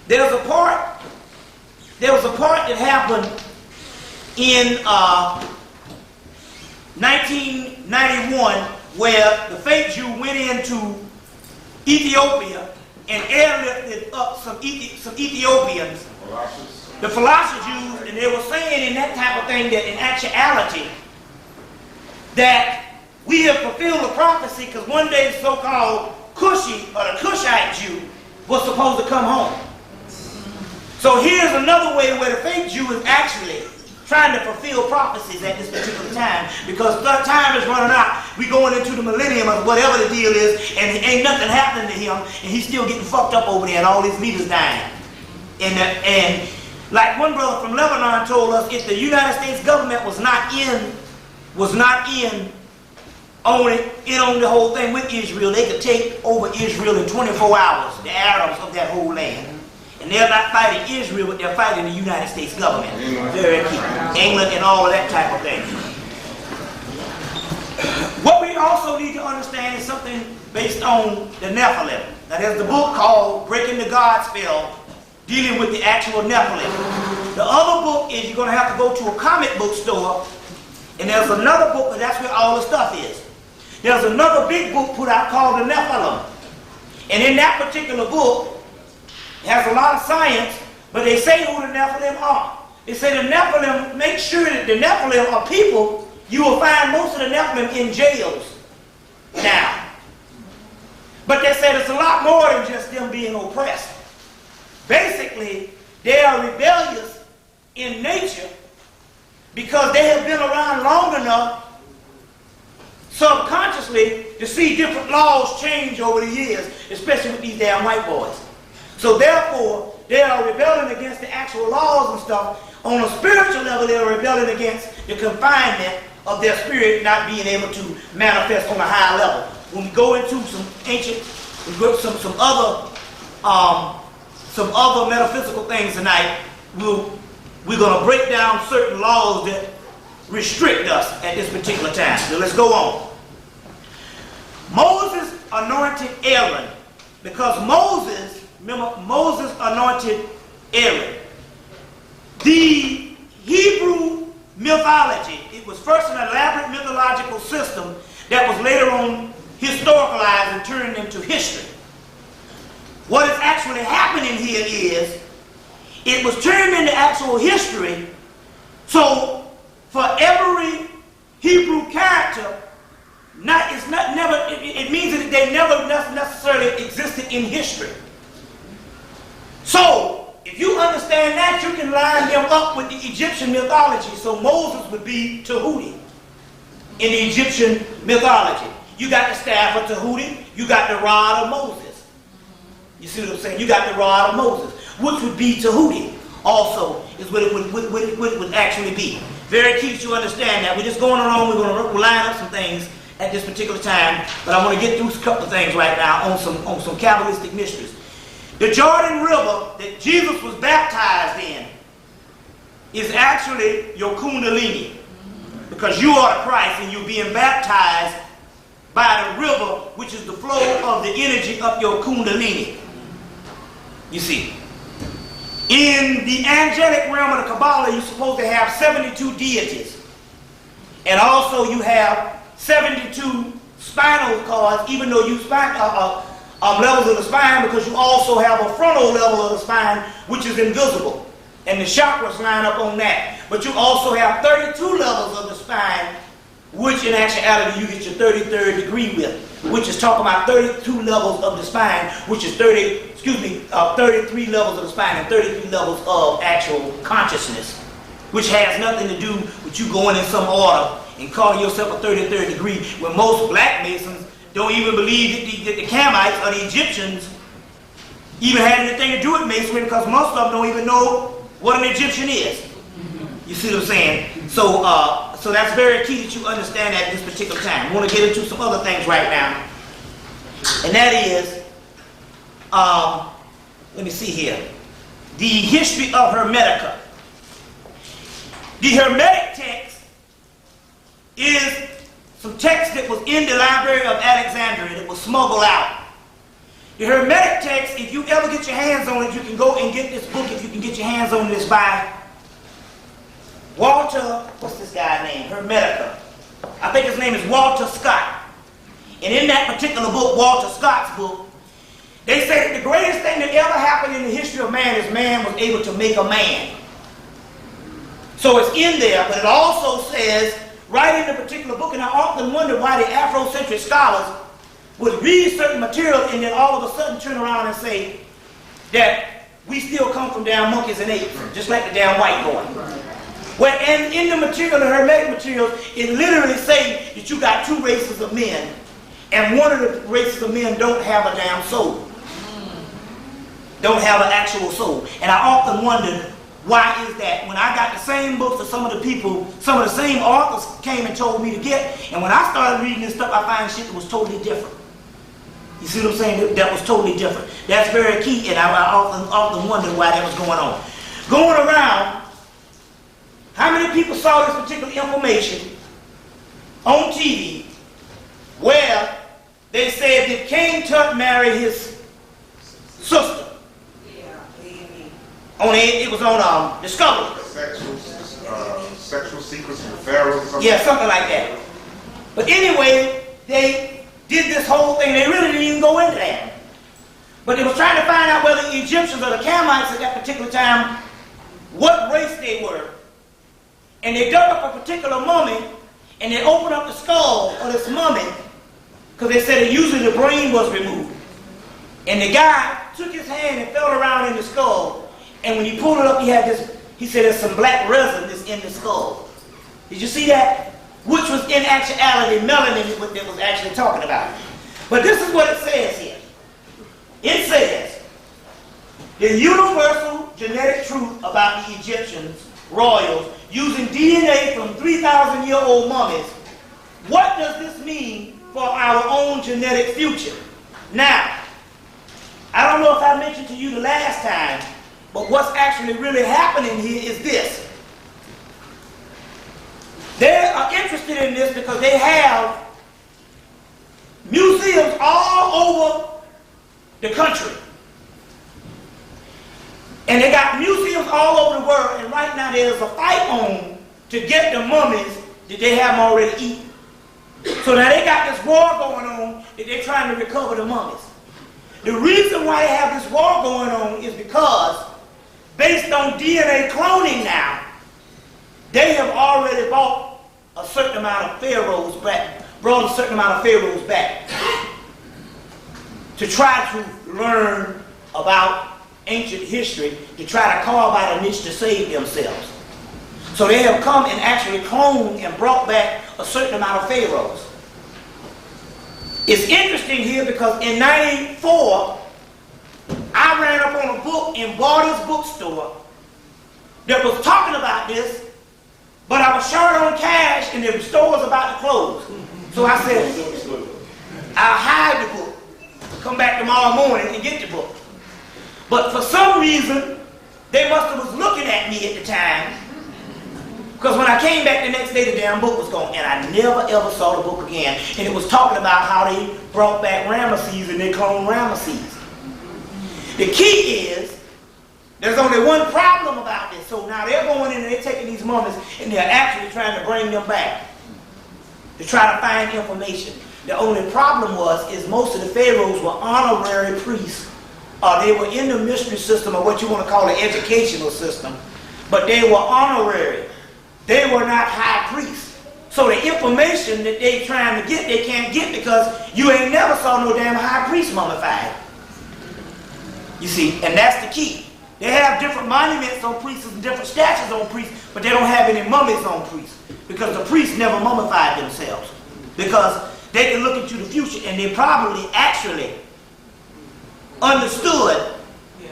There was a part that happened in 1991 where the fake Jew went into Ethiopia and airlifted up some Ethiopians, the philosopher Jews, and they were saying in that type of thing that in actuality that we have fulfilled the prophecy, because one day the so-called Cushi or the Cushite Jew was supposed to come home. So here's another way where the fake Jew is actually trying to fulfill prophecies at this particular time, because time is running out. We going into the millennium or whatever the deal is, and ain't nothing happening to him, and he's still getting fucked up over there, and all his leaders dying. And like one brother from Lebanon told us, if the United States government was not in on the whole thing with Israel, they could take over Israel in 24 hours, the Arabs of that whole land. And they're not fighting Israel, but they're fighting the United States government. Very key. England and all of that type of thing. What we also need to understand is something based on the Nephilim. Now there's the book called Breaking the God Spell, dealing with the actual Nephilim. The other book is you're going to have to go to a comic book store, and there's another book, but that's where all the stuff is. There's another big book put out called the Nephilim. And in that particular book, it has a lot of science, but they say who the Nephilim are. They say the Nephilim, make sure that the Nephilim are people. You will find most of the Nephilim in jails now. But they say there's a lot more than just them being oppressed. Basically, they are rebellious in nature because they have been around long enough subconsciously to see different laws change over the years, especially with these damn white boys. So therefore, they are rebelling against the actual laws and stuff. On a spiritual level, they are rebelling against the confinement of their spirit not being able to manifest on a higher level. When we go into some ancient, some other metaphysical things tonight, we're going to break down certain laws that restrict us at this particular time. So let's go on. Moses anointed Aaron because Moses anointed Aaron. The Hebrew mythology, it was first an elaborate mythological system that was later on historicalized and turned into history. What is actually happening here is it was turned into actual history. So for every Hebrew character, it means that they never necessarily existed in history. So if you understand that, you can line them up with the Egyptian mythology. So Moses would be Tahuti in the Egyptian mythology. You got the staff of Tahuti, you got the rod of Moses. You see what I'm saying? You got the rod of Moses, which would be Tahuti also, is what it would actually be. Very key that you understand that. We're just going along, we're going to line up some things at this particular time, but I want to get through a couple of things right now on some Kabbalistic mysteries. The Jordan River that Jesus was baptized in is actually your Kundalini, because you are the Christ and you're being baptized by the river, which is the flow of the energy of your Kundalini. You see, in the angelic realm of the Kabbalah, you're supposed to have 72 deities, and also you have 72 spinal cords, even though you levels of the spine, because you also have a frontal level of the spine which is invisible, and the chakras line up on that. But you also have 32 levels of the spine, which in actuality you get your 33rd degree with, which is talking about 32 levels of the spine, which is 33 levels of the spine and 33 levels of actual consciousness, which has nothing to do with you going in some order and calling yourself a 33rd degree, when most black Masons don't even believe that the Kamites or the Egyptians even had anything to do with Masonry, because most of them don't even know what an Egyptian is. You see what I'm saying? So that's very key that you understand that at this particular time. I want to get into some other things right now. And that is, let me see here, the history of Hermetica. The Hermetic text is some text that was in the Library of Alexandria that was smuggled out. The Hermetic text, if you ever get your hands on it, you can go and get this book, if you can get your hands on this, by Walter, what's this guy's name? Hermetica. I think his name is Walter Scott. And in that particular book, Walter Scott's book, they say that the greatest thing that ever happened in the history of man is man was able to make a man. So it's in there, but it also says, right in the particular book, and I often wonder why the Afrocentric scholars would read certain material and then all of a sudden turn around and say that we still come from damn monkeys and apes, just like the damn white boy. Well, and in the material, the Hermetic materials, it literally says that you got two races of men, and one of the races of men don't have a damn soul. Don't have an actual soul. And I often wondered, why is that? When I got the same books that some of the people, some of the same authors came and told me to get, and when I started reading this stuff, I find shit that was totally different. You see what I'm saying? That was totally different. That's very key, and I often wondered why that was going on. Going around, how many people saw this particular information on TV where they said that King Tut married his sister? It was on Discovery. Sexual secrets from Pharaoh. Yeah, something like that. But anyway, they did this whole thing. They really didn't even go into that. But they was trying to find out whether the Egyptians or the Canaanites at that particular time, what race they were. And they dug up a particular mummy, and they opened up the skull of this mummy, because they said that usually the brain was removed. And the guy took his hand and felt around in the skull. And when he pulled it up, he had this, he said there's some black resin that's in the skull. Did you see that? Which was in actuality melanin what they was actually talking about. But this is what it says here. It says, the universal genetic truth about the Egyptians, royals, using DNA from 3,000-year-old mummies. What does this mean for our own genetic future? Now, I don't know if I mentioned to you the last time, but what's actually really happening here is this. They are interested in this because they have museums all over the country. And they got museums all over the world, and right now there's a fight on to get the mummies that they haven't already eaten. So now they got this war going on that they're trying to recover the mummies. The reason why they have this war going on is because based on DNA cloning now, they have already brought a certain amount of pharaohs back, to try to learn about ancient history, to try to carve out a niche to save themselves. So they have come and actually cloned and brought back a certain amount of pharaohs. It's interesting here because in 1994, I ran up on a book in Barter's bookstore that was talking about this, but I was short on cash and the store was about to close. So I said, I'll hide the book, come back tomorrow morning and get the book. But for some reason, they must have was looking at me at the time, because when I came back the next day, the damn book was gone, and I never ever saw the book again. And it was talking about how they brought back Ramesses and they cloned Ramesses. The key is, there's only one problem about this. So now they're going in and they're taking these mummies and they're actually trying to bring them back to try to find information. The only problem is most of the pharaohs were honorary priests. They were in the mystery system, or what you want to call the educational system, but they were honorary. They were not high priests. So the information that they're trying to get, they can't get because you ain't never saw no damn high priest mummified. You see, and that's the key. They have different monuments on priests and different statues on priests, but they don't have any mummies on priests because the priests never mummified themselves. Because they can look into the future and they probably actually understood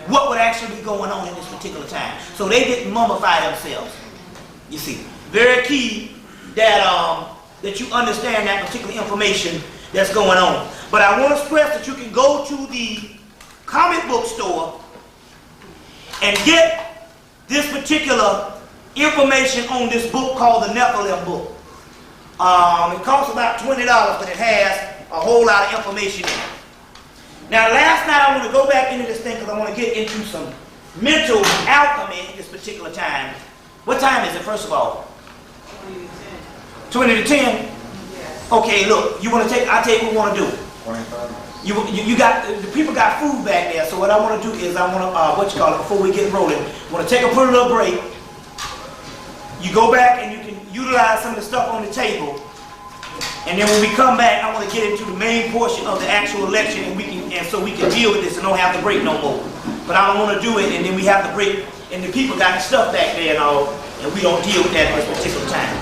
what would actually be going on in this particular time. So they didn't mummify themselves. You see, very key that that you understand that particular information that's going on. But I want to stress that you can go to the comic book store and get this particular information on this book called the Nephilim book. It costs about $20, but it has a whole lot of information in it. Now, last night I want to go back into this thing because I want to get into some mental alchemy at this particular time. What time is it, first of all? 20 to 10. 20 to 10? Yes. Okay, look, you want to take, I'll tell you what we want to do. 25. You got, the people got food back there, so what I want to do is I want to, before we get rolling, I want to take a little break. You go back and you can utilize some of the stuff on the table. And then when we come back, I want to get into the main portion of the actual lecture, and so we can deal with this and don't have to break no more. But I don't want to do it, and then we have to break, and the people got the stuff back there and all. and we don't deal with that at this particular time.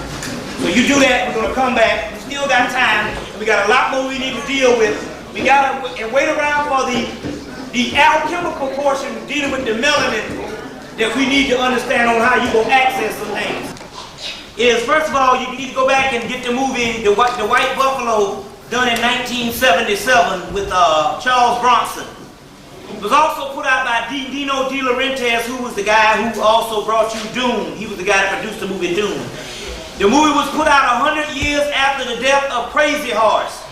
So you do that, we're going to come back. We still got time, and we got a lot more we need to deal with. We got to wait around for the alchemical portion dealing with the melanin that we need to understand on how you going to access some things. Is first of all, you need to go back and get the movie The White Buffalo, done in 1977 with Charles Bronson. It was also put out by Dino De Laurentiis, who was the guy who also brought you Dune. He was the guy that produced the movie Dune. The movie was put out 100 years after the death of Crazy Horse,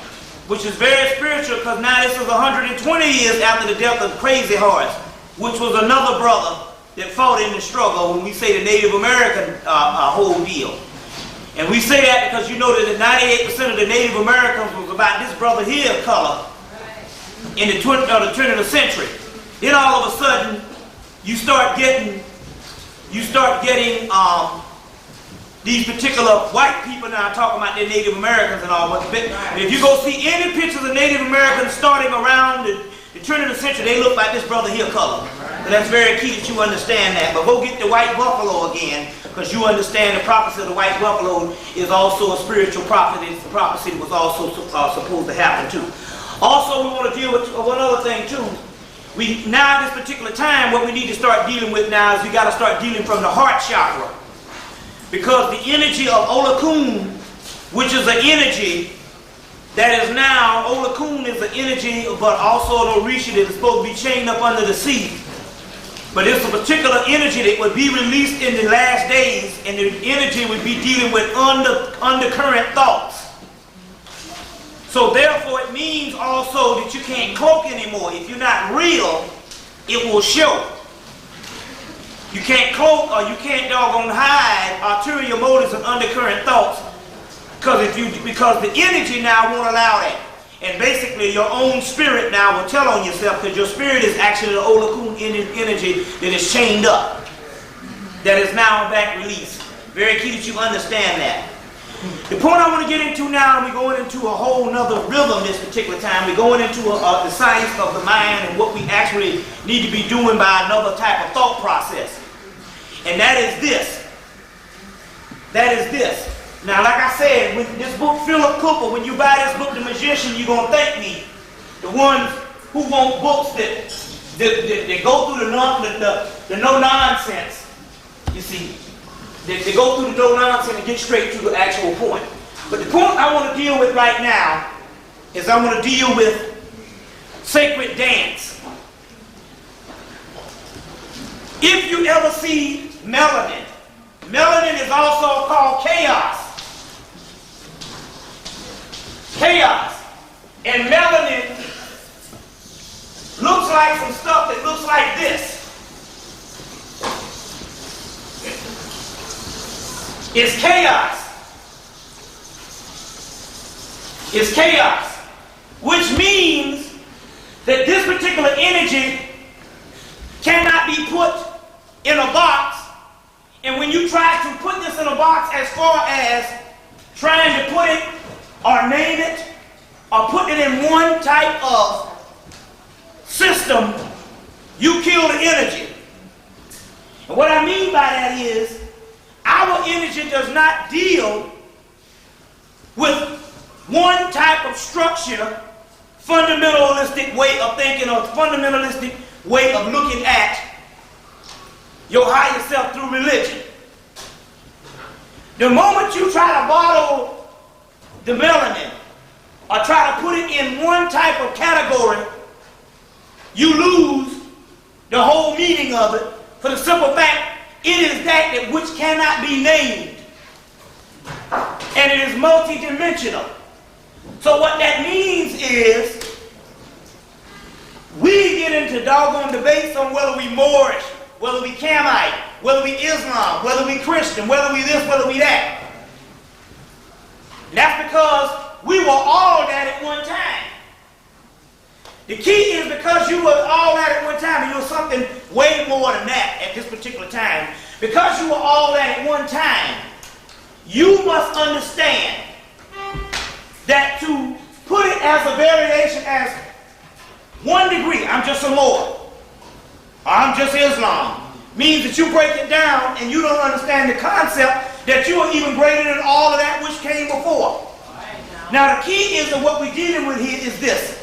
which is very spiritual because now this is 120 years after the death of Crazy Horse, which was another brother that fought in the struggle when we say the Native American whole deal. And we say that because you know that 98% of the Native Americans was about this brother here color in the 20th century. Then all of a sudden, you start getting these particular white people now talking about their Native Americans and all. But if you go see any pictures of Native Americans starting around the turn of the century, they look like this brother here color. So that's very key that you understand that. But go get the white buffalo again, because you understand the prophecy of the white buffalo is also a spiritual prophecy. It's a prophecy that was also supposed to happen too. Also, we want to deal with one other thing too. Now at this particular time, what we need to start dealing with now is we got to start dealing from the heart chakra. Because the energy of Olokun, which is an energy that is now, Olokun is an energy, but also an Orisha that is supposed to be chained up under the sea. But it's a particular energy that would be released in the last days, and the energy would be dealing with undercurrent thoughts. So therefore it means also that you can't cloak anymore. If you're not real, it will show. You can't cloak or you can't doggone hide ulterior motives and undercurrent thoughts because the energy now won't allow that. And basically your own spirit now will tell on yourself, because your spirit is actually the Olokun energy that is chained up, that is now back released. Very key that you understand that. The point I want to get into now, we're going into a whole nother rhythm this particular time. We're going into the science of the mind and what we actually need to be doing by another type of thought process. And that is this. That is this. Now, like I said, with this book, Philip Cooper, when you buy this book, The Magician, you're going to thank me. The ones who want books that go through the no-nonsense, you see. They go through the no-nonsense and get straight to the actual point. But the point I want to deal with right now is I want to deal with sacred dance. If you ever see melanin, melanin is also called chaos. Chaos. And melanin looks like some stuff that looks like this. It's chaos. It's chaos. Which means that this particular energy cannot be put in a box. And when you try to put this in a box, as far as trying to put it or name it or put it in one type of system, you kill the energy. And what I mean by that is, our energy does not deal with one type of structure, fundamentalistic way of thinking or fundamentalistic way of looking at your higher self through religion. The moment you try to bottle the melanin or try to put it in one type of category, you lose the whole meaning of it, for the simple fact it is that which cannot be named. And it is multidimensional. So what that means is, we get into doggone debates on whether we Moorish, whether we Camite, whether we Islam, whether we Christian, whether we this, whether we that. And that's because we were all that at one time. The key is because you were all that at one time, and you were something way more than that at this particular time. Because you were all that at one time, you must understand that to put it as a variation as 1 degree, I'm just a Moor, or I'm just Islam, means that you break it down and you don't understand the concept that you are even greater than all of that which came before. Now the key is that what we're dealing with here is this.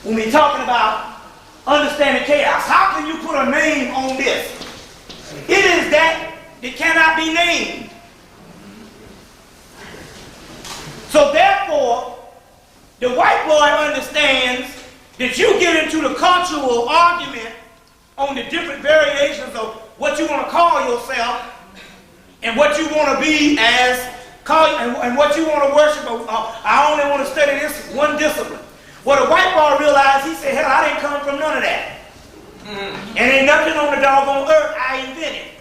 When we're talking about understanding chaos, how can you put a name on this? It is that cannot be named. So therefore, the white boy understands that you get into the cultural argument on the different variations of what you want to call yourself and what you want to be as, and what you want to worship. I only want to study this one discipline. Well, the white boy realized, he said, hell, I didn't come from none of that. And ain't nothing on the doggone earth I invented.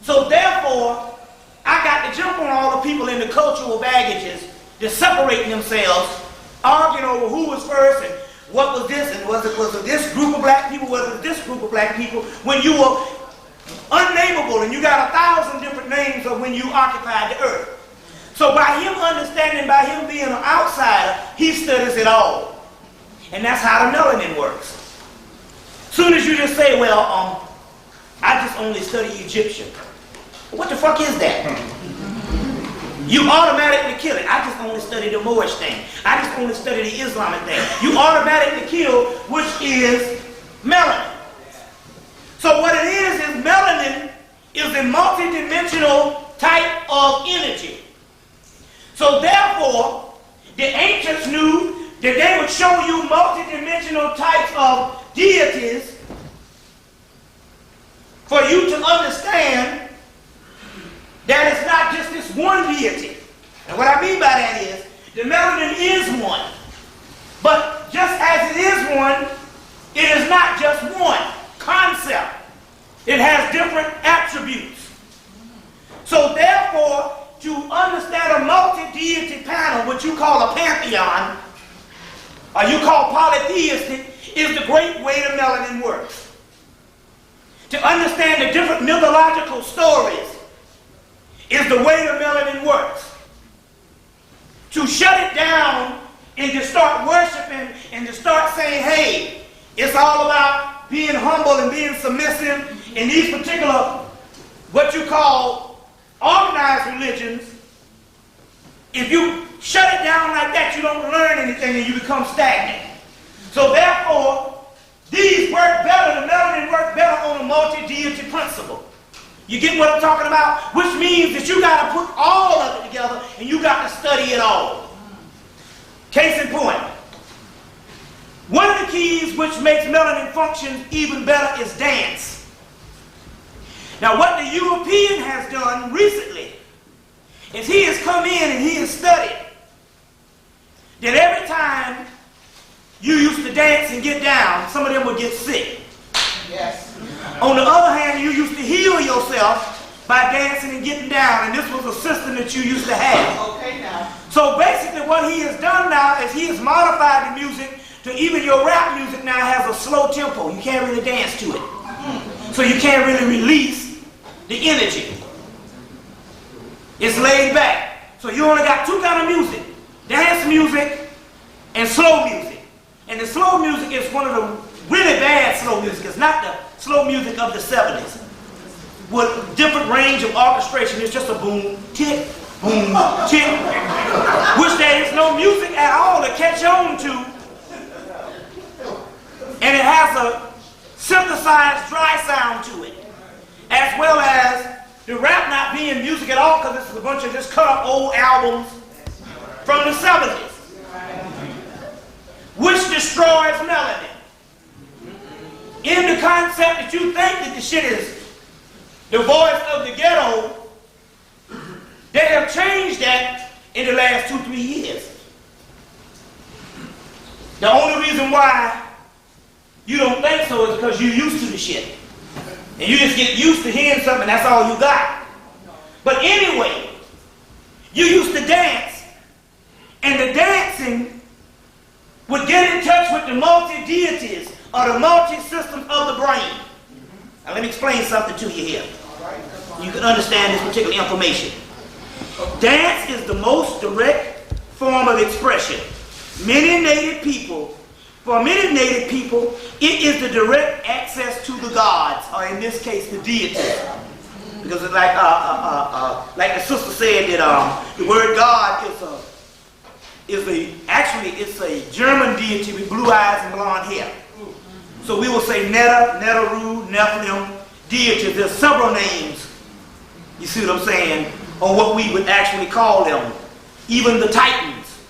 So therefore, I got to jump on all the people in the cultural baggages that separating themselves, arguing over who was first and what was this, and was it this group of black people, was it this group of black people, when you were unnameable and you got 1,000 different names of when you occupied the earth. So by him understanding, by him being an outsider, he studies it all. And that's how the melanin works. Soon as you just say, well, I just only study Egyptian. What the fuck is that? You automatically kill it. I just only study the Moorish thing. I just only study the Islamic thing. You automatically kill, which is melanin. So what it is melanin is a multidimensional type of energy. So therefore, the ancients knew that they would show you multidimensional types of deities for you to understand that it's not just this one deity. And what I mean by that is, the melanin is one. But just as it is one, it is not just one concept. It has different attributes. So therefore, to understand a multi-deity panel, what you call a pantheon, or you call polytheistic, is the great way the melanin works. To understand the different mythological stories is the way the melanin works. To shut it down and to start worshiping and to start saying, hey, it's all about being humble and being submissive in these particular, what you call organized religions. If you shut it down like that, you don't learn anything and you become stagnant. So therefore, these work better, the melanin work better on a multi-deity principle. You get what I'm talking about? Which means that you got to put all of it together and you got to study it all. Case in point. One of the keys which makes melanin function even better is dance. Now what the European has done recently is he has come in and he has studied that every time you used to dance and get down, some of them would get sick. Yes. On the other hand, you used to heal yourself by dancing and getting down, and this was a system that you used to have. Okay now. So basically what he has done now is he has modified the music to even your rap music now has a slow tempo. You can't really dance to it. So you can't really release the energy. It's laid back. So you only got two kinds of music. Dance music and slow music. And the slow music is one of the really bad slow music. It's not the slow music of the 70s. With different range of orchestration. It's just a boom, tick, boom, tick. Which there is no music at all to catch on to. And it has a synthesized dry sound to it. As well as the rap not being music at all, because this is a bunch of just cut up old albums from the 70s. Which destroys melanin. In the concept that you think that the shit is the voice of the ghetto, they have changed that in the last 2-3 years. The only reason why you don't think so is because you're used to the shit. And you just get used to hearing something, that's all you got. But anyway, you used to dance, and the dancing would get in touch with the multi-deities or the multi-systems of the brain. Now let me explain something to you here. You can understand this particular information. Dance is the most direct form of expression. Many native people For many native people, it is the direct access to the gods, or in this case, the deities. Because it's like the sister said that the word God it's a German deity with blue eyes and blonde hair. So we will say Netta, Neteru, Nephilim, deities. There's several names, you see what I'm saying, on what we would actually call them. Even the Titans.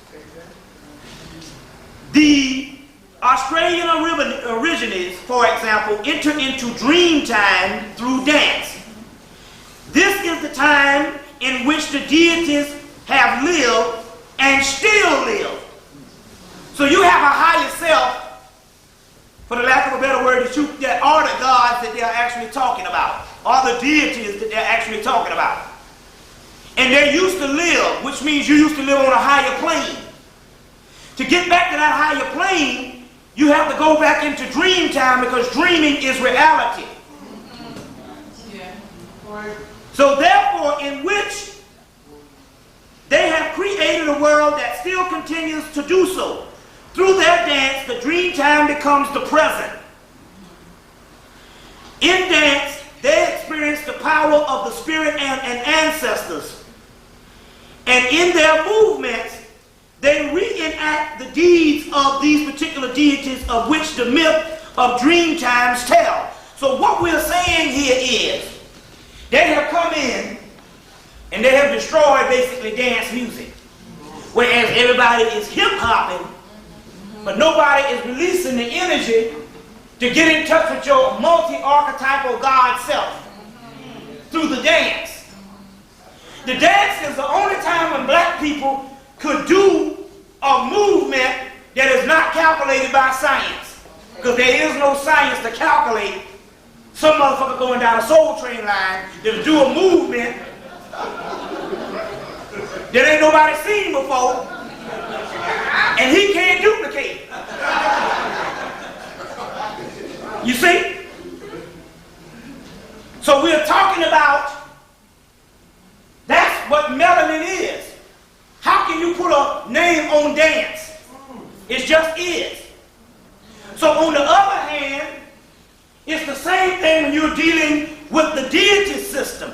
The Australian Aborigines, for example, enter into dream time through dance. This is the time in which the deities have lived and still live. So you have a higher self, for the lack of a better word, that are the gods that they're actually talking about, are the deities that they're actually talking about. And they used to live, which means you used to live on a higher plane. To get back to that higher plane, you have to go back into dream time, because dreaming is reality. So therefore, in which they have created a world that still continues to do so. Through their dance, the dream time becomes the present. In dance, they experience the power of the spirit and ancestors. And in their movements, they reenact the deeds of these particular deities of which the myth of dream times tell. So what we're saying here is, they have come in and they have destroyed basically dance music. Whereas everybody is hip-hopping, but nobody is releasing the energy to get in touch with your multi-archetypal God self through the dance. The dance is the only time when black people could do a movement that is not calculated by science. Because there is no science to calculate some motherfucker going down a Soul Train line to do a movement that ain't nobody seen before, and he can't duplicate it. You see? So we're talking about, that's what melanin is. How can you put a name on dance? It just is. So on the other hand, it's the same thing when you're dealing with the deity system.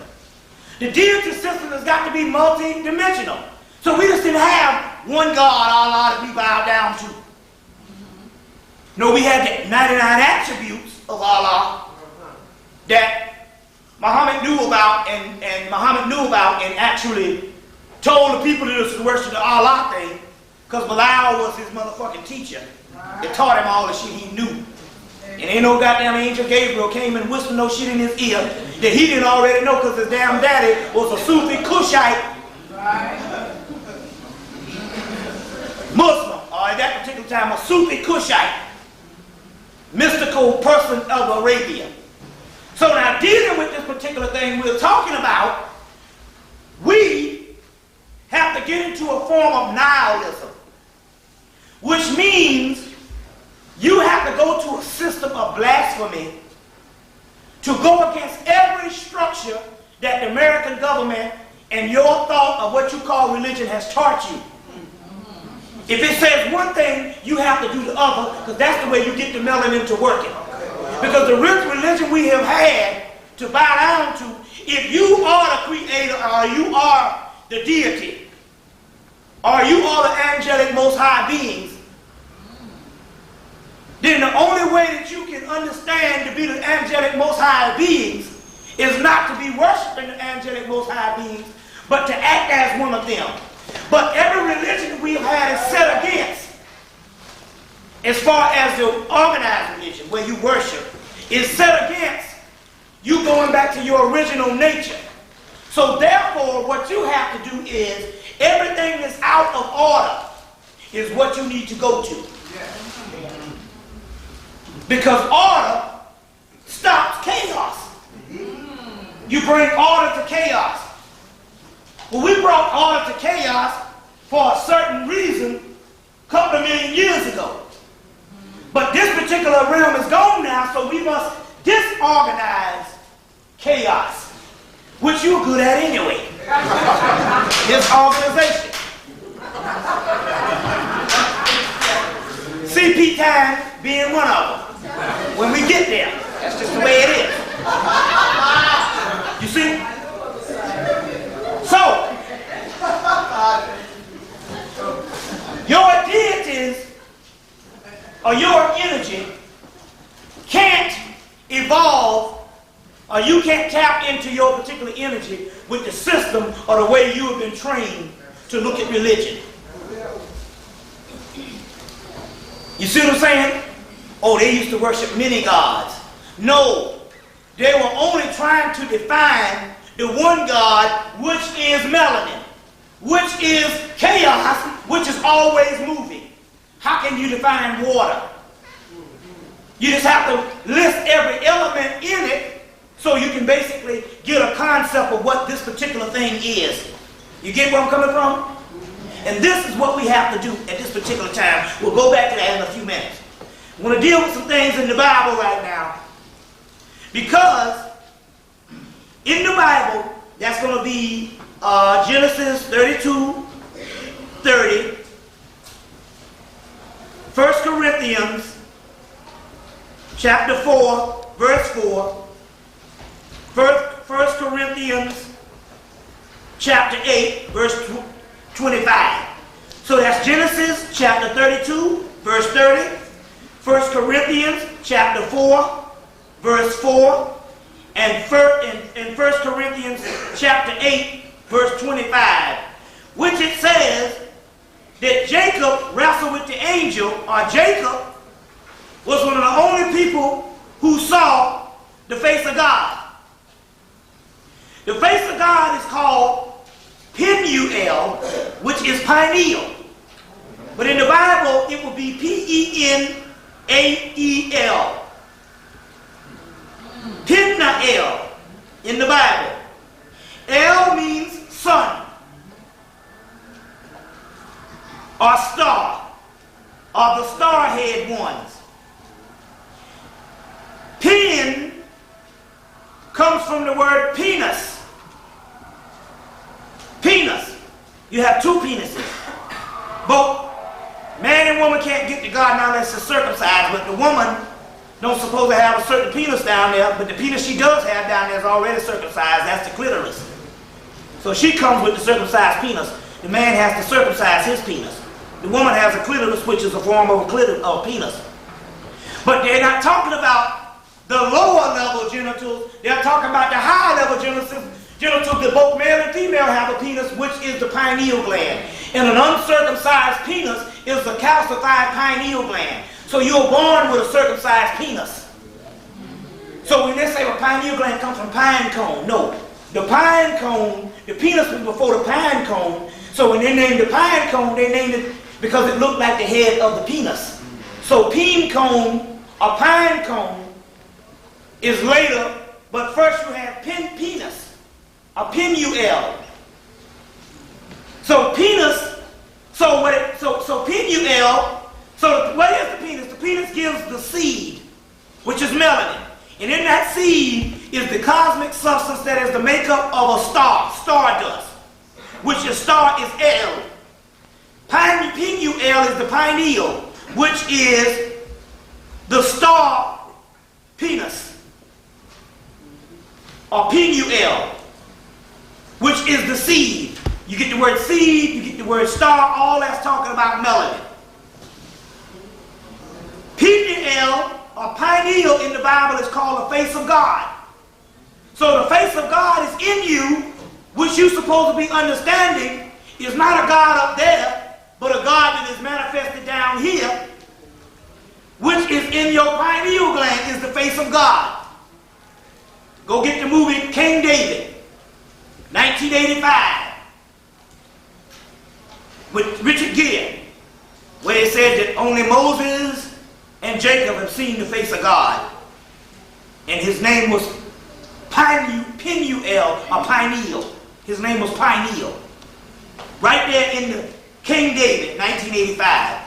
The deity system has got to be multi-dimensional. So we just didn't have one God Allah that we bow down to. No, we had the 99 attributes of Allah that Muhammad knew about and Muhammad knew about and actually told the people to worship the Allah thing, because Bilal was his motherfucking teacher. It taught him all the shit he knew. And ain't no goddamn angel Gabriel came and whispered no shit in his ear that he didn't already know, because his damn daddy was a Sufi Kushite Muslim, or at that particular time a Sufi Kushite mystical person of Arabia. So now, dealing with this particular thing we're talking about, we have to get into a form of nihilism, which means you have to go to a system of blasphemy to go against every structure that the American government and your thought of what you call religion has taught you. If it says one thing, you have to do the other, because that's the way you get the melanin to working. Because the religion we have had to bow down to, if you are the creator, or you are the deity, or you are the angelic most high beings, then the only way that you can understand to be the angelic most high beings is not to be worshiping the angelic most high beings, but to act as one of them. But every religion we've had is set against, as far as the organized religion where you worship, is set against you going back to your original nature. So therefore, what you have to do is, everything that's out of order is what you need to go to. Because order stops chaos. You bring order to chaos. Well, we brought order to chaos for a certain reason a couple of million years ago. But this particular realm is gone now, so we must disorganize chaos, which you're good at anyway. Disorganization. See, CP time being one of them. When we get there, that's just the way it is. You see? So, your deities or your energy can't evolve, or you can't tap into your particular energy with the system or the way you have been trained to look at religion. You see what I'm saying? Oh, they used to worship many gods. No, they were only trying to define the one God, which is melanin, which is chaos, which is always moving. How can you define water? You just have to list every element in it so you can basically get a concept of what this particular thing is. You get where I'm coming from? And this is what we have to do at this particular time. We'll go back to that in a few minutes. I want to deal with some things in the Bible right now. Because in the Bible, that's going to be Genesis 32:30, 1 Corinthians chapter 4, verse 4, 1 Corinthians chapter 8, verse 25. So that's Genesis chapter 32, verse 30, 1 Corinthians chapter 4, verse 4, and 1 Corinthians chapter 8, verse 25, which it says that Jacob wrestled with the angel, or Jacob was one of the only people who saw the face of God. The face of God is called Penuel, which is pineal. But in the Bible, it will be Penael. Penael in the Bible. El means sun, or star, or the star-head ones. Pen comes from the word penis. Penis. You have two penises. Both man and woman can't get to God now unless it's circumcised, but the woman don't suppose to have a certain penis down there, but the penis she does have down there is already circumcised. That's the clitoris. So she comes with the circumcised penis. The man has to circumcise his penis. The woman has a clitoris, which is a form of a penis. But they're not talking about the lower level genitals. They're talking about the high level genitals that both male and female have a penis, which is the pineal gland. And an uncircumcised penis is the calcified pineal gland. So you're born with a circumcised penis. So when they say a pineal gland comes from pine cone, no. The pine cone, the penis was before the pine cone. So when they named the pine cone, they named it because it looked like the head of the penis. So pine cone or pine cone is later, but first you have penis, a penuel. So penis, so penuel. So what is the penis? The penis gives the seed, which is melanin. And in that seed is the cosmic substance that is the makeup of a star, stardust, which is star is L. Penuel is the pineal, which is the star penis, or penuel, which is the seed. You get the word seed, you get the word star, all that's talking about melanin. Penuel or pineal in the Bible is called the face of God. So the face of God is in you, which you're supposed to be understanding is not a God up there, but a God that is manifested down here, which is in your pineal gland, is the face of God. Go get the movie King David, 1985, with Richard Gere, where it said that only Moses and Jacob have seen the face of God. And his name was Penuel, or pineal. His name was Pineal. Right there in the King David, 1985.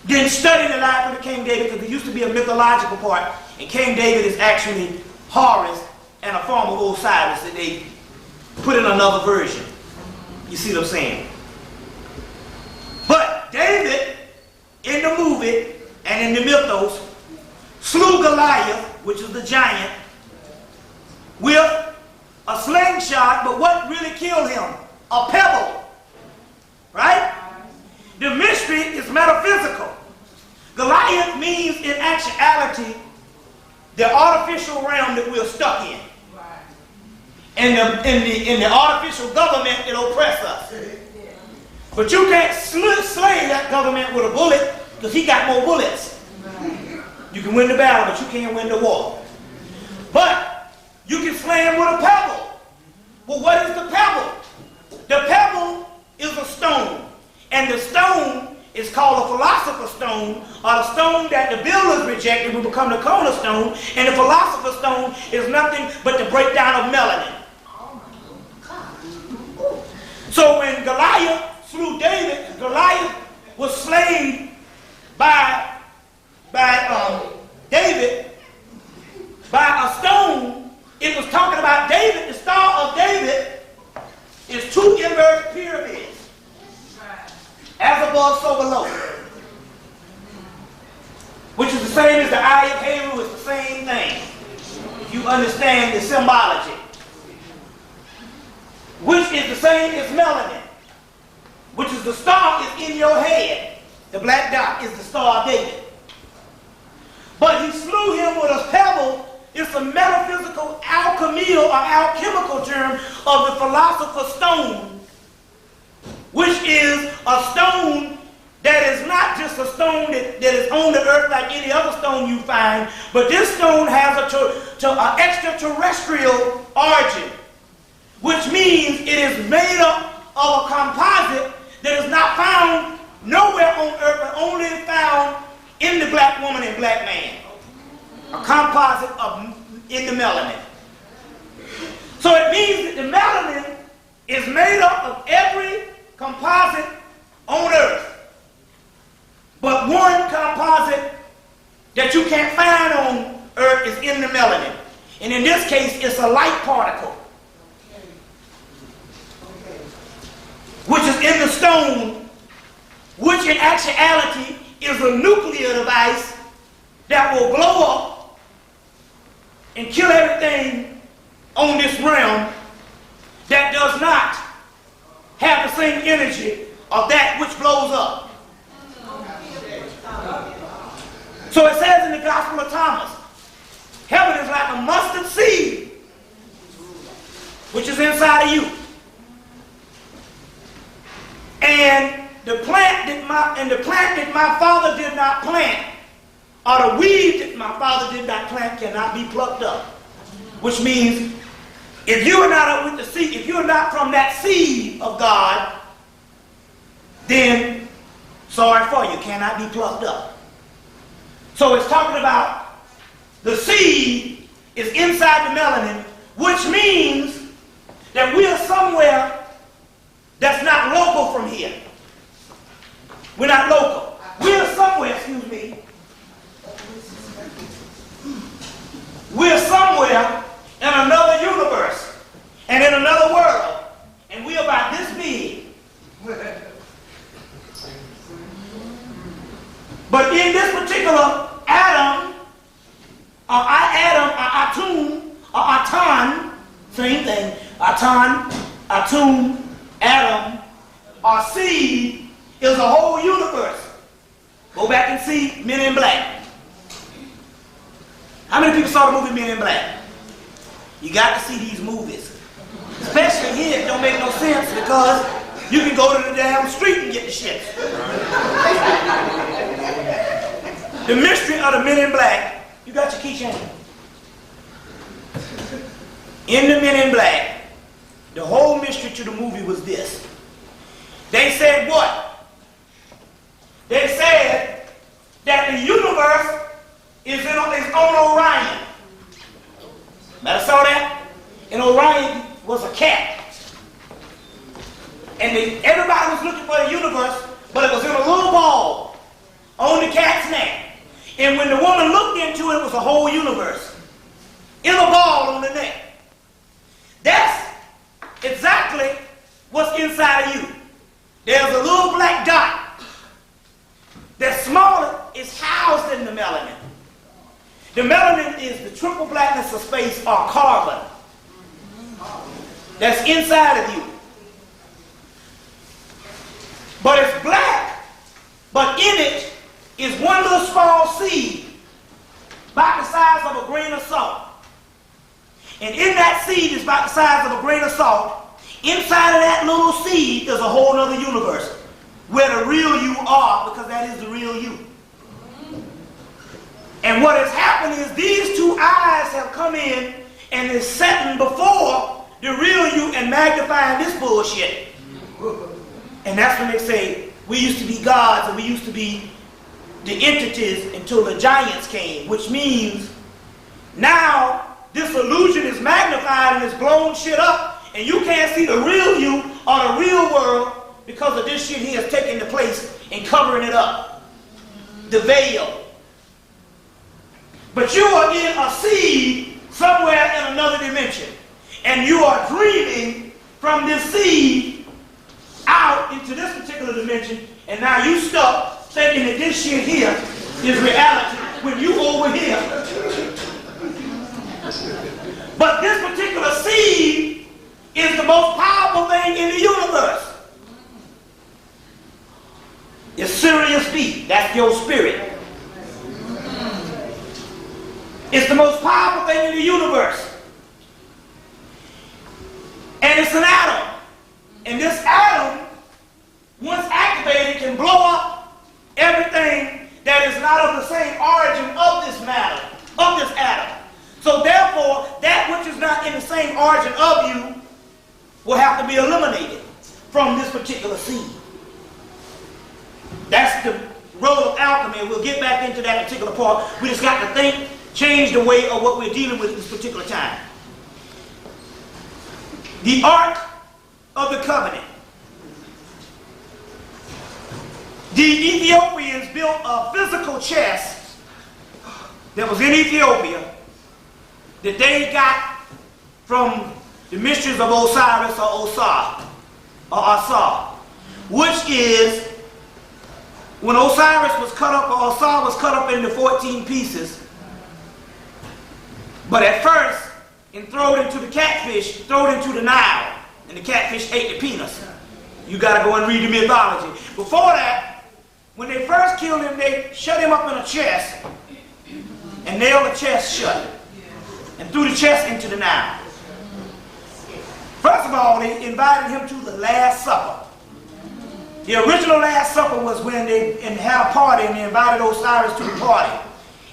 Then study the life of the King David, because there used to be a mythological part, and King David is actually Horus and a form of Osiris that they put in another version. You see what I'm saying? But David, in the movie, and in the mythos, slew Goliath, which is the giant, with a slingshot, but what really killed him? A pebble. Right? The mystery is metaphysical. Goliath means in actuality the artificial realm that we're stuck in. In the artificial government that oppresses us. But you can't slay that government with a bullet because he got more bullets. You can win the battle, but you can't win the war. But you can slay him with a pebble. Well, what is the pebble? The pebble is a stone. And the stone is called a philosopher's stone, or the stone that the builders rejected will become the cornerstone. And the philosopher's stone is nothing but the breakdown of melanin. So when Goliath slew David, Goliath was slain by David by a stone. It was talking about David. The Star of David is two inverted pyramids. As above, so below. Which is the same as the eye of Heru. It's the same thing. If you understand the symbology. Which is the same as melanin. Which is the star is in your head. The black dot is the Star of David. But he slew him with a pebble. It's a metaphysical alchemical or alchemical term of the philosopher's stone, which is a stone that is not just a stone that is on the earth like any other stone you find, but this stone has an extraterrestrial origin, which means it is made up of a composite that is not found nowhere on earth, but only found in the black woman and black man. A composite in the melanin. So it means that the melanin is made up of every composite on earth. But one composite that you can't find on earth is in the melanin. And in this case, it's a light particle, which is in the stone, which in actuality is a nuclear device that will blow up and kill everything on this realm that does not have the same energy of that which blows up. So it says in the Gospel of Thomas, heaven is like a mustard seed, which is inside of you. And the plant that my Father did not plant, or the weed that my Father did not plant, cannot be plucked up. Which means, if you are not with the seed, if you are not from that seed of God, then sorry for you, cannot be plucked up. So it's talking about the seed is inside the melanin, which means that we are somewhere that's not local from here. We're not local. We are somewhere, excuse me. We're somewhere in another universe and in another world, and we're about this big. But in this particular atom, or atom, or aton, same thing, atom, atom, or seed is a whole universe. Go back and see Men in Black. How many people saw the movie Men in Black? You got to see these movies. Especially here, it don't make no sense because you can go to the damn street and get the shit. The mystery of the Men in Black. You got your keychain. In the Men in Black, the whole mystery to the movie was this. They said what? They said that the universe is on Orion. Matter saw that? And Orion was a cat. And everybody was looking for the universe, but it was in a little ball on the cat's neck. And when the woman looked into it, it was a whole universe in a ball on the neck. That's exactly what's inside of you. There's a little black dot that's smaller is housed in the melanin. The melanin is the triple blackness of space, or carbon, that's inside of you. But it's black, but in it is one little small seed, about the size of a grain of salt. And in that seed is about the size of a grain of salt. Inside of that little seed is a whole other universe, where the real you are, because that is the real you. And what has happened is these two eyes have come in and is setting before the real you and magnifying this bullshit. And that's when they say, we used to be gods and we used to be the entities until the giants came, which means now this illusion is magnified and it's blown shit up, and you can't see the real you or the real world because of this shit here is taking the place and covering it up. The veil. But you are in a seed somewhere in another dimension, and you are dreaming from this seed out into this particular dimension, and now you stuck thinking that this shit here is reality when you over here. But this particular seed is the most powerful thing in the universe. It's Sirius B. That's your spirit. It's the most powerful thing in the universe. And it's an atom. And this atom, once activated, can blow up everything that is not of the same origin of this matter, of this atom. So therefore, that which is not in the same origin of you will have to be eliminated from this particular seed. That's the role of alchemy. We'll get back into that particular part. We just got to think, change the way of what we're dealing with at this particular time. The Ark of the Covenant. The Ethiopians built a physical chest that was in Ethiopia that they got from the mysteries of Osiris or Osar, or Asar, which is when Osiris was cut up, or Osar was cut up into 14 pieces, but at first, and thrown into the catfish, thrown into the Nile, and the catfish ate the penis. You got to go and read the mythology. Before that, when they first killed him, they shut him up in a chest and nailed the chest shut and threw the chest into the Nile. First of all, they invited him to the Last Supper. The original Last Supper was when they had a party and they invited Osiris to the party,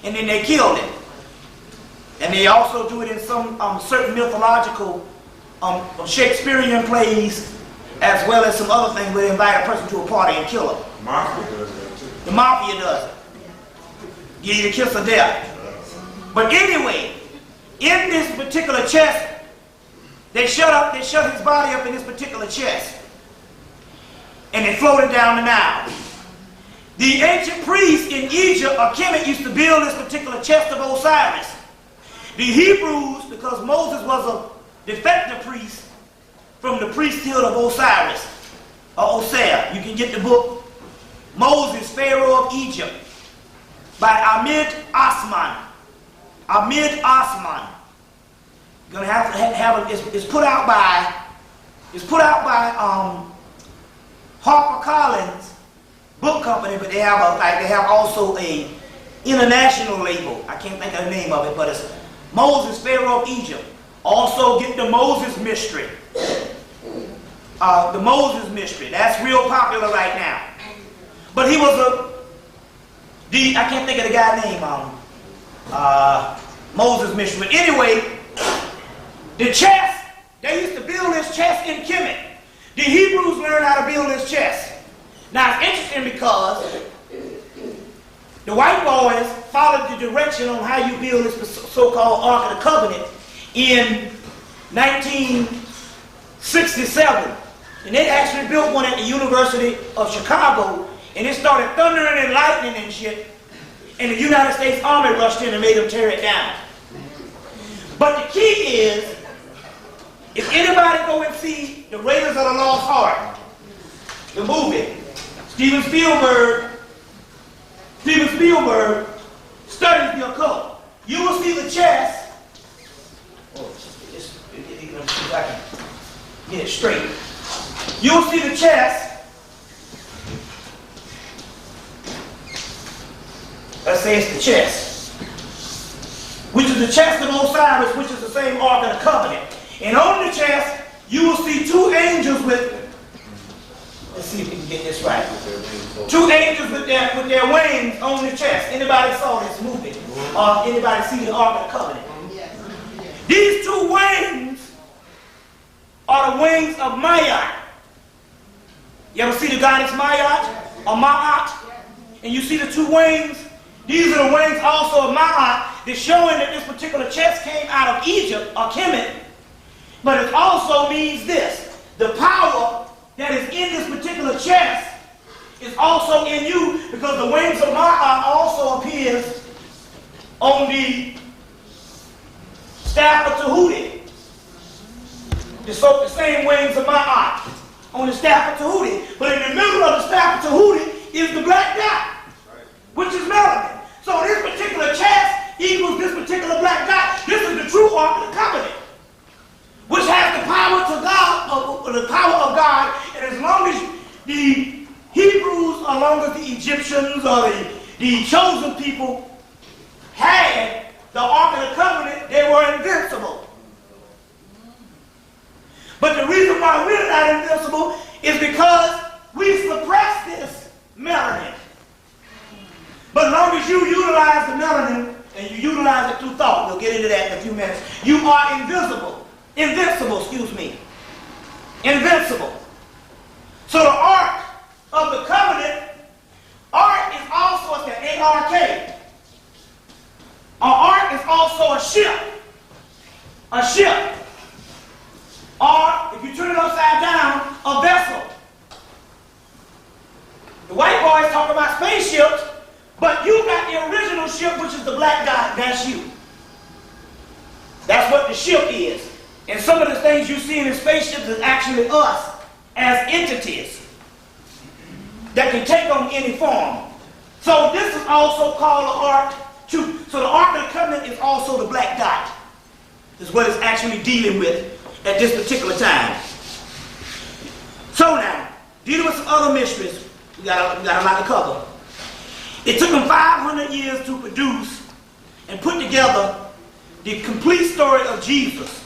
and then they killed him. And they also do it in some certain mythological Shakespearean plays, as well as some other things where they invite a person to a party and kill him. The Mafia does that too. The Mafia does it. Give you the kiss of death. But anyway, in this particular chest, they shut his body up in this particular chest. And they floated down the Nile. The ancient priests in Egypt, or Hemmitt, used to build this particular chest of Osiris. The Hebrews, because Moses was a defective priest from the priesthood of Osiris, or Osir. You can get the book Moses, Pharaoh of Egypt, by Ahmed Osman. Ahmed Osman. You're gonna have it. It's put out by HarperCollins book company, but they have also a international label. I can't think of the name of it, but it's Moses, Pharaoh of Egypt. Also get the Moses Mystery. The Moses Mystery. That's real popular right now. But he was I can't think of the guy's name. Moses Mystery. But anyway, the chest, they used to build this chest in Hemmitt. The Hebrews learned how to build this chest. Now it's interesting because the white boys followed the direction on how you build this so-called Ark of the Covenant in 1967. And they actually built one at the University of Chicago, and it started thundering and lightning and shit. And the United States Army rushed in and made them tear it down. But the key is, if anybody go and see the Raiders of the Lost Ark, the movie, Steven Spielberg Steven Spielberg studies the occult. You will see the chest. If I can get it straight. You'll see the chest. Let's say it's the chest, which is the chest of Osiris, which is the same Ark of the Covenant. And on the chest, you will see two angels with, let's see if we can get this right. Two angels with their wings on the chest. Anybody saw this movie? Anybody see the Ark of the Covenant? These two wings are the wings of Ma'at. You ever see the goddess Ma'at or Ma'at? And you see the two wings? These are the wings also of Ma'at. They're showing that this particular chest came out of Egypt or Hemmitt. But it also means this. The power that is in this particular chest is also in you, because the wings of Ma'at also appears on the staff of Tahuti. The same wings of Ma'at on the staff of Tahuti. But in the middle of the staff of Tahuti is the black dot, which is melanin. So this particular chest equals this particular black dot. This is the true Ark of the Covenant, which has the power to God, the power of God. And as long as the Hebrews, along with the Egyptians or the chosen people, had the Ark of the Covenant, they were invincible. But the reason why we're not invincible is because we suppress this melanin. But as long as you utilize the melanin, and you utilize it through thought, we'll get into that in a few minutes, you are invincible. Invincible. So the Ark of the Covenant, Ark is also, it's the A-R-K. An ark is also a ship. A ship. Or, if you turn it upside down, a vessel. The white boys talk about spaceships, but you got the original ship, which is the black dot. That's you. That's what the ship is. And some of the things you see in the spaceships is actually us as entities that can take on any form. So this is also called the Ark too. So the Ark of the Covenant is also the black dot. This is what it's actually dealing with at this particular time. So now, dealing with some other mysteries, we got a lot to cover. It took them 500 years to produce and put together the complete story of Jesus.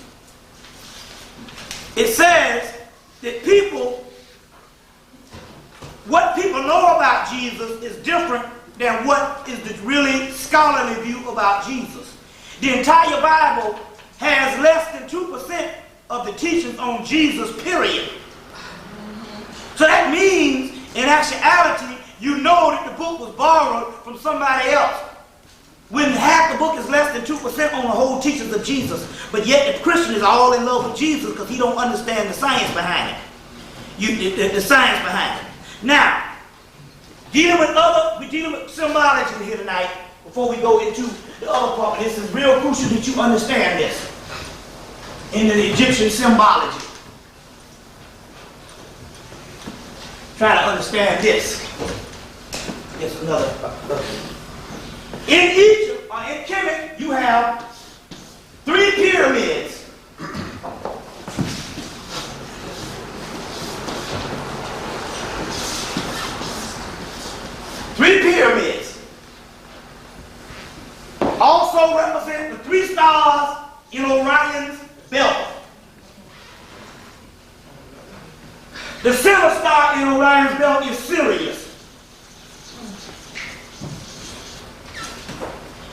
It says that what people know about Jesus is different than what is the really scholarly view about Jesus. The entire Bible has less than 2% of the teachings on Jesus, period. So that means, in actuality, you know that the book was borrowed from somebody else. When half the book is less than 2% on the whole teachings of Jesus. But yet the Christian is all in love with Jesus because he don't understand the science behind it. The science behind it. Now, we're dealing with symbology here tonight before we go into the other part. This is real crucial that you understand this. In the Egyptian symbology. Try to understand this. Here's another. In Egypt, or in Kemet, you have 3 pyramids. Three pyramids. Also represent the 3 stars in Orion's belt. The center star in Orion's belt is Sirius.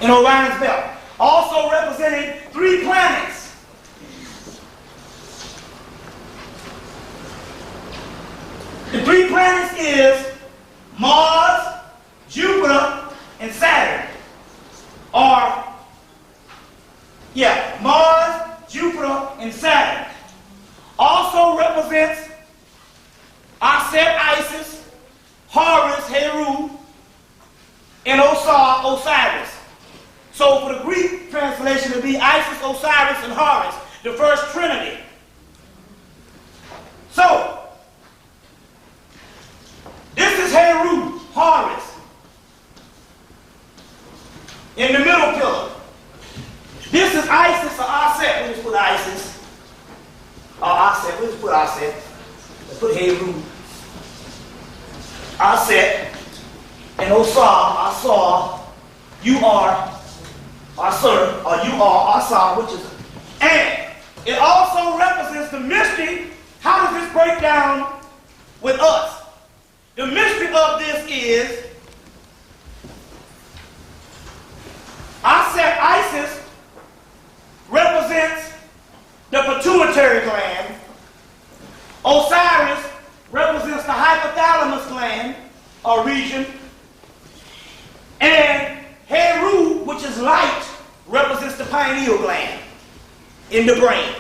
In Orion's belt. Also representing 3 planets. The 3 planets is Mars, Jupiter, and Saturn. Mars, Jupiter, and Saturn. Also represents Aset, Isis, Horus, Heru, and Osiris. So for the Greek translation, it would be Isis, Osiris, and Horus, the first Trinity. So, this is Heru, Horus. in the middle pillar. This is Isis or Aset. We just put Isis. Or Aset. We just put Aset. Let's put Heru. Aset. And Osar, Asar. You are Asur, or you are Asar, which is. And it also represents the mystery. How does this break down with us? The mystery of this is Isis represents the pituitary gland. Osiris represents the hypothalamus gland or region. And Heru, which is light, represents the pineal gland in the brain.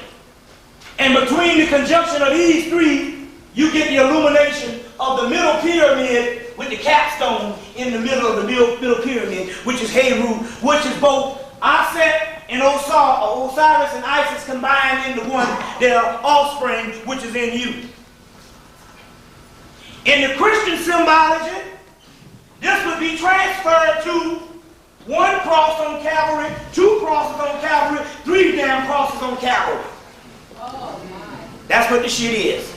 And between the conjunction of these three, you get the illumination of the middle pyramid with the capstone in the middle of the middle pyramid, which is Heru, which is both Aset and Osar, or Osiris and Isis combined into one, their offspring, which is in you. In the Christian symbology, this would be transferred to one cross on Calvary, two crosses on Calvary, three damn crosses on Calvary. Oh, my. That's what the shit is.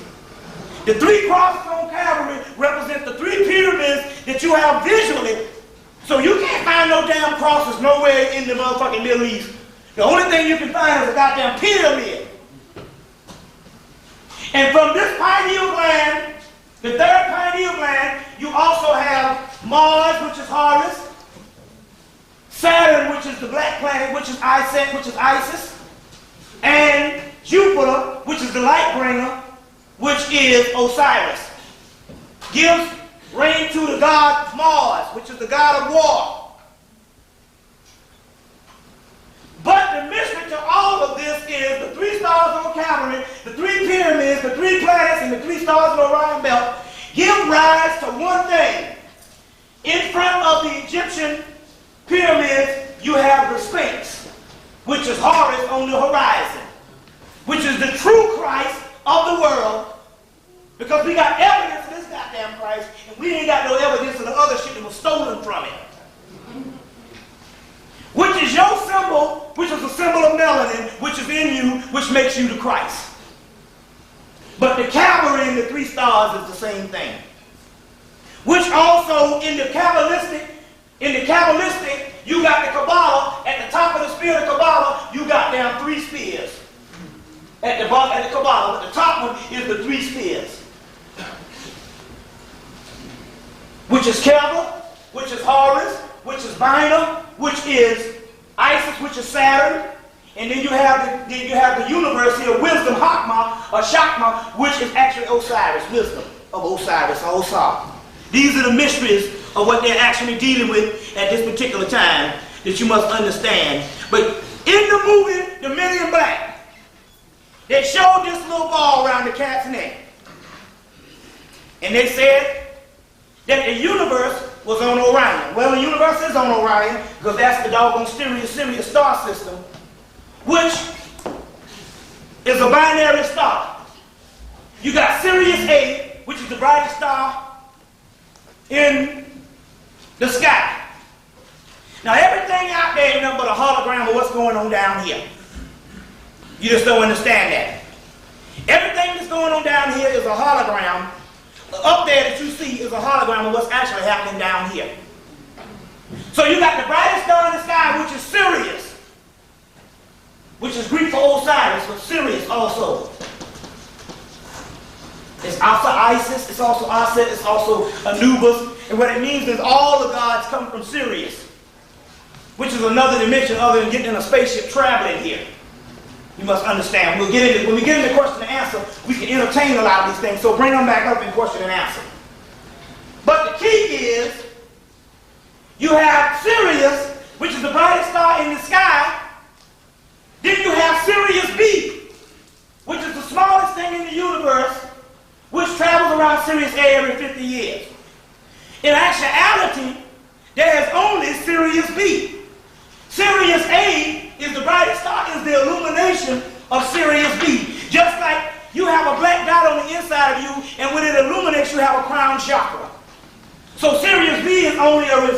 The three crosses on Calvary represent the three pyramids that you have visually. So you can't find no damn crosses nowhere in the motherfucking Middle East. The only thing you can find is a goddamn pyramid. And from this pineal gland, the third pineal gland, you also have Mars, which is Horus, Saturn, which is the black planet, which is Iset, which is Isis, and Jupiter, which is the light bringer, which is Osiris. Gives reign to the god Mars, which is the god of war. But the mystery to all of this is the three stars on Calvary, the three pyramids, the three planets, and the three stars of the Orion Belt give rise to one thing. In front of the Egyptian pyramids, you have the Sphinx, which is Horus on the horizon, which is the true Christ of the world, because we got evidence of this goddamn Christ, and we ain't got no evidence of the other shit that was stolen from it. Which is your symbol, which is a symbol of melanin, which is in you, which makes you the Christ. But the Calvary and the three stars is the same thing. Which also in the Kabbalistic, you got the Kabbalah, at the top of the spear of Kabbalah, you got down three spears. At the bottom of the Kabbalah, but the top one is the three spears. Which is Kever, which is Horus, which is Binah, which is Isis, which is Saturn, and then you have the universe here, wisdom, Hakma, or Shakma, which is actually Osiris, wisdom of Osiris, or Osar. These are the mysteries of what they're actually dealing with at this particular time that you must understand. But in the movie, The Men in Black, they showed this little ball around the cat's neck. And they said that the universe was on Orion. Well, the universe is on Orion because that's the doggone Sirius star system, which is a binary star. You got Sirius A, which is the brightest star in the sky. Now, everything out there is nothing but a hologram of what's going on down here. You just don't understand that. Everything that's going on down here is a hologram. Up there that you see is a hologram of what's actually happening down here. So you got the brightest star in the sky, which is Sirius, which is Greek for Osiris, but Sirius also. It's also Isis, it's also Aset, it's also Anubis. And what it means is all the gods come from Sirius, which is another dimension other than getting in a spaceship traveling here. You must understand. When we get into question and answer, we can entertain a lot of these things. So bring them back up in question and answer. But the key is, you have Sirius, which is the brightest star in the sky. Then you have Sirius B, which is the smallest thing in the universe, which travels around Sirius A every 50 years. In actuality, there is only Sirius B. Sirius A is the brightest star, is the illumination of Sirius B. Just like you have a black dot on the inside of you, and when it illuminates, you have a crown chakra. So Sirius B is only a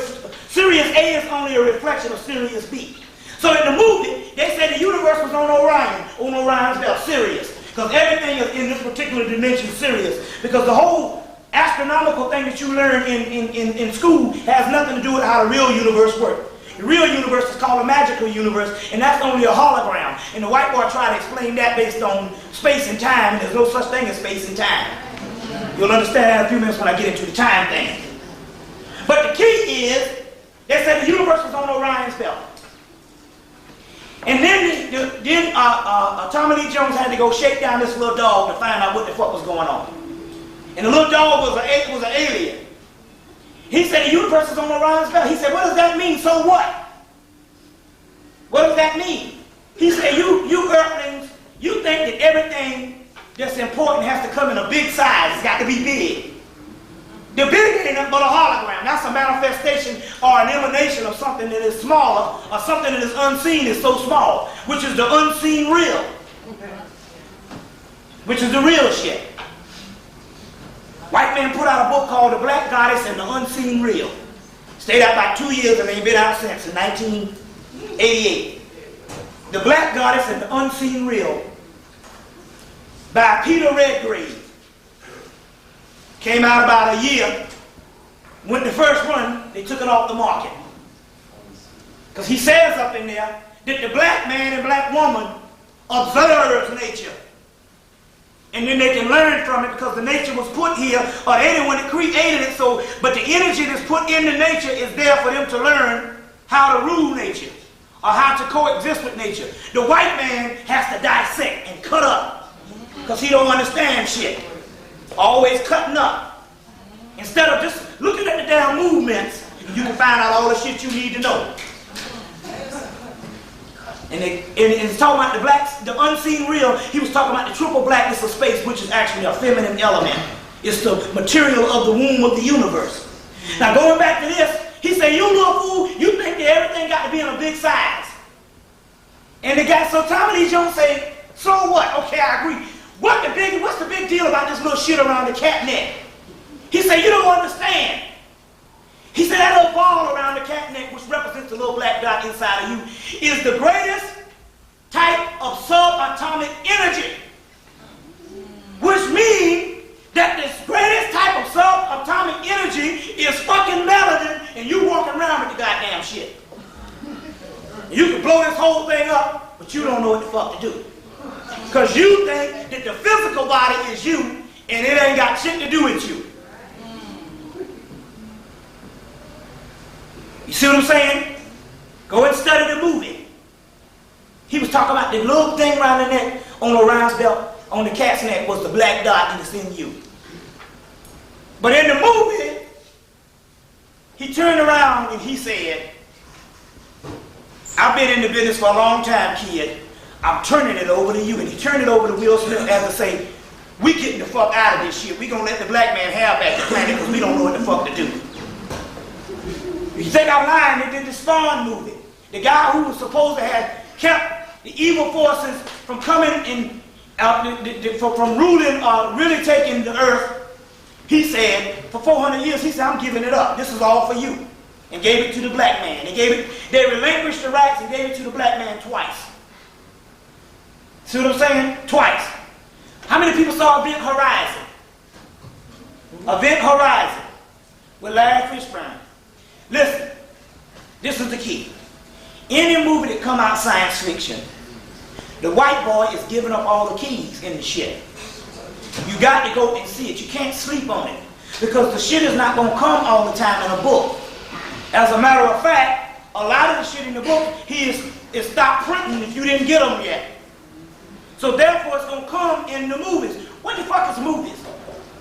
Sirius A is only a reflection of Sirius B. So in the movie, they said the universe was on Orion's belt, Sirius. Because everything is in this particular dimension, Sirius. Because the whole astronomical thing that you learn in school has nothing to do with how the real universe works. The real universe is called a magical universe, and that's only a hologram. And the white boy tried to explain that based on space and time, and there's no such thing as space and time. You'll understand that in a few minutes when I get into the time thing. But the key is, they said the universe was on Orion's belt. And then Tommy Lee Jones had to go shake down this little dog to find out what the fuck was going on. And the little dog was an alien. He said the universe is on Orion's belt. He said, what does that mean? So what? What does that mean? He said, you earthlings, you think that everything that's important has to come in a big size. It's got to be big. The big ain't nothing but a hologram. That's a manifestation or an emanation of something that is smaller, or something that is unseen is so small, which is the unseen real. Which is the real shit. White man put out a book called The Black Goddess and the Unseen Real. Stayed out about 2 years and ain't been out since, in 1988. The Black Goddess and the Unseen Real by Peter Redgrave. Came out about a year. Went the first run, they took it off the market. Because he says up in there that the black man and black woman observes nature. And then they can learn from it because the nature was put here, or anyone that created it. So, but the energy that's put into nature is there for them to learn how to rule nature, or how to coexist with nature. The white man has to dissect and cut up because he don't understand shit. Always cutting up. Instead of just looking at the damn movements, you can find out all the shit you need to know. And it's talking about the unseen real. He was talking about the triple blackness of space, which is actually a feminine element. It's the material of the womb of the universe. Now going back to this, he said, you little fool, you think that everything got to be in a big size. And so Tommy Lee Jones said, so what? Okay, I agree. What's the big deal about this little shit around the cat neck? He said, you don't understand. He said that little ball around the cat neck, which represents the little black dot inside of you, is the greatest type of subatomic energy. Which means that this greatest type of subatomic energy is fucking melanin, and you walking around with the goddamn shit. You can blow this whole thing up, but you don't know what the fuck to do. Because you think that the physical body is you, and it ain't got shit to do with you. You see what I'm saying? Go and study the movie. He was talking about the little thing around the neck on Orion's belt, on the cat's neck, was the black dot, and it's in you. But in the movie, he turned around and he said, I've been in the business for a long time, kid. I'm turning it over to you. And he turned it over to Will Smith as to say, we getting the fuck out of this shit. We gonna let the black man have back the planet because we don't know what the fuck to do. You think I'm lying? They did the Spawn movie. The guy who was supposed to have kept the evil forces from coming and from ruling or really taking the earth, he said, for 400 years, he said, I'm giving it up. This is all for you. And gave it to the black man. They relinquished the rights and gave it to the black man twice. See what I'm saying? Twice. How many people saw Event Horizon? Event Horizon with Larry Fishburne. Listen, this is the key. Any movie that come out science fiction, the white boy is giving up all the keys in the shit. You got to go and see it. You can't sleep on it. Because the shit is not going to come all the time in a book. As a matter of fact, a lot of the shit in the book, he is stopped printing if you didn't get them yet. So therefore it's going to come in the movies. What the fuck is movies?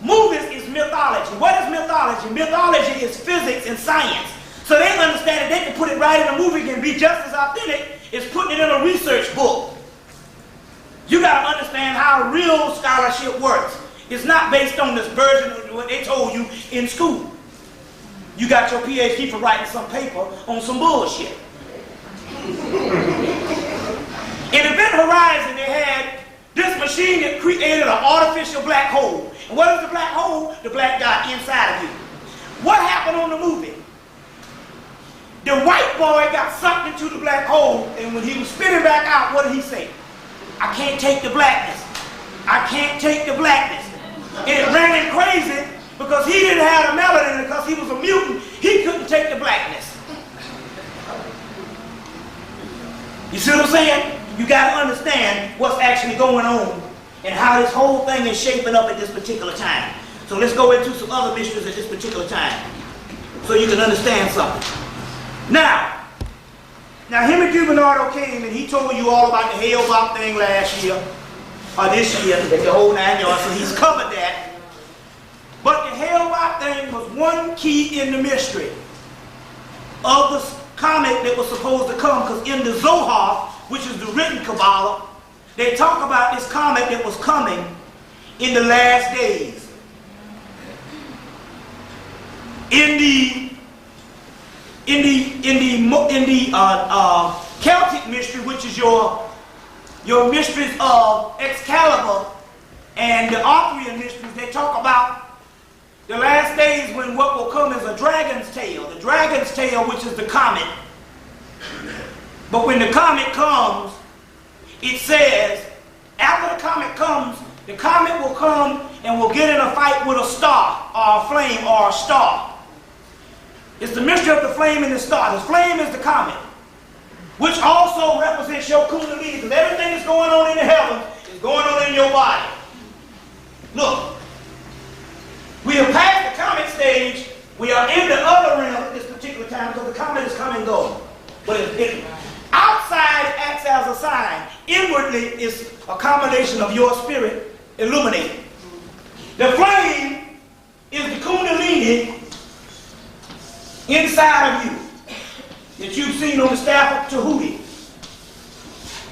Movies is mythology. What is mythology? Mythology is physics and science. So they understand that they can put it right in a movie and be just as authentic as putting it in a research book. You got to understand how real scholarship works. It's not based on this version of what they told you in school. You got your PhD for writing some paper on some bullshit. In Event Horizon, they had this machine that created an artificial black hole. And what is the black hole? The black dot inside of you. What happened on the movie? The white boy got sucked into the black hole, and when he was spitting back out, what did he say? I can't take the blackness. I can't take the blackness. And it ran him crazy because he didn't have the melanin, because he was a mutant. He couldn't take the blackness. You see what I'm saying? You got to understand what's actually going on and how this whole thing is shaping up at this particular time. So let's go into some other mysteries at this particular time so you can understand something. Now Hemmitt came and he told you all about the Hale-Bopp thing last year, or this year, the whole 9 yards, so he's covered that. But the Hale-Bopp thing was one key in the mystery of the comet that was supposed to come, because in the Zohar, which is the written Kabbalah, they talk about this comet that was coming in the last days. In the Celtic mystery, which is your mysteries of Excalibur and the Arthurian mysteries, they talk about the last days when what will come is a dragon's tail. The dragon's tail, which is the comet. But when the comet comes, it says, after the comet comes, the comet will come and will get in a fight with a star, or a flame, or a star. It's the mystery of the flame and the star. The flame is the comet, which also represents your kundalini, because everything that's going on in the heavens is going on in your body. Look, we have passed the comet stage. We are in the other realm at this particular time, because the comet is coming and going. But outside it acts as a sign. Inwardly is a combination of your spirit illuminated. The flame is the kundalini inside of you that you've seen on the staff of Tahuti.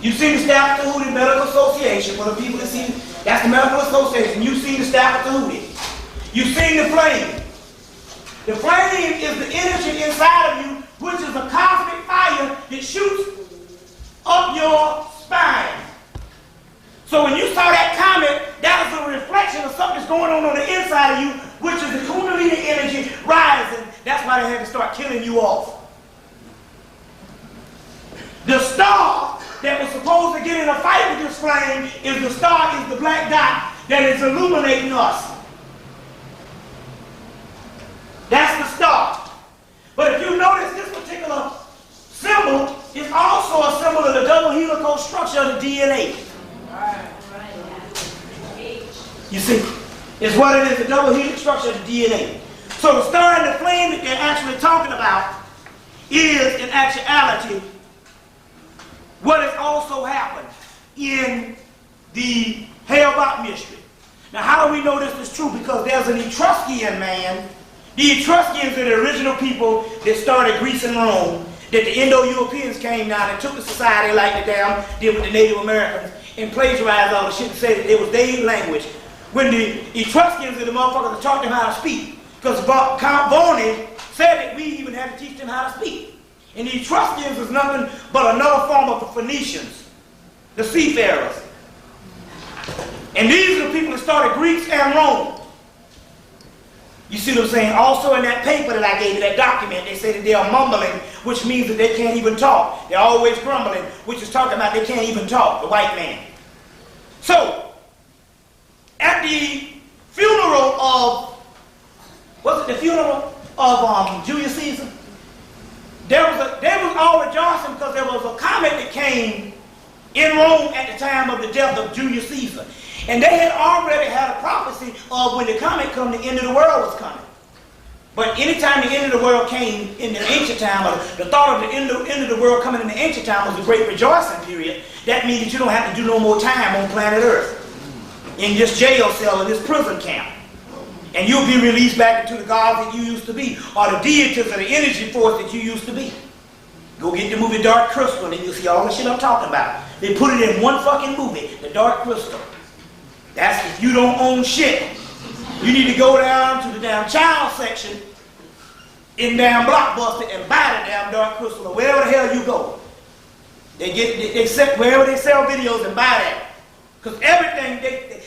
You've seen the staff of Tahuti Medical Association. For the people that see, that's the Medical Association. You've seen the staff of Tahuti. You've seen the flame. The flame is the energy inside of you, which is a cosmic fire that shoots up your spine. So when you saw that comet, that was a reflection of something that's going on the inside of you, which is the kundalini energy rising. That's why they had to start killing you off. The star that was supposed to get in a fight with this flame is the star, is the black dot that is illuminating us. That's the star. But if you notice, this particular symbol is also a symbol of the double helical structure of the DNA. You see, it's what it is, the double helical structure of the DNA. So the star and the flame that they're actually talking about is, in actuality, what has also happened in the Hale-Bopp mystery. Now, how do we know this is true? Because there's an Etruscan man. The Etruscans are the original people that started Greece and Rome, that the Indo-Europeans came down and took the society like they did with the Native Americans and plagiarized all the shit and said that it was their language. When the Etruscans are the motherfuckers that taught them how to speak. Because Count Boney said that we even had to teach them how to speak. And the Etruscans is nothing but another form of the Phoenicians, the seafarers. And these are the people that started Greece and Rome. You see what I'm saying? Also in that paper that I gave you, that document, they say that they are mumbling, which means that they can't even talk. They're always grumbling, which is talking about they can't even talk, the white man. So, at the funeral of, was it the funeral of Julius Caesar? They was all rejoicing because there was a comet that came in Rome at the time of the death of Julius Caesar. And they had already had a prophecy of when the comet come, the end of the world was coming. But anytime the end of the world came in the ancient time, or the thought of the end of the world coming in the ancient time was a great rejoicing period. That means that you don't have to do no more time on planet Earth, in this jail cell, in this prison camp. And you'll be released back into the God that you used to be, or the deities or the energy force that you used to be. Go get the movie Dark Crystal and you'll see all the shit I'm talking about. They put it in one fucking movie, The Dark Crystal. That's if you don't own shit. You need to go down to the damn child section in damn Blockbuster and buy the damn Dark Crystal or wherever the hell you go. They set wherever they sell videos and buy that. Because everything,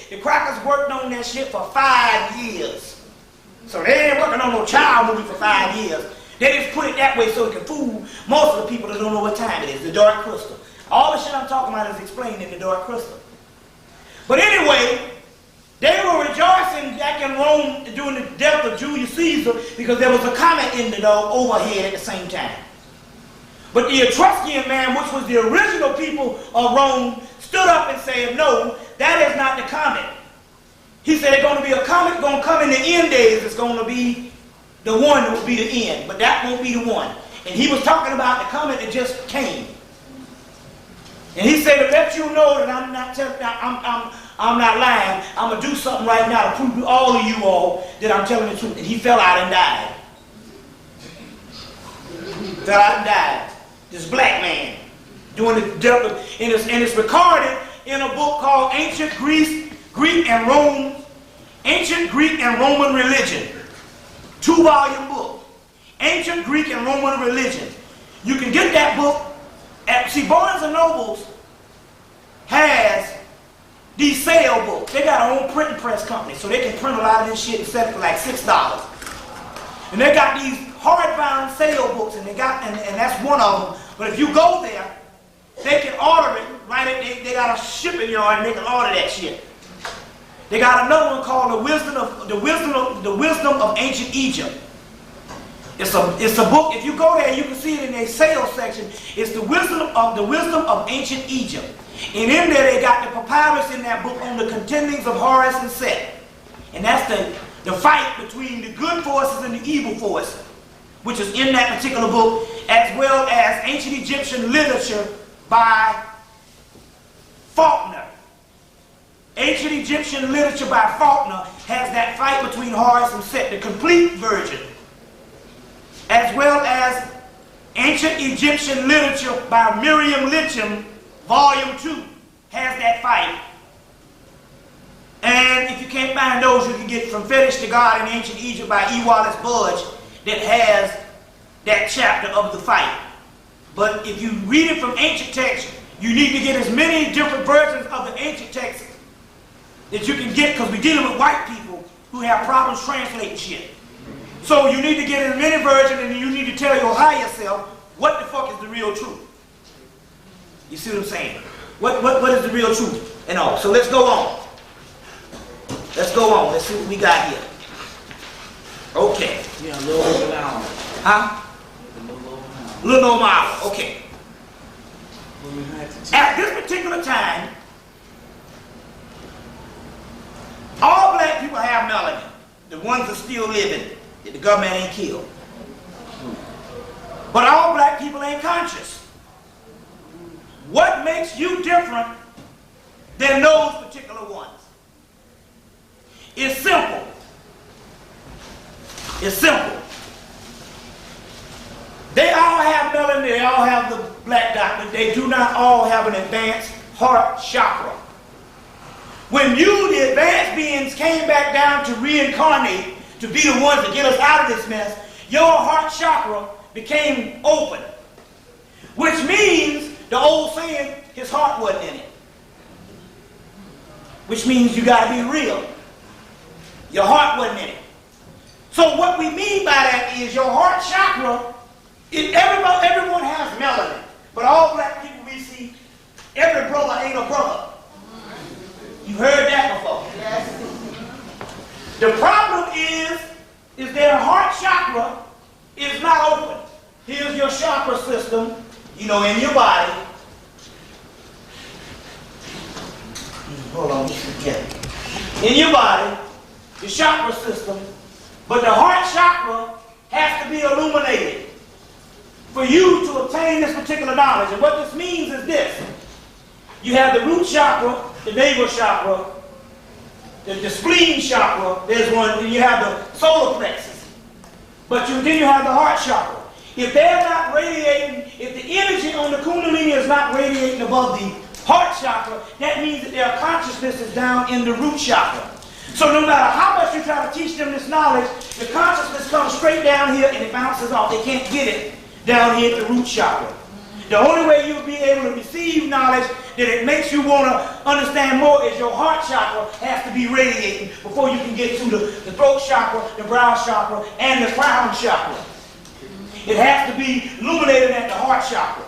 the crackers worked on that shit for 5 years. So they ain't working on no child movie for 5 years. They just put it that way so it can fool most of the people that don't know what time it is, the dark crystal. All the shit I'm talking about is explained in the dark crystal. But anyway, they were rejoicing back in Rome during the death of Julius Caesar because there was a comet in the overhead at the same time. But the Etruscan man, which was the original people of Rome, stood up and said, no, that is not the comet. He said, there's going to be a comet going to come in the end days. It's going to be the one that will be the end, but that won't be the one. And he was talking about the comet that just came. And he said, to let you know that I'm not lying, I'm going to do something right now to prove to all of you all that I'm telling the truth. And he fell out and died. Fell out and died. This black man doing the death of, and it's recorded in a book called Ancient Greek and Roman Religion. 2-volume book. Ancient Greek and Roman Religion. You can get that book at, see, Barnes and Nobles has these sale books. They got their own printing press company, so they can print a lot of this shit and sell it for like $6. And they got these hardbound sale books, and and that's one of them. But if you go there, they can order it, right? They got a shipping yard, and they can order that shit. They got another one called the Wisdom of Ancient Egypt. It's a book. If you go there, you can see it in their sales section. It's the Wisdom of Ancient Egypt. And in there, they got the papyrus in that book on the contendings of Horus and Set. And that's the fight between the good forces and the evil forces, which is in that particular book, as well as ancient Egyptian literature by Faulkner. Ancient Egyptian literature by Faulkner has that fight between Horus and Set, the complete version, as well as ancient Egyptian literature by Miriam Litcham, Volume 2, has that fight. And if you can't find those, you can get From Fetish to God in Ancient Egypt by E. Wallace Budge that has that chapter of the fight. But if you read it from ancient texts, you need to get as many different versions of the ancient texts that you can get, because we're dealing with white people who have problems translating shit. So you need to get as many versions, and you need to tell your higher self what the fuck is the real truth. You see what I'm saying? What is the real truth and all? So let's go on. Let's go on. Let's see what we got here. Okay. Yeah, a little over an hour. Huh? A little over an hour. A little over an hour. Okay. Well, we had to At this particular time, all black people have melanin. The ones that still living, that the government ain't killed. But all black people ain't conscious. What makes you different than those particular ones? It's simple. It's simple. They all have melanin, they all have the black dot, but they do not all have an advanced heart chakra. When you, the advanced beings, came back down to reincarnate, to be the ones that get us out of this mess, your heart chakra became open. Which means, the old saying, his heart wasn't in it. Which means you got to be real. Your heart wasn't in it. So what we mean by that is your heart chakra, everyone has melanin. But all black people we see, every brother ain't a brother. You heard that before. Yes. The problem is their heart chakra is not open. Here's your chakra system, in your body. Hold on, let me get it. In your body, the chakra system, but the heart chakra has to be illuminated for you to obtain this particular knowledge. And what this means is this. You have the root chakra, the navel chakra, the spleen chakra, there's one, and you have the solar plexus. But then you have the heart chakra. If they're not radiating, if the energy on the kundalini is not radiating above the heart chakra, that means that their consciousness is down in the root chakra. So no matter how much you try to teach them this knowledge, the consciousness comes straight down here and it bounces off. They can't get it down here at the root chakra. The only way you'll be able to receive knowledge that it makes you want to understand more is your heart chakra has to be radiating before you can get to the throat chakra, the brow chakra, and the crown chakra. It has to be illuminated at the heart chakra.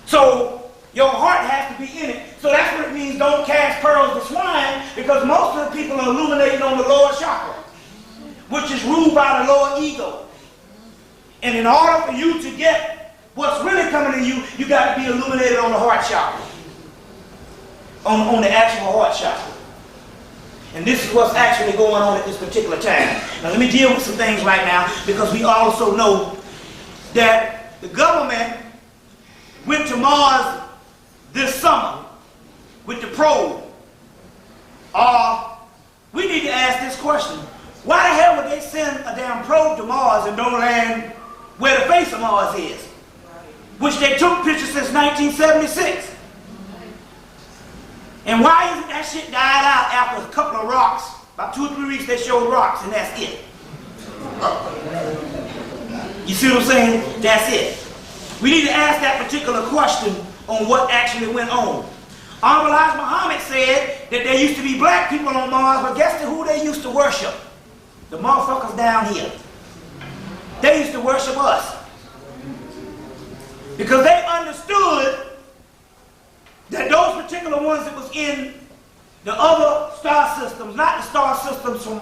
So your heart has to be in it. So that's what it means, don't cast pearls to swine, because most of the people are illuminating on the lower chakra, which is ruled by the lower ego. And in order for you to get what's really coming to you, you got to be illuminated on the heart chakra. On the actual heart chakra. And this is what's actually going on at this particular time. Now let me deal with some things right now, because we also know that the government went to Mars this summer with the probe. We need to ask this question. Why the hell would they send a damn probe to Mars and don't land where the face of Mars is? Which they took pictures since 1976. And why isn't that shit died out after a couple of rocks? About 2 or 3 weeks they showed rocks and that's it. You see what I'm saying? That's it. We need to ask that particular question on what actually went on. Elijah Muhammad said that there used to be black people on Mars, but guess who they used to worship? The motherfuckers down here. They used to worship us. Because they understood that those particular ones that was in the other star systems, not the star systems from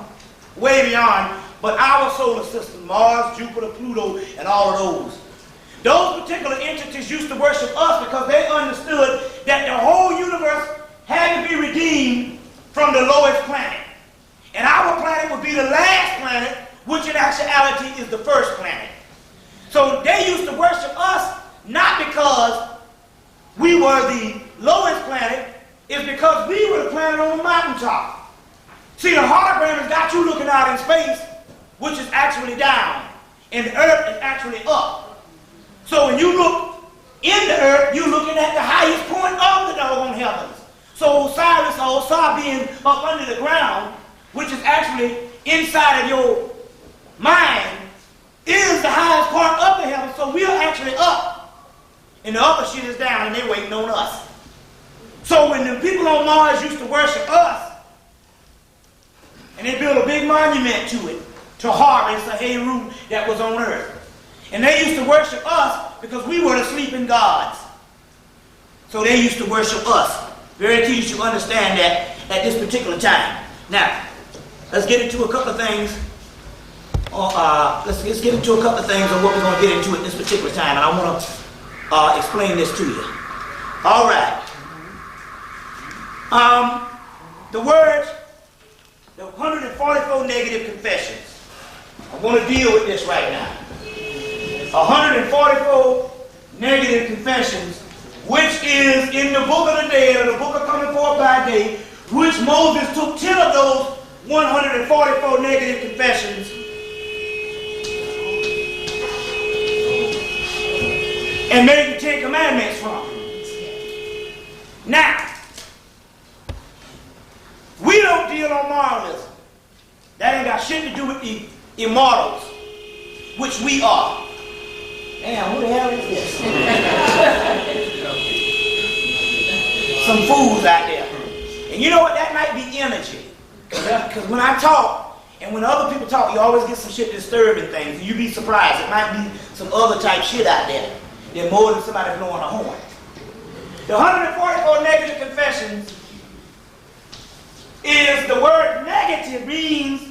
way beyond, but our solar system, Mars, Jupiter, Pluto, and all of those. Those particular entities used to worship us because they understood that the whole universe had to be redeemed from the lowest planet. And our planet would be the last planet, which in actuality is the first planet. So they used to worship us not because we were the lowest planet, it's because we were the planet on the mountaintop. See, the hologram has got you looking out in space, which is actually down, and the earth is actually up. So when you look in the earth, you're looking at the highest point of the doggone heavens. So Osiris, or Osar, being up under the ground, which is actually inside of your mind, is the highest part of the heavens. So we are actually up. And the upper shit is down, and they're waiting on us. So when the people on Mars used to worship us, and they built a big monument to it, to Horus, a Heru that was on earth. And they used to worship us because we were the sleeping gods. So they used to worship us. Very key you understand that at this particular time. Now, let's get into a couple of things. Let's get into a couple of things on what we're going to get into at this particular time. And I want to explain this to you. All right. The words, the 144 negative confessions. I want to deal with this right now. 144 negative confessions, which is in the book of the dead, or the book of coming forth by day, which Moses took 10 of those 144 negative confessions and made the 10 commandments from. Now, we don't deal on moralism. That ain't got shit to do with the immortals, which we are. Damn, who the hell is this? Some fools out there. And you know what? That might be energy. Because when I talk, and when other people talk, you always get some shit disturbing things. And you'd be surprised. It might be some other type shit out there. They're more than somebody blowing a horn. The 144 negative confessions is the word negative means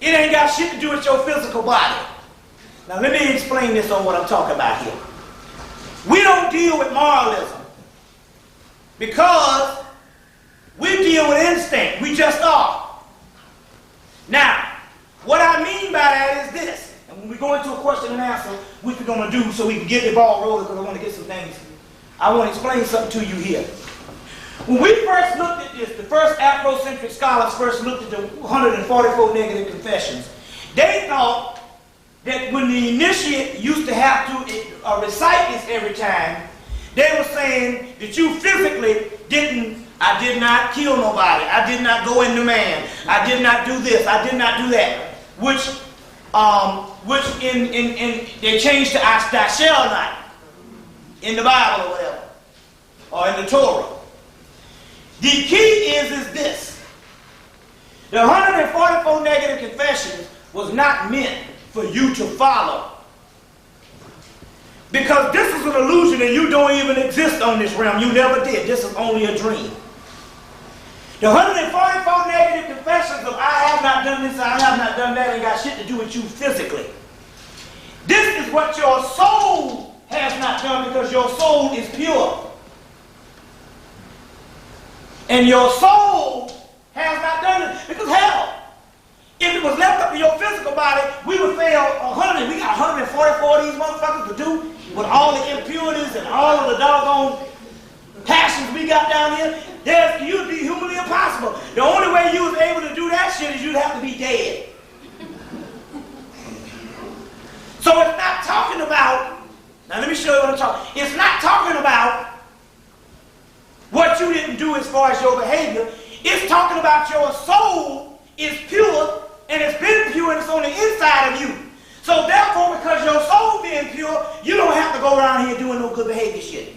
it ain't got shit to do with your physical body. Now let me explain this on what I'm talking about here. We don't deal with moralism because we deal with instinct. We just are. Now, what I mean by that is this. And when we go into a question and answer, which we're going to do so we can get the ball rolling, because I want to get some things. I want to explain something to you here. When we first looked at this, the first Afrocentric scholars first looked at the 144 negative confessions, they thought that when the initiate used to have to recite this every time, they were saying that you physically I did not kill nobody, I did not go into man, I did not do this, I did not do that, which they changed to I shall not in the Bible or whatever, or in the Torah. The key is this. The 144 negative confessions was not meant for you to follow Because this is an illusion and you don't even exist on this realm. You never did. This is only a dream. The 144 negative confessions of I have not done this, I have not done that, ain't got shit to do with you physically. This is what your soul has not done, because your soul is pure. And your soul has not done it. Because hell, if it was left up to your physical body, we would fail 100. We got 144 of these motherfuckers to do with all the impurities and all of the doggone passions we got down here. You'd be humanly impossible. The only way you was able to do that shit is you'd have to be dead. So it's not talking about, now let me show you what I'm talking. It's not talking about what you didn't do as far as your behavior. It's talking about your soul is pure, and it's been pure, and it's on the inside of you. So therefore, because your soul being pure, you don't have to go around here doing no good behavior shit.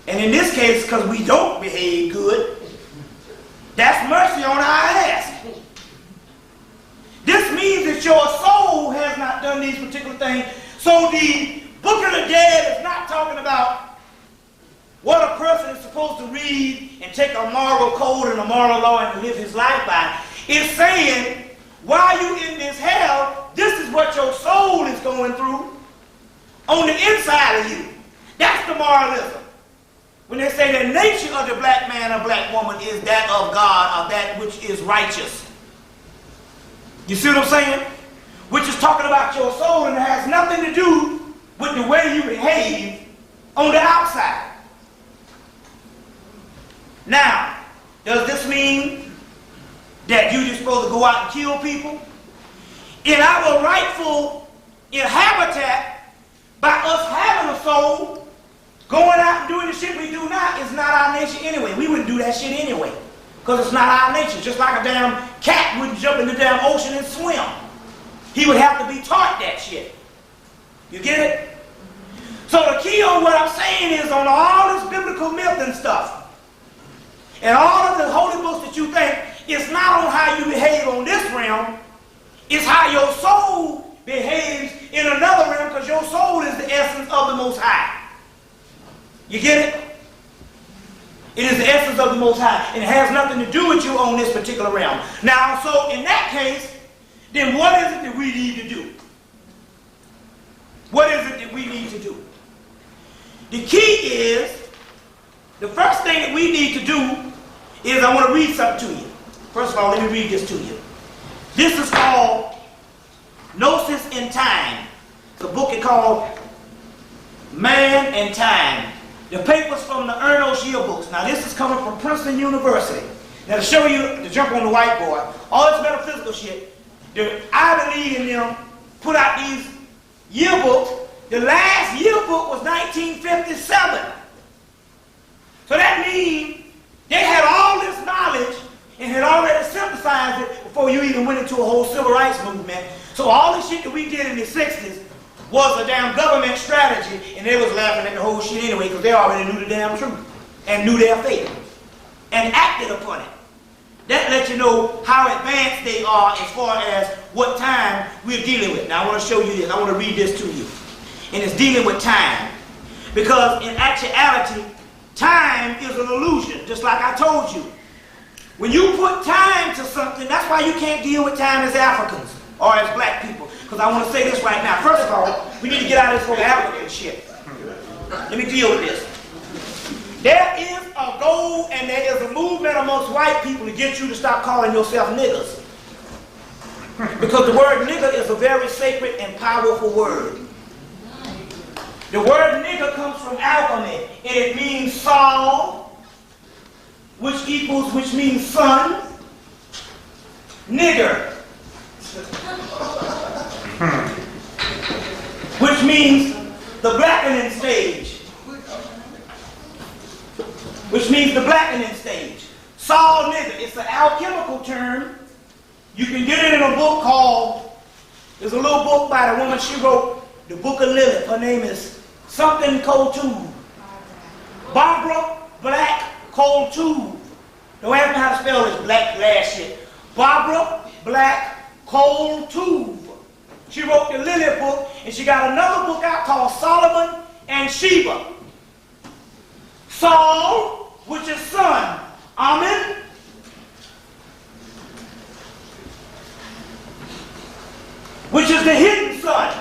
And in this case, because we don't behave good, that's mercy on our ass. This means that your soul has not done these particular things. So the Book of the Dead is not talking about what a person is supposed to read and take a moral code and a moral law and live his life by. It's saying, while you in this hell, this is what your soul is going through on the inside of you. That's the moralism. When they say the nature of the black man or black woman is that of God, or that which is righteous. You see what I'm saying? Which is talking about your soul, and it has nothing to do with the way you behave on the outside. Now, does this mean that you're just supposed to go out and kill people? In our rightful habitat, by us having a soul, going out and doing the shit we do now is not our nature anyway. We wouldn't do that shit anyway, because it's not our nature. Just like a damn cat wouldn't jump in the damn ocean and swim. He would have to be taught that shit. You get it? So the key on what I'm saying is, on all this biblical myth and stuff, and all of the holy books that you think, it's not on how you behave on this realm, it's how your soul behaves in another realm, because your soul is the essence of the Most High. You get it? It is the essence of the Most High, and it has nothing to do with you on this particular realm. Now, so in that case, then what is it that we need to do? What is it that we need to do? The key is, the first thing that we need to do is, I want to read something to you. First of all, let me read this to you. This is called Gnosis in Time. It's a book called Man and Time. The paper's from the Ernos yearbooks. Now this is coming from Princeton University. Now to show you, to jump on the whiteboard, all this metaphysical shit, the Ivy League and them put out these yearbooks. The last yearbook was 1957. So that means they had all this knowledge and had already synthesized it before you even went into a whole civil rights movement. So all the shit that we did in the 60s was a damn government strategy, and they was laughing at the whole shit anyway, because they already knew the damn truth and knew their fate and acted upon it. That lets you know how advanced they are as far as what time we're dealing with. Now I want to show you this. I want to read this to you. And it's dealing with time. Because in actuality, time is an illusion, just like I told you. When you put time to something, that's why you can't deal with time as Africans or as black people. Because I want to say this right now. First of all, we need to get out of this whole African shit. Let me deal with this. There is a goal and there is a movement amongst white people to get you to stop calling yourself niggers. Because the word nigger is a very sacred and powerful word. The word nigger comes from alchemy, and it means Saul, which means son, nigger, which means the blackening stage. Which means the blackening stage. Saul nigger. It's an alchemical term. You can get it in a book called, there's a little book by the woman, she wrote the Book of Lilith. Her name is something Coltuve. Barbara Black Coltuve. Don't ask me how to spell this black last shit. Barbara Black Coltuve. She wrote the Lily book, and she got another book out called Solomon and Sheba. Saul, which is son, Amen, which is the hidden son,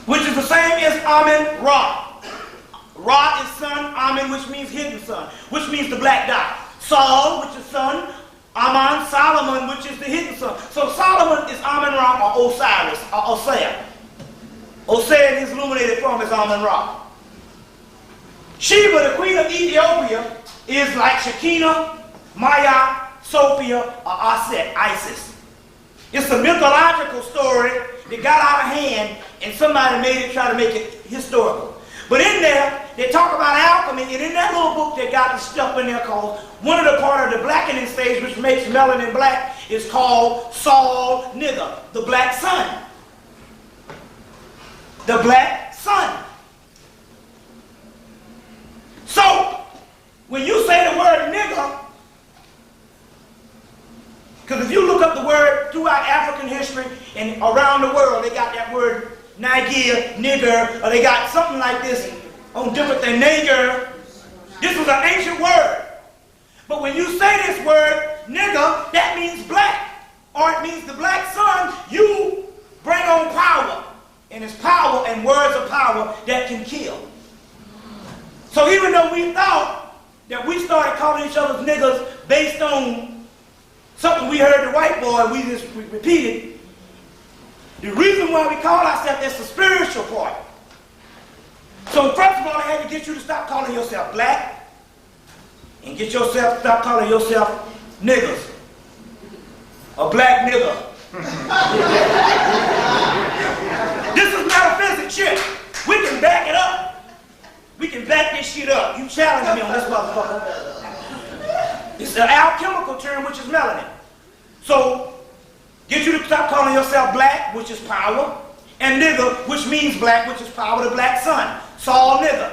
which is the same as Amen Ra. Ra is son, Amen, which means hidden son, which means the black dot. Saul, which is son, Amen, Solomon, which is the hidden son. So Solomon is Amen Ra or Osiris, or Osea. Osea in his illuminated form is Amen Ra. Sheba, the queen of Ethiopia, is like Shekinah, Maya, Sophia, or Aset, Isis. It's a mythological story that got out of hand and somebody made it, try to make it historical. But in there, they talk about alchemy, and in that little book they got the stuff in there called, one of the part of the blackening stage which makes melanin black is called Sol Nigger, the black sun. The black sun. So, when you say the word nigger, because if you look up the word throughout African history and around the world, they got that word Niger, nigger, or they got something like this on different things, nigger. This was an ancient word. But when you say this word, nigger, that means black. Or it means the black sun, you bring on power. And it's power and words of power that can kill. So even though we thought that we started calling each other niggers based on something we heard the white boy, we just repeated, the reason why we call ourselves is the spiritual part. So first of all, I had to get you to stop calling yourself black and get yourself stop calling yourself niggers. A black nigger. This is metaphysics shit. We can back it up. We can back this shit up. You challenge me on this motherfucker. It's an alchemical term which is melanin. So get you to stop calling yourself black, which is power, and nigger, which means black, which is power, the black sun. Saul nigger,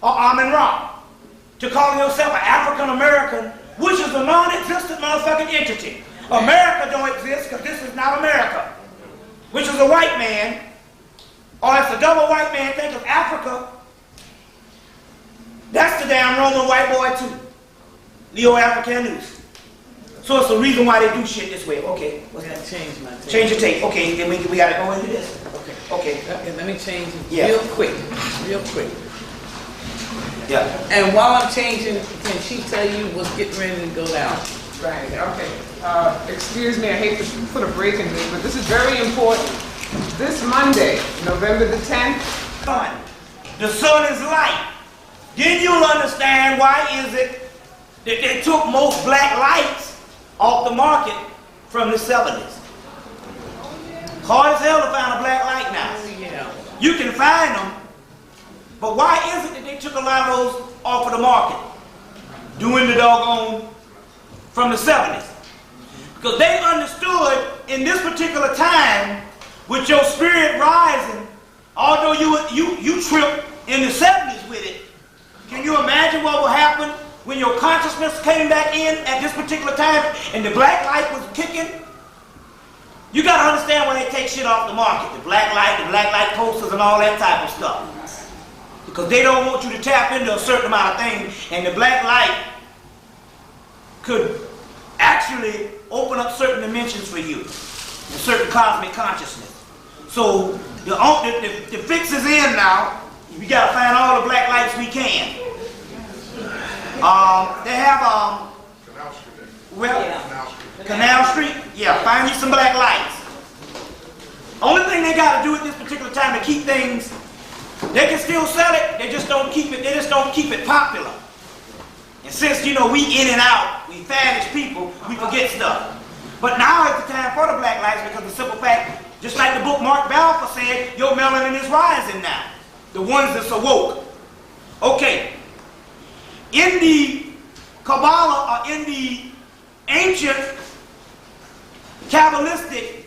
or Amen Ra. To calling yourself an African American, which is a non-existent motherfucking entity. America don't exist because this is not America. Which is a white man, or it's a double white man, think of Africa. That's the damn Roman white boy too. Leo Africanus. So it's the reason why they do shit this way. Okay. What's that? Change my tape. Change your tape. Okay, then we gotta go into this. Okay. Okay. Let me change it Yeah. real quick. Real quick. Yeah. And while I'm changing, can she tell you what's getting ready to go down? Right, okay. Excuse me, I hate to put a break in this, but this is very important. This Monday, November the 10th. Sun. The sun is light. Then you'll understand why is it that they took most black lights off the market from the 70s. Hard as hell to find a black light now. Yeah. You can find them, but why is it that they took a lot of those off of the market during the doggone from the 70s? Because they understood in this particular time, with your spirit rising, although you tripped in the 70s with it, can you imagine what will happen when your consciousness came back in at this particular time and the black light was kicking? You got to understand when they take shit off the market, the black light posters and all that type of stuff. Because they don't want you to tap into a certain amount of things, and the black light could actually open up certain dimensions for you, a certain cosmic consciousness. So the fix is in now. We got to find all the black lights we can. They have Canal Street. Yeah, find you some black lights. Only thing they got to do at this particular time to keep things, they can still sell it. They just don't keep it. They just don't keep it popular. And since we in and out, we faddish people, we forget stuff. But now is the time for the black lights because the simple fact, just like the book Mark Balfour said, your melanin is rising now. The ones that's awoke. Okay. In the Kabbalah, or in the ancient Kabbalistic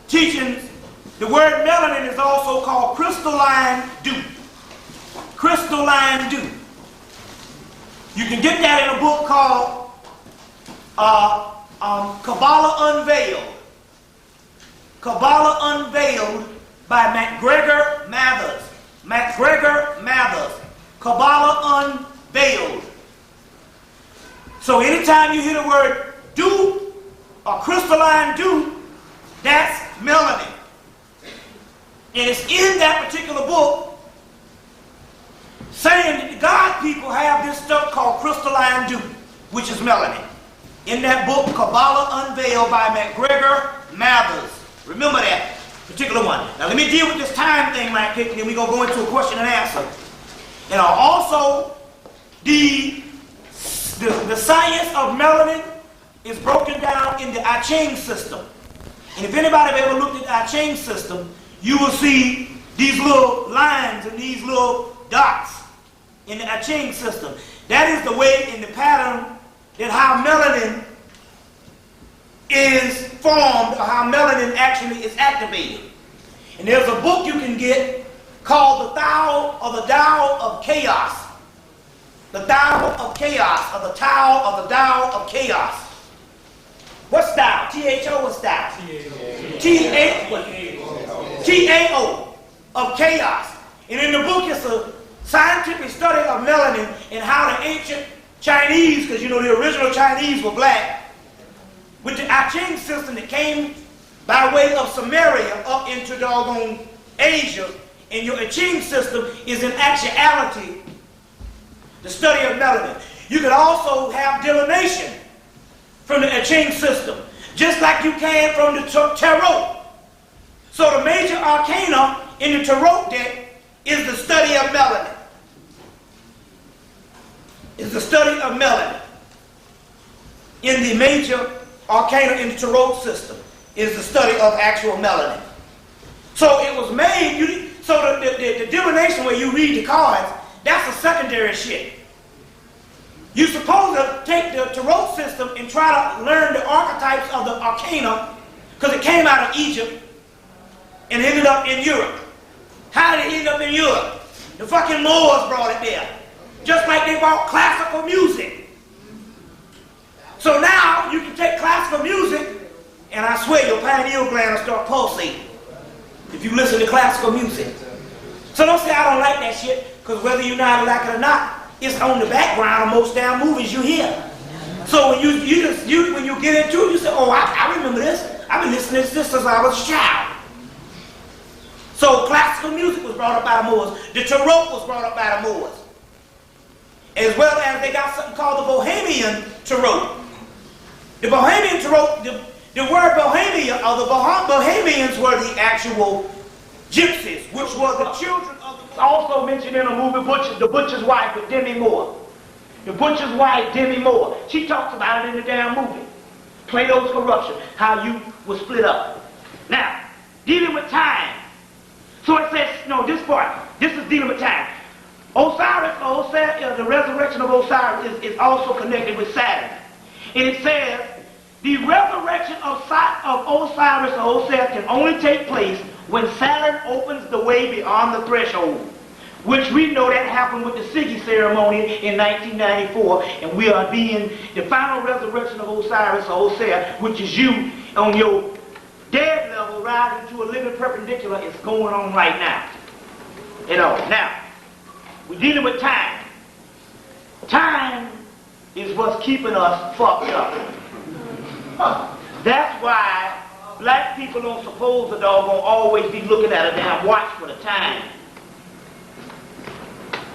teachings, the word melanin is also called crystalline dew. Crystalline dew. You can get that in a book called Kabbalah Unveiled. Kabbalah Unveiled by MacGregor Mathers. MacGregor Mathers. Kabbalah Unveiled. So anytime you hear the word dew or crystalline dew, that's melanin. And it's in that particular book saying that the God people have this stuff called crystalline dew, which is melanin. In that book, Kabbalah Unveiled by MacGregor Mathers. Remember that particular one. Now let me deal with this time thing right quick, and then we're going to go into a question and answer. And also, the science of melanin is broken down in the I Ching system. And if anybody have ever looked at the I Ching system, you will see these little lines and these little dots in the I Ching system. That is the way in the pattern that how melanin is formed, or how melanin actually is activated. And there's a book you can get called The Tao of Chaos. The Tao of Chaos, or the Tao of Chaos. What's Tao? T-H-O, what's Tao? T-A-O of Chaos. And in the book it's a scientific study of melanin and how the ancient Chinese, because you know the original Chinese were black, with the I Ching system that came by way of Samaria up into doggone Asia, and your I Ching system is in actuality the study of melanin. You could also have divination from the I Ching system, just like you can from the tarot. So the major arcana in the tarot deck is the study of melanin. Is the study of melanin. In the major arcana in the tarot system is the study of actual melanin. So it was made, so the divination where you read the cards, that's a secondary shit. You're supposed to take the tarot system and try to learn the archetypes of the arcana, because it came out of Egypt and ended up in Europe. How did it end up in Europe? The fucking Moors brought it there. Just like they brought classical music. So now you can take classical music, and I swear your pineal gland will start pulsating if you listen to classical music. So don't say I don't like that shit, because whether you know how to like it or not, it's on the background of most damn movies you hear. So when you get into it, you say, oh, I remember this. I've been listening to this since I was a child. So classical music was brought up by the Moors. The tarot was brought up by the Moors. As well as they got something called the Bohemian tarot. The Bohemian tarot, the word Bohemia, or the Bohemians were the actual gypsies, which were the children of the... Also mentioned in a movie, The Butcher's Wife with Demi Moore. The Butcher's Wife, Demi Moore. She talks about it in the damn movie. Plato's Corruption, how you were split up. Now, dealing with time. So it says, no, this part, this is dealing with time. Osiris, the resurrection of Osiris is also connected with Saturn. And it says, the resurrection of Osiris or Osiris can only take place when Saturn opens the way beyond the threshold, which we know that happened with the Siggy ceremony in 1994, and we are being the final resurrection of Osiris or Osiris, which is you on your dead level rising to a living perpendicular, is going on right now. You know, now, we're dealing with time. Time is what's keeping us fucked up. That's why black people don't suppose the dog gonna always be looking at a damn watch for the time.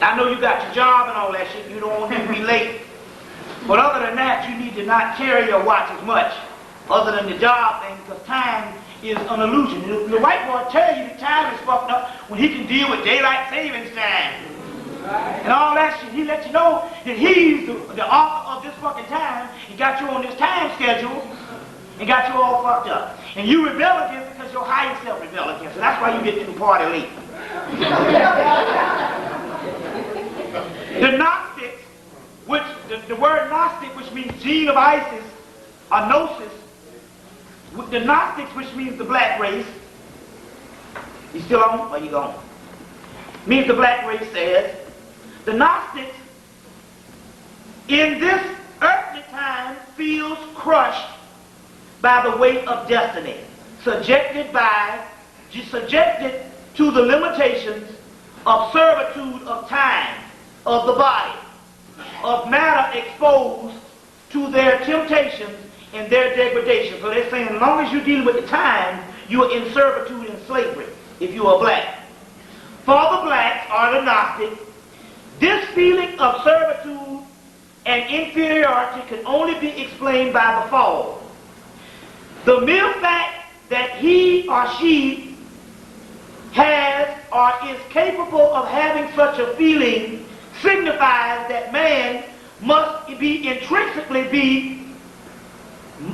I know you got your job and all that shit, you don't want to be late. But other than that, you need to not carry your watch as much, other than the job thing, because time is an illusion. The white boy tell you that time is fucked up when he can deal with daylight savings time. And all that shit, he let you know that he's the author of this fucking time. He got you on this time schedule and got you all fucked up. And you rebel against it because your higher self rebel against it. That's why you get to the party late. The Gnostics, which the word Gnostic, which means gene of Isis, or Gnosis, the Gnostics, which means the black race. You still on? Or you gone? Means the black race says, the Gnostics in this earthly time feels crushed by the weight of destiny. subjected to the limitations of servitude of time, of the body, of matter exposed to their temptations and their degradation. So they're saying as long as you're dealing with the time, you are in servitude and slavery if you are black. For the blacks are the Gnostic, this feeling of servitude and inferiority can only be explained by the fall. The mere fact that he or she has or is capable of having such a feeling signifies that man must be intrinsically be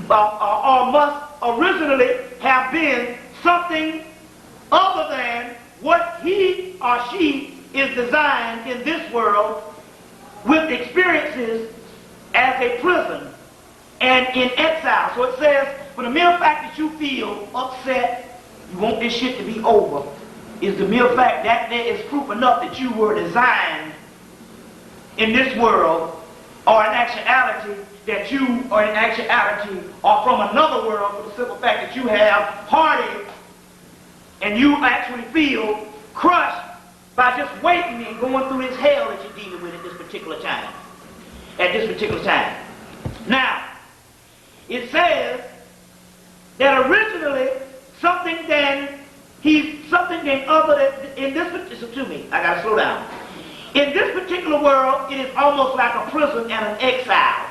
or must originally have been something other than what he or she is designed in this world, with experiences as a prison and in exile. So it says, for the mere fact that you feel upset, you want this shit to be over, is the mere fact that there is proof enough that you were designed in this world, or in actuality that you are from another world, for the simple fact that you have heartache and you actually feel crushed by just waiting and going through this hell that you're dealing with at this particular time. Now, it says that originally something then other than in this, excuse me, I gotta slow down. In this particular world, it is almost like a prison and an exile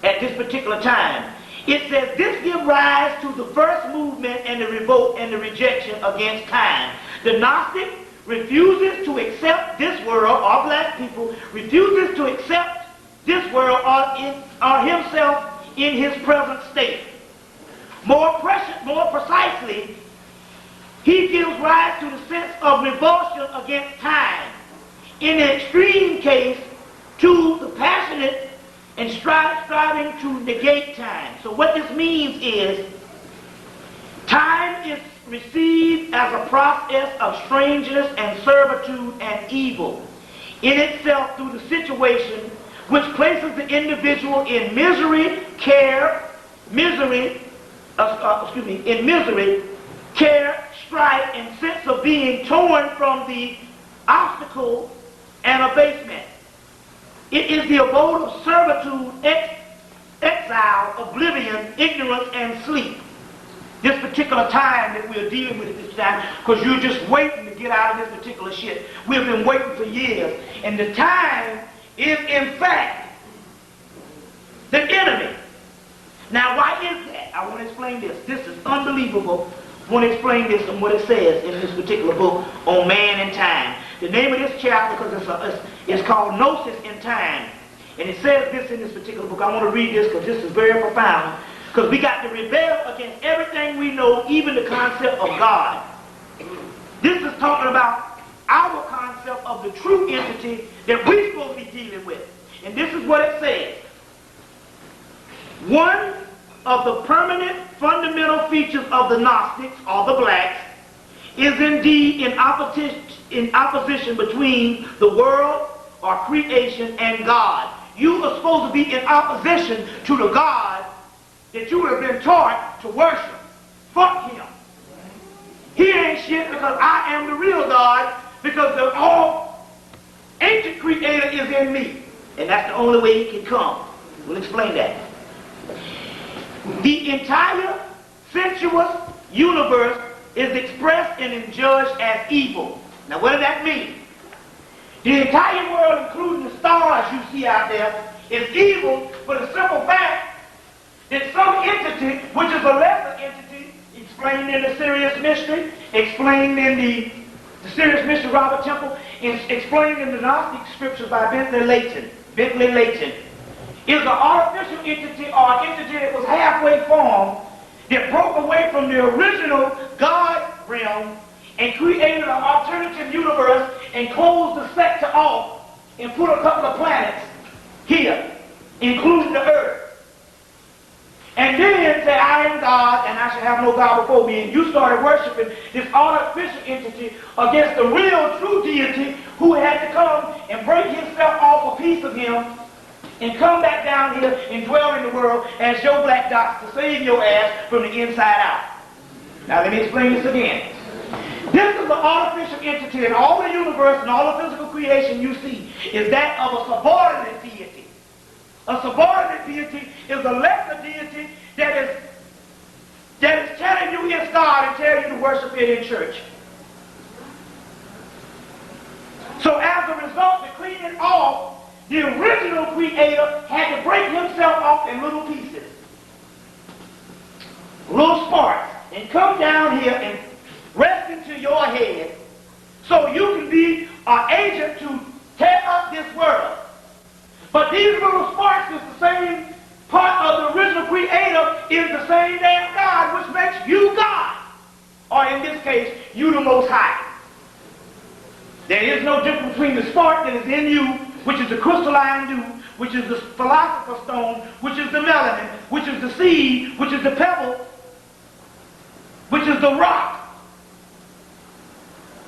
at this particular time. It says this gives rise to the first movement and the revolt and the rejection against time. The Gnostic refuses to accept this world, or black people, refuses to accept this world or himself in his present state. More precisely, he gives rise to the sense of revulsion against time. In the extreme case, to the passionate and striving to negate time. So what this means is, time is received as a process of strangeness and servitude and evil in itself through the situation, which places the individual in misery, care, strife, and sense of being torn from the obstacle and abasement. It is the abode of servitude, exile, oblivion, ignorance, and sleep. This particular time that we're dealing with at this time, because you're just waiting to get out of this particular shit. We've been waiting for years. And the time is, in fact, the enemy. Now, why is that? I want to explain this. This is unbelievable. I want to explain this and what it says in this particular book on man and time. The name of this chapter, because it's called Gnosis in Time. And it says this in this particular book. I want to read this because this is very profound. Because we got to rebel against everything we know, even the concept of God. This is talking about our concept of the true entity that we're supposed to be dealing with. And this is what it says. One of the permanent fundamental features of the Gnostics, or the blacks, is indeed in opposition between the world, or creation, and God. You are supposed to be in opposition to the God that you have been taught to worship. Fuck him. He ain't shit because I am the real God, because the all ancient creator is in me. And that's the only way he can come. We'll explain that. The entire sensuous universe is expressed and judged as evil. Now what does that mean? The entire world, including the stars you see out there, is evil for the simple fact that some entity, which is a lesser entity, explained in the Sirius mystery, explained in the Sirius mystery, Robert Temple, explained in the Gnostic scriptures by Bentley Layton, is an artificial entity, or an entity that was halfway formed, that broke away from the original God realm and created an alternative universe and closed the sector off and put a couple of planets here, including the earth. And then said, I am God, and I shall have no God before me. And you started worshiping this artificial entity against the real, true deity who had to come and break himself off a piece of him and come back down here and dwell in the world as your black dots to save your ass from the inside out. Now let me explain this again. This is the artificial entity in all the universe and all the physical creation you see is that of a subordinate deity. A subordinate deity is a lesser deity that is telling you it's God and telling you to worship it in church. So as a result, to clean it off, the original creator had to break himself off in little pieces, little sparks, and come down here and rest into your head so you can be an agent to tear up this world. But these little sparks is the same part of the original creator, is the same damn God, which makes you God. Or in this case, you the Most High. There is no difference between the spark that is in you, which is the crystalline dew, which is the philosopher's stone, which is the melanin, which is the seed, which is the pebble, which is the rock,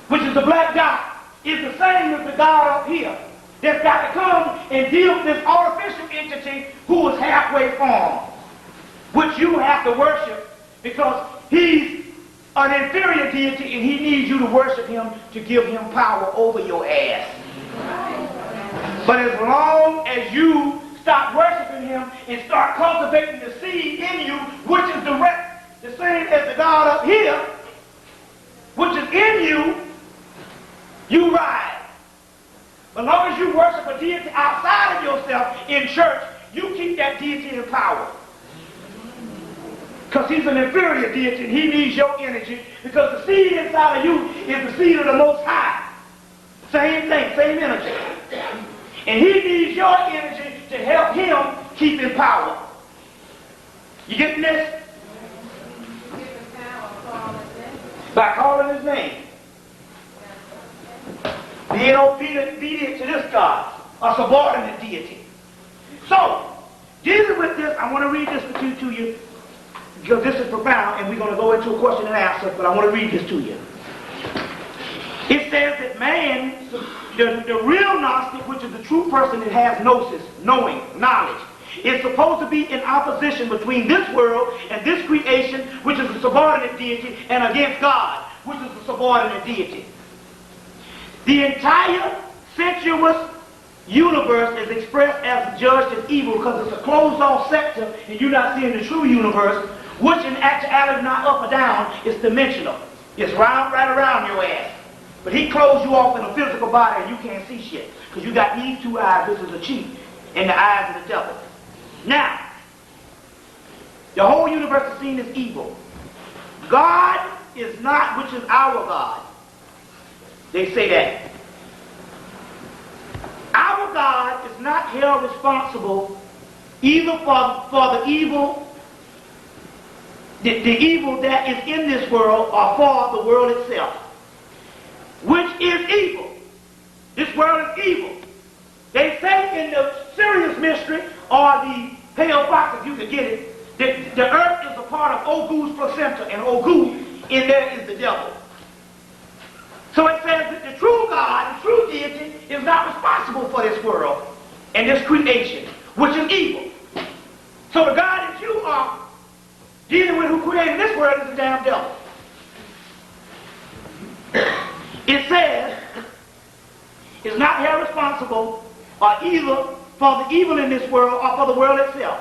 which is the black dot, is the same as the God up here that's got to come and deal with this artificial entity who is halfway formed, which you have to worship because he's an inferior deity and he needs you to worship him to give him power over your ass. But as long as you stop worshiping him and start cultivating the seed in you, which is the same as the God up here, which is in you, you rise. As long as you worship a deity outside of yourself in church, you keep that deity in power. Because he's an inferior deity and he needs your energy because the seed inside of you is the seed of the Most High. Same thing, same energy. And he needs your energy to help him keep in power. You getting this? By calling his name. Being obedient to this God, a subordinate deity. So, dealing with this, I want to read this to you because this is profound and we're going to go into a question and answer, but I want to read this to you. It says that man, the real Gnostic, which is the true person that has gnosis, knowing, knowledge, is supposed to be in opposition between this world and this creation, which is a subordinate deity, and against God, which is a subordinate deity. The entire sensuous universe is expressed as judged as evil because it's a closed-off sector and you're not seeing the true universe, which in actuality is not up or down, it's dimensional. It's right around your ass. But he closed you off in a physical body and you can't see shit because you got these two eyes, which is a cheat, in the eyes of the devil. Now, the whole universe is seen as evil. God is not, which is our God. They say that. Our God is not held responsible either for the evil, the evil that is in this world or for the world itself, which is evil. This world is evil. They say in the Sirius mystery, or the pale box if you can get it, that the earth is a part of Ogu's placenta, and Ogu in there is the devil. So it says that the true God, the true deity, is not responsible for this world and this creation, which is evil. So the God that you are dealing with who created this world is the damn devil. It says, is not held responsible or either for the evil in this world or for the world itself,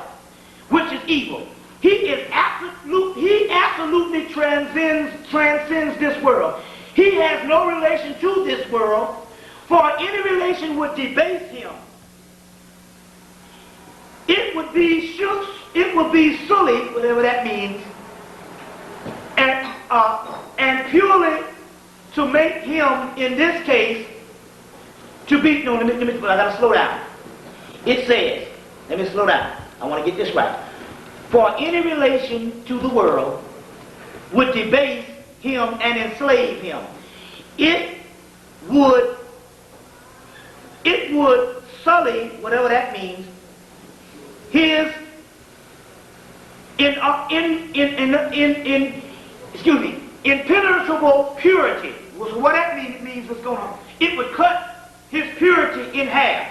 which is evil. He absolutely transcends this world. He has no relation to this world, for any relation would debase him. It would be silly, whatever that means, and purely to make him, in this case, to be, no, let me, I gotta slow down. It says, let me slow down. I want to get this right. For any relation to the world would debase him and enslave him. It would sully, whatever that means, his impenetrable purity. So what that means, it means what's going on. It would cut his purity in half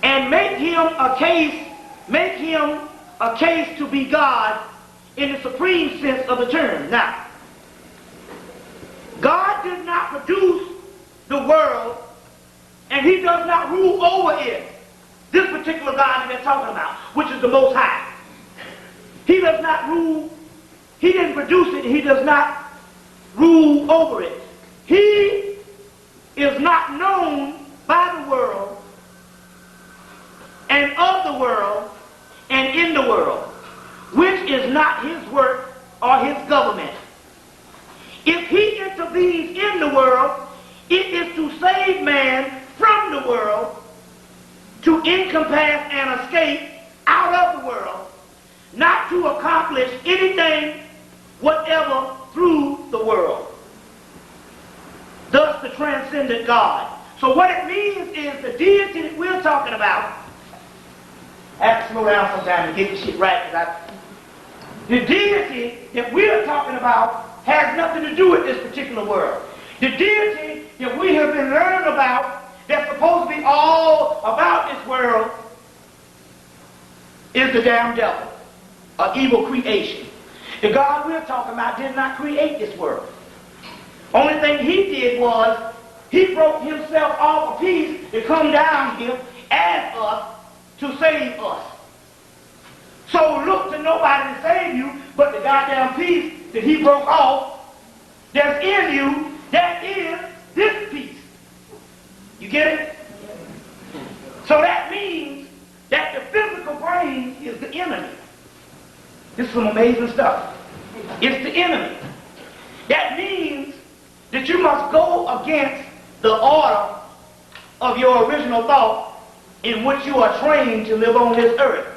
and make him a case to be God in the supreme sense of the term. Now, God did not produce the world, and he does not rule over it. This particular God that they're talking about, which is the Most High. He does not rule, he didn't produce it, he does not rule over it. He is not known by the world, and of the world, and in the world, which is not his work or his government. If he intervenes in the world, it is to save man from the world, to encompass and escape out of the world, not to accomplish anything whatever through the world. Thus the transcendent God. So what it means is the deity that we're talking about. I have to slow down sometimes to get this shit right. The deity that we're talking about has nothing to do with this particular world. The deity that we have been learning about, that's supposed to be all about this world, is the damn devil, an evil creation. The God we're talking about did not create this world. Only thing he did was he broke himself off a piece to come down here as us to save us. So look to nobody to save you but the goddamn piece that he broke off that's in you, that is this piece. You get it? So that means that the physical brain is the enemy. This is some amazing stuff. It's the enemy. That means that you must go against the order of your original thought in which you are trained to live on this earth.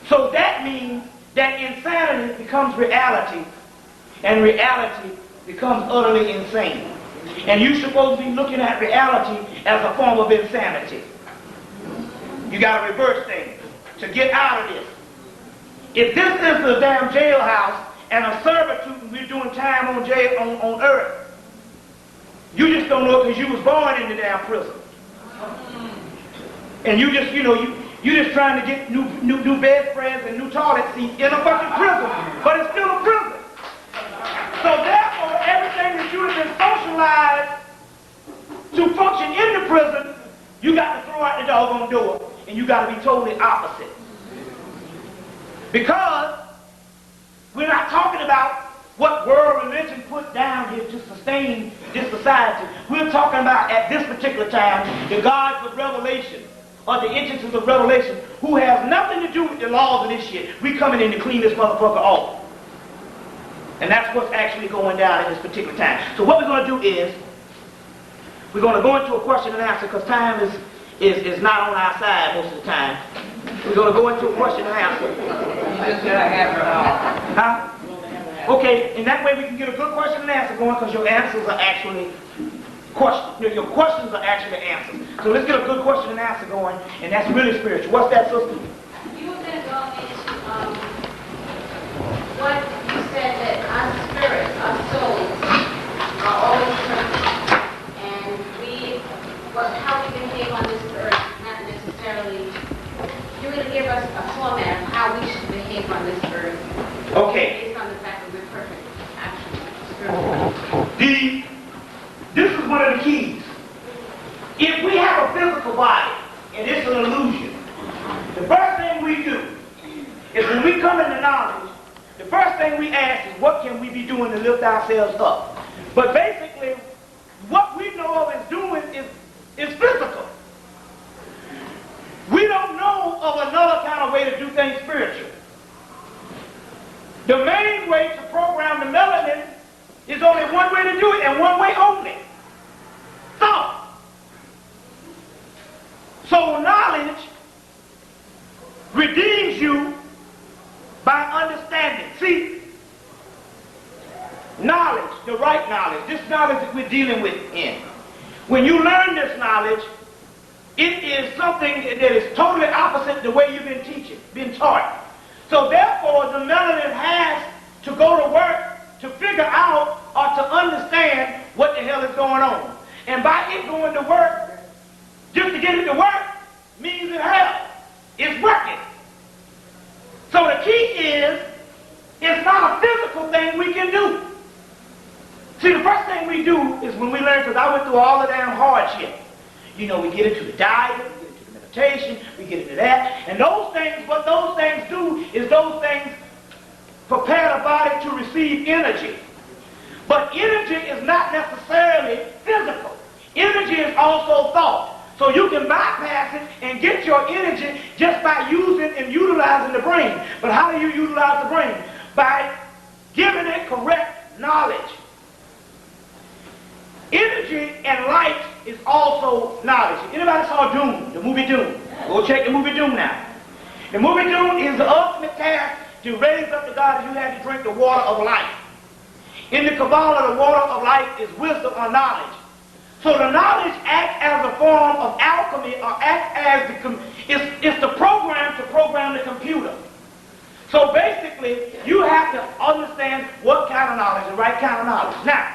So that means that insanity becomes reality, and reality becomes utterly insane. And you're supposed to be looking at reality as a form of insanity. You got to reverse things to get out of this. If this is the damn jailhouse and a servitude and we're doing time on earth, you just don't know because you was born in the damn prison. And you just, you just trying to get new bedspreads and new toilet seats in a fucking prison, but it's still a prison. So therefore, everything that you have been socialized to function in the prison, you got to throw out the doggone door, and you got to be totally opposite. Because we're not talking about what world religion put down here to sustain this society. We're talking about, at this particular time, the gods of revelation, or the entities of revelation, who has nothing to do with the laws of this shit. We coming in to clean this motherfucker off. And that's what's actually going down at this particular time. So what we're going to do is, we're going to go into a question and answer, because time is not on our side most of the time. We're going to go into a question and answer. You just gotta have it all. Huh? Okay, and that way we can get a good question and answer going, because your answers are actually questions. Your questions are actually answers. So let's get a good question and answer going, and that's really spiritual. What's that, sister? You were going to go into what you said, that our spirits, our souls, are always perfect, and how we behave on this earth, not necessarily. You're going to give us a format of how we should behave on this earth. Okay. Based on the fact that we're perfect, actually, spiritually. This is one of the keys. If we have a physical body, and it's an illusion, the first thing we do is when we come into knowledge, the first thing we ask is, what can we be doing to lift ourselves up? But basically, what we know of as doing is physical. We don't know of another kind of way to do things spiritual. The main way to program the melanin is only one way to do it, and one way only. Thought. So knowledge redeems you by understanding. See, knowledge, the right knowledge, this knowledge that we're dealing with in. When you learn this knowledge, it is something that is totally opposite the way you've been taught. So therefore, the melanin has to go to work to figure out or to understand what the hell is going on. And by it going to work, just to get it to work, means it helps. It's working. So the key is physical thing we can do. See, the first thing we do is when we learn, because I went through all the damn hardship. You know, we get into the diet, we get into the meditation, we get into that. And those things, what those things do is those things prepare the body to receive energy. But energy is not necessarily physical. Energy is also thought. So you can bypass it and get your energy just by using and utilizing the brain. But how do you utilize the brain? By giving it correct knowledge. Energy and light is also knowledge. Anybody saw Doom, the movie Doom? Go check the movie Doom now. The movie Doom is the ultimate task to raise up the God that you had to drink the water of life. In the Kabbalah, the water of life is wisdom or knowledge. So the knowledge acts as a form of alchemy, or acts as it's the program to program the computer. So basically, you have to understand what kind of knowledge, the right kind of knowledge. Now,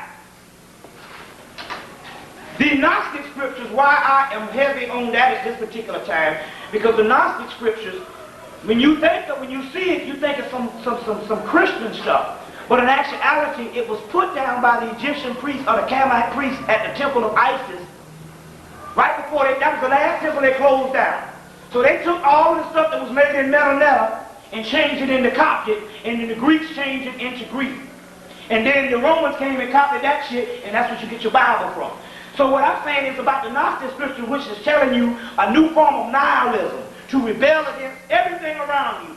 the Gnostic scriptures, why I am heavy on that at this particular time, because the Gnostic scriptures, when you see it, you think it's some Christian stuff. But in actuality, it was put down by the Egyptian priests or the Canaanite priests at the temple of Isis. Right before that was the last temple they closed down. So they took all the stuff that was made in metal and changed it into Coptic, and then the Greeks changed it into Greek. And then the Romans came and copied that shit, and that's what you get your Bible from. So what I'm saying is about the Gnostic scripture, which is telling you a new form of nihilism, to rebel against everything around you.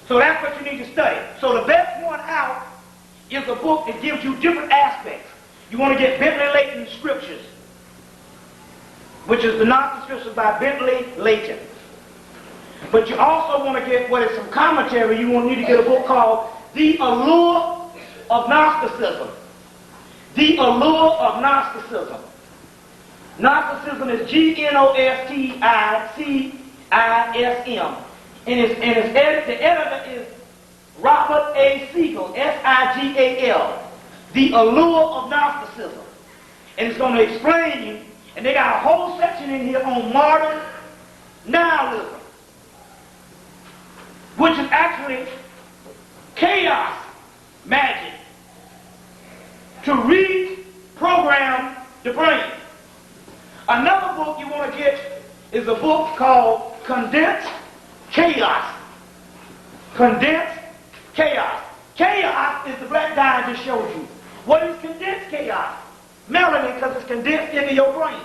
So that's what you need to study. So the best one out is a book that gives you different aspects. You want to get Bentley Leighton's scriptures, which is the Gnostic scriptures by Bentley Leighton. But you also want to get what is some commentary. You will need to get a book called The Allure of Gnosticism. The Allure of Gnosticism. Gnosticism is Gnosticism. And the editor is Robert A. Siegel, Sigal. The Allure of Gnosticism. And it's going to explain you. And they got a whole section in here on modern nihilism, which is actually chaos magic to reprogram the brain. Another book you want to get is a book called Condensed Chaos. Condensed chaos. Chaos is the black dye I just showed you. What is condensed chaos? Melanin, because it's condensed into your brain.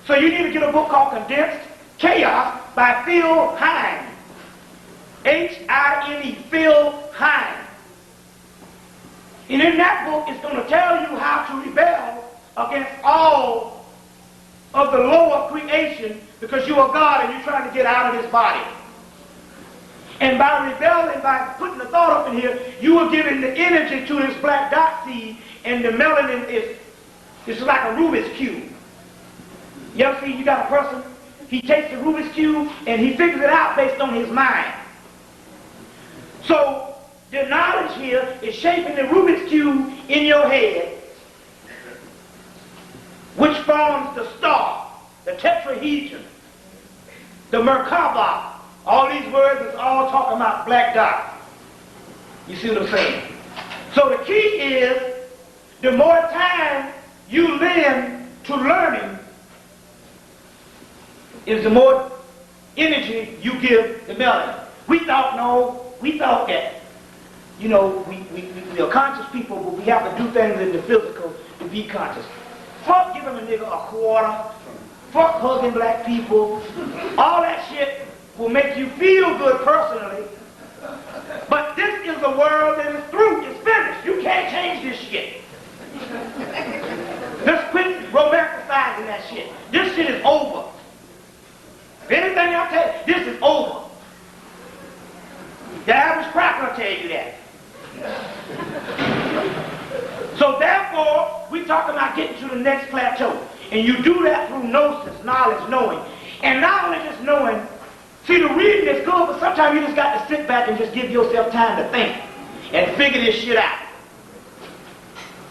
So you need to get a book called Condensed Chaos by Phil Hine. H-I-N-E, Phil Hine. And in that book, it's going to tell you how to rebel against all of the lower creation, because you are God and you're trying to get out of this body. And by rebelling, by putting the thought up in here, you are giving the energy to this black dot seed, and the melanin is like a Rubik's Cube. You ever see, you got a person, he takes the Rubik's Cube and he figures it out based on his mind. So the knowledge here is shaping the Rubik's Cube in your head, which forms the star, the tetrahedron, the Merkaba. All these words is all talking about black dot. You see what I'm saying? So the key is, the more time you lend to learning, is the more energy you give the melanin. We thought that, you know, we are conscious people, but we have to do things in the physical to be conscious. Fuck giving a nigga a quarter. Fuck hugging black people. All that shit will make you feel good personally. But this is a world that is through. It's finished. You can't change this shit. Let's quit romanticizing that shit. This shit is over. If anything I tell you, this is over. The average cracker will tell you that. So therefore, we're talking about getting to the next plateau. And you do that through gnosis, knowledge, knowing. And not only just knowing, see, the reading is good, but sometimes you just got to sit back and just give yourself time to think and figure this shit out.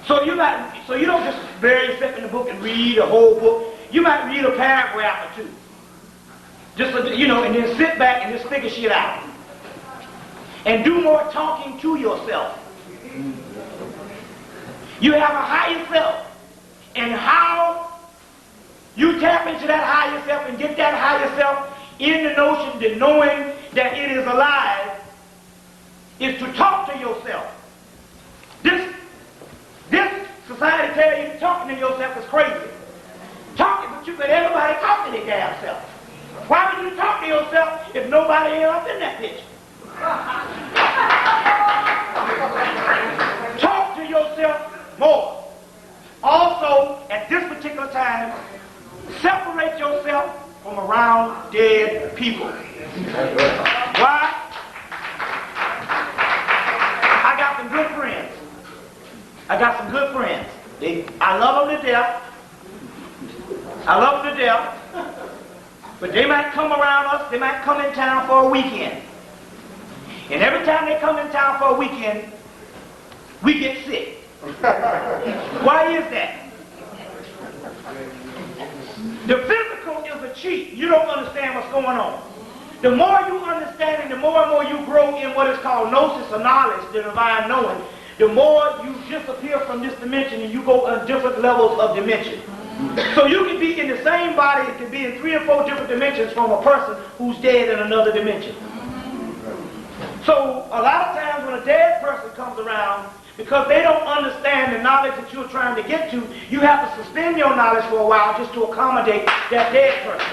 So you don't just bury yourself in the book and read a whole book. You might read a paragraph or two. Just, you know, and then sit back and just figure shit out. and do more talking to yourself. You have a higher self, and how you tap into that higher self and get that higher self in the notion, the knowing that it is alive, is to talk to yourself. This society tells you talking to yourself is crazy. Talking, but you let everybody talk to their damn self. Why would you talk to yourself if nobody else in that picture? Talk to yourself more. Also, at this particular time, separate yourself from around dead people. Why? I got some good friends. I love them to death. But they might come around us, they might come in town for a weekend. And every time they come in town for a weekend, we get sick. Why is that? The physical is a cheat. You don't understand what's going on. The more you understand and the more and more you grow in what is called gnosis or knowledge, the divine knowing, the more you disappear from this dimension and you go on different levels of dimension. So you can be in the same body, it can be in 3 or 4 different dimensions from a person who's dead in another dimension. So a lot of times when a dead person comes around, because they don't understand the knowledge that you're trying to get to, you have to suspend your knowledge for a while just to accommodate that dead person.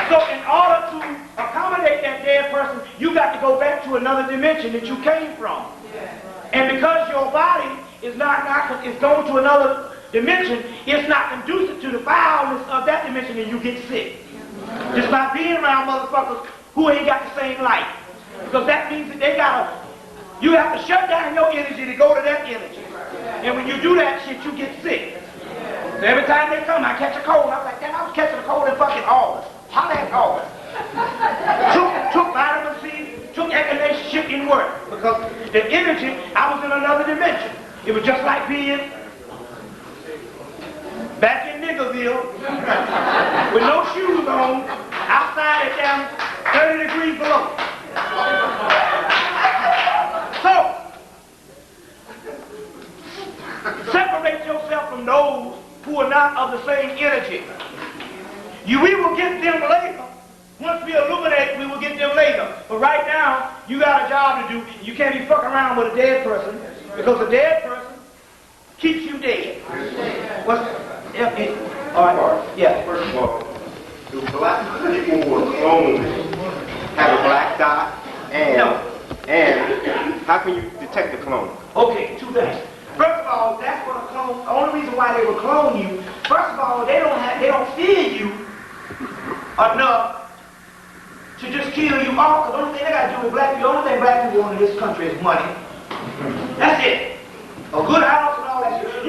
So in order to accommodate that dead person, you got to go back to another dimension that you came from. And because your body is going to another dimension, it's not conducive to the foulness of that dimension, and you get sick. Just by being around motherfuckers who ain't got the same light. Because that means that you have to shut down your energy to go to that energy. And when you do that shit, you get sick. So every time they come, I catch a cold. I'm like, damn, I was catching a cold in fucking August. How that August? Took vitamin C, took echinacea, shit didn't work. Because the energy, I was in another dimension. It was just like being back in Niggerville with no shoes on, outside at down 30 degrees below. So, separate yourself from those who are not of the same energy. We will get them later. Once we illuminate, we will get them later. But right now, you got a job to do. You can't be fucking around with a dead person, because a dead person keeps you dead. All right. Yeah. First of all, do black people who are cloned have a black dot? And how can you detect the clone? Okay, 2 things. First of all, that's what a clone. The only reason why they would clone you. First of all, they don't fear you enough to just kill you off. The only thing they got to do with black people, the only thing black people want in this country is money. That's it. A good house and all that shit.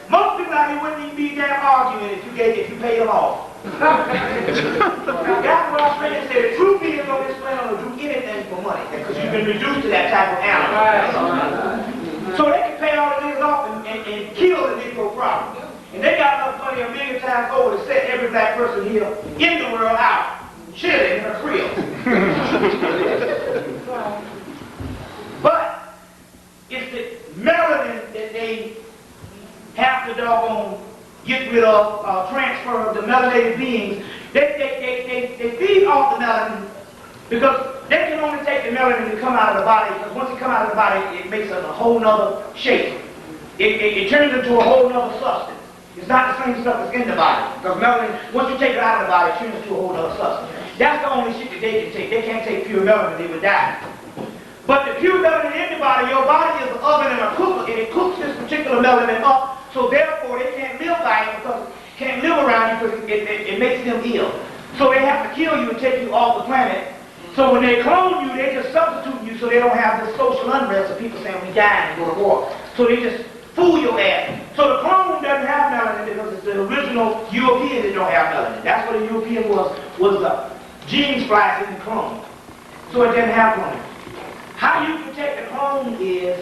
Most people out here wouldn't even be damn arguing if you paid them off. That's what Australia said. The true beings on this planet will do anything for money, because you've been reduced to that type of animal. So they can pay all the niggas off and kill the Negro problem. And they got enough money a million times over to set every black person here in the world out, chilling in a crib. But it's the melanin that they have to doggone get rid of, transfer of the melanated beings. They feed off the melanin because they can only take the melanin to come out of the body, because once it comes out of the body, it makes a whole nother shape. It turns into a whole nother substance. It's not the same stuff that's in the body. Because melanin, once you take it out of the body, it turns into a whole nother substance. That's the only shit that they can take. They can't take pure melanin, they would die. But the pure melanin in the body, your body is an oven and a cooker, and it cooks this particular melanin up, so therefore they can't live by it, because can't live around you, because it makes them ill. So they have to kill you and take you off the planet. So when they clone you, they just substitute you so they don't have this social unrest of people saying we die and go to war. So they just fool your ass. So the clone doesn't have melanin because it's the original European that don't have melanin. That's what a European was the gene splice in the clone. So it didn't have one. How you protect the clone is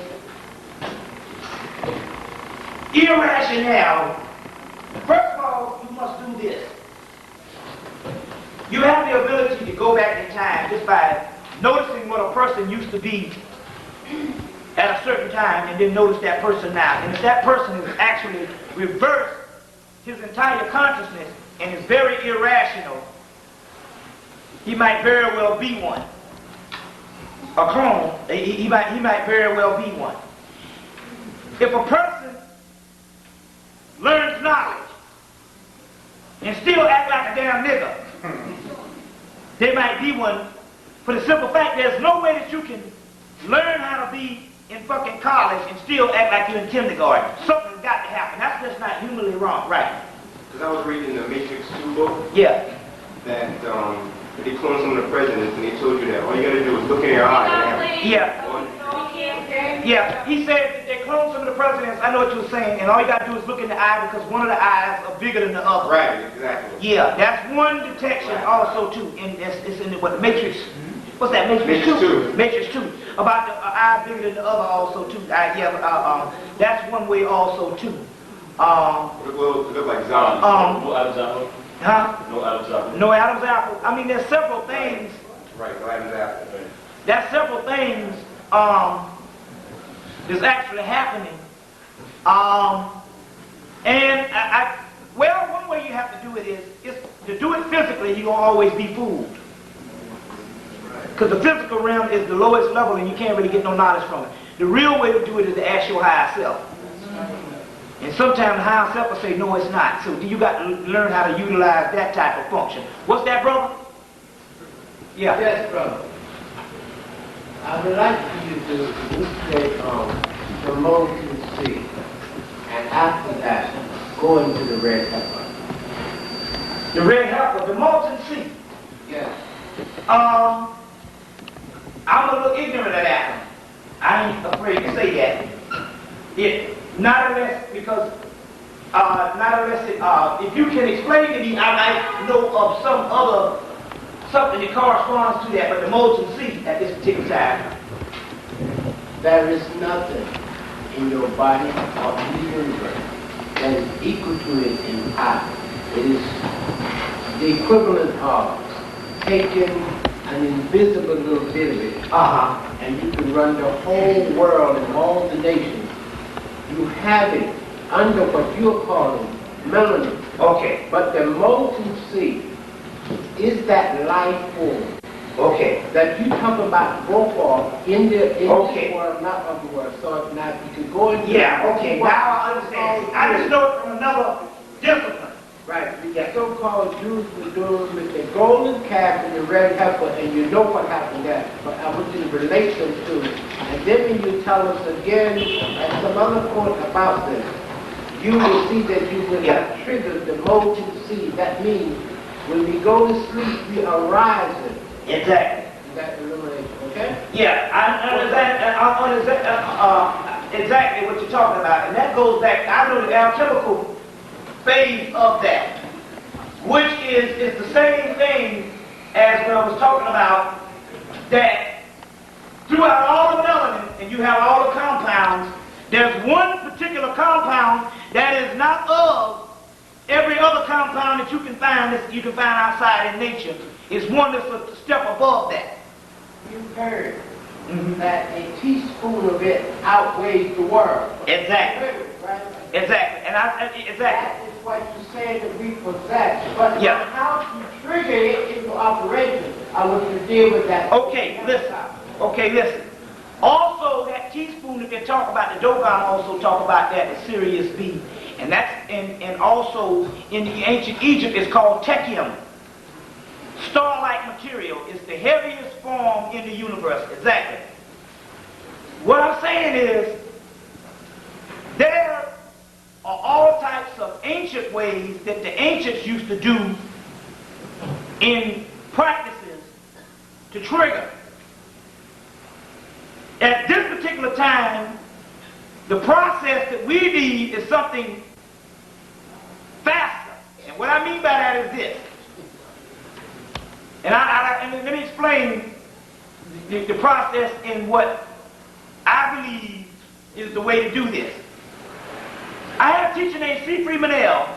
irrationality. First of all, you must do this. You have the ability to go back in time just by noticing what a person used to be at a certain time and then notice that person now. And if that person has actually reversed his entire consciousness and is very irrational, he might very well be one. A clone, he might very well be one. If a person learns knowledge and still act like a damn nigger, they might be one, for the simple fact there's no way that you can learn how to be in fucking college and still act like you're in kindergarten. Something's got to happen. That's just not humanly wrong, right? Because I was reading the Matrix 2 book. Yeah. That they cloned some of the presidents and they told you that all you gotta do is look in their eye. Yeah. Yeah. He said that they cloned some of the presidents. I know what you were saying, and all you gotta do is look in the eye because one of the eyes are bigger than the other. Right, exactly. Yeah, that's one detection also too. It's in the what, Matrix. What's that? Matrix 2. Matrix 2. About the eye bigger than the other also too. That's one way also too. It look like zombies. No Adam's apple. Huh? No Adam's apple. No Adam's apple. I mean, there's several things. Right, no Adam's apple. There's several things that's actually happening. Well, one way you have to do it is to do it physically, you're going to always be fooled. Because the physical realm is the lowest level and you can't really get no knowledge from it. The real way to do it is to ask your higher self. And sometimes the higher self will say, no, it's not. So you got to learn how to utilize that type of function. What's that, brother? Yeah. Yes, brother. I would like for you to elucidate the molten sea, and after that, go into the red heifer. The red heifer, the molten sea. Yes. I'm a little ignorant of that one. I ain't afraid to say that. Not unless if you can explain to me, I might know of something that corresponds to that, but the molten sea at this particular time. There is nothing in your body or in the universe that is equal to it in power. It is the equivalent of taking an invisible little bit of it, and you can run the whole world and all the nations. You have it under what you're calling melanin. Okay. But the molten sea is that life form. Okay. That you talk about broke off in the Okay. world, not of the world. So now you can go into Okay. Now I understand. I just know it from another discipline. Right. The so-called Jews were doing with the golden calf and the red heifer, and you know what happened there. But I want you to relate them to it. And then when you tell us again at some other point about this, you will see that you will have triggered the molten sea. That means when we go to sleep, we are rising. Exactly. That illumination, okay? Yeah, I understand exactly what you're talking about. And that goes back, I know the alchemical phase of that, which is the same thing as what I was talking about, that throughout all the melanin, and you have all the compounds, there's one particular compound that is not of every other compound that you can find outside in nature. It's one that's a step above that. You've heard that a teaspoon of it outweighs the world. Exactly. Right? Exactly. And That is what you say that we possess. But how to trigger it into operation, I want to deal with that. Okay, listen. Also, that teaspoon that they talk about, the Dogon also talk about that, the Sirius B. And that's and also in the ancient Egypt it's called technium. Star-like material is the heaviest form in the universe. Exactly. What I'm saying is there are all types of ancient ways that the ancients used to do in practices to trigger. At this particular time, the process that we need is something faster. And what I mean by that is this. And let me explain the process in what I believe is the way to do this. I had a teacher named C. Freeman L.,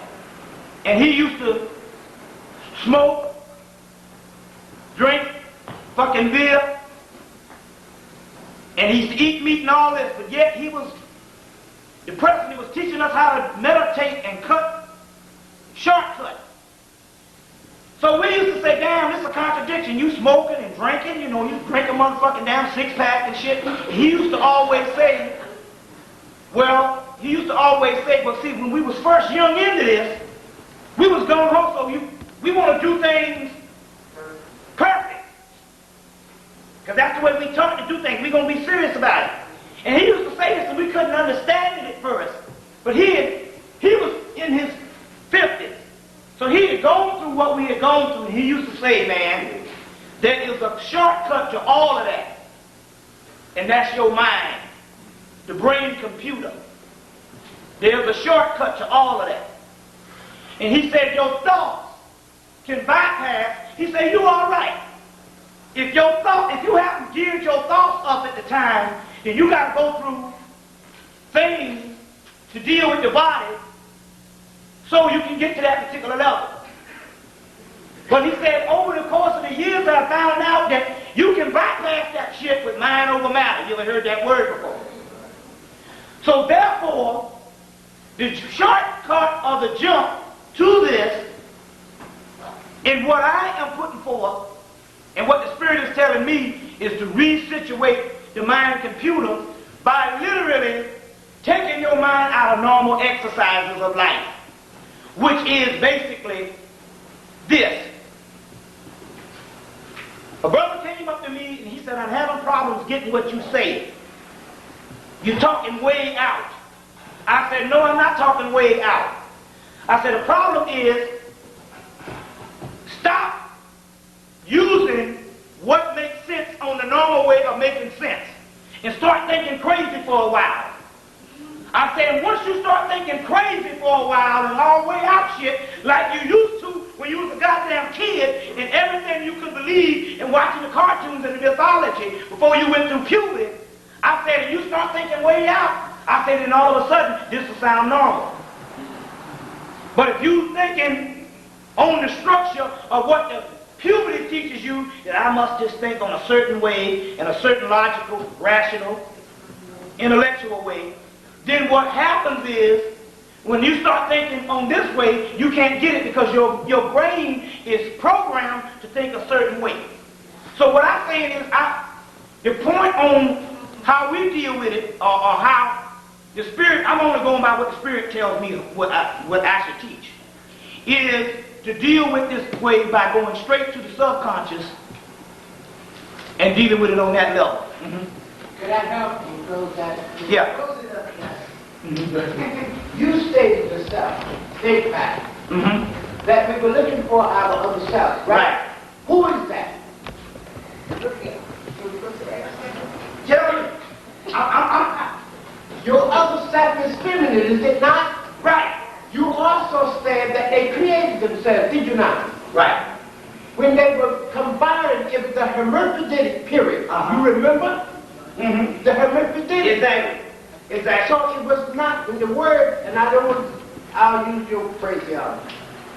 and he used to smoke, drink, fucking beer, And he used to eat meat and all this, but yet he was depressed. He was teaching us how to meditate and cut, shortcut. So we used to say, damn, this is a contradiction. You smoking and drinking, you know, you drink a motherfucking damn six-pack and shit. He used to always say, well, see, when we was first young into this, we was going home, so we want to do things perfect. Because that's the way we taught to do things. We're going to be serious about it. And he used to say this, and we couldn't understand it at first. But he was in his 50s. So he had gone through what we had gone through, and he used to say, man, there is a shortcut to all of that. And that's your mind, the brain computer. There's a shortcut to all of that. And he said, your thoughts can bypass. He said, you all right. If you haven't geared your thoughts up at the time, then you got to go through things to deal with the body so you can get to that particular level. But he said, over the course of the years, I found out that you can bypass that shit with mind over matter. You ever heard that word before? So therefore, the shortcut or the jump to this, and what I am putting forth, and what the Spirit is telling me, is to resituate the mind computer by literally taking your mind out of normal exercises of life, which is basically this. A brother came up to me and he said, I'm having problems getting what you say. You're talking way out. I said, no, I'm not talking way out. I said, the problem is, stop using what makes sense on the normal way of making sense and start thinking crazy for a while. I said, once you start thinking crazy for a while and all way out shit like you used to when you was a goddamn kid and everything you could believe in watching the cartoons and the mythology before you went through puberty, I said, and you start thinking way out, I said, and all of a sudden, this will sound normal. But if you thinking on the structure of what the puberty teaches you, that I must just think on a certain way, in a certain logical, rational, intellectual way, then what happens is, when you start thinking on this way, you can't get it because your brain is programmed to think a certain way. So what I'm saying is, the point on how we deal with it, or how the Spirit, I'm only going by what the Spirit tells me what I should teach, is to deal with this way by going straight to the subconscious and dealing with it on that level. Mm-hmm. Could I help you close that? Yeah. Close it up, yes. You stated yourself, think back, that we were looking for our other self, right? Who is that? Your other self is feminine, is it not? Right. You also said that they created themselves, did you not? Right. When they were combined, it was the hermaphroditic period. You remember? Mm-hmm. The hermaphroditic. Exactly. So it was not in the word, and I'll use your phrase here.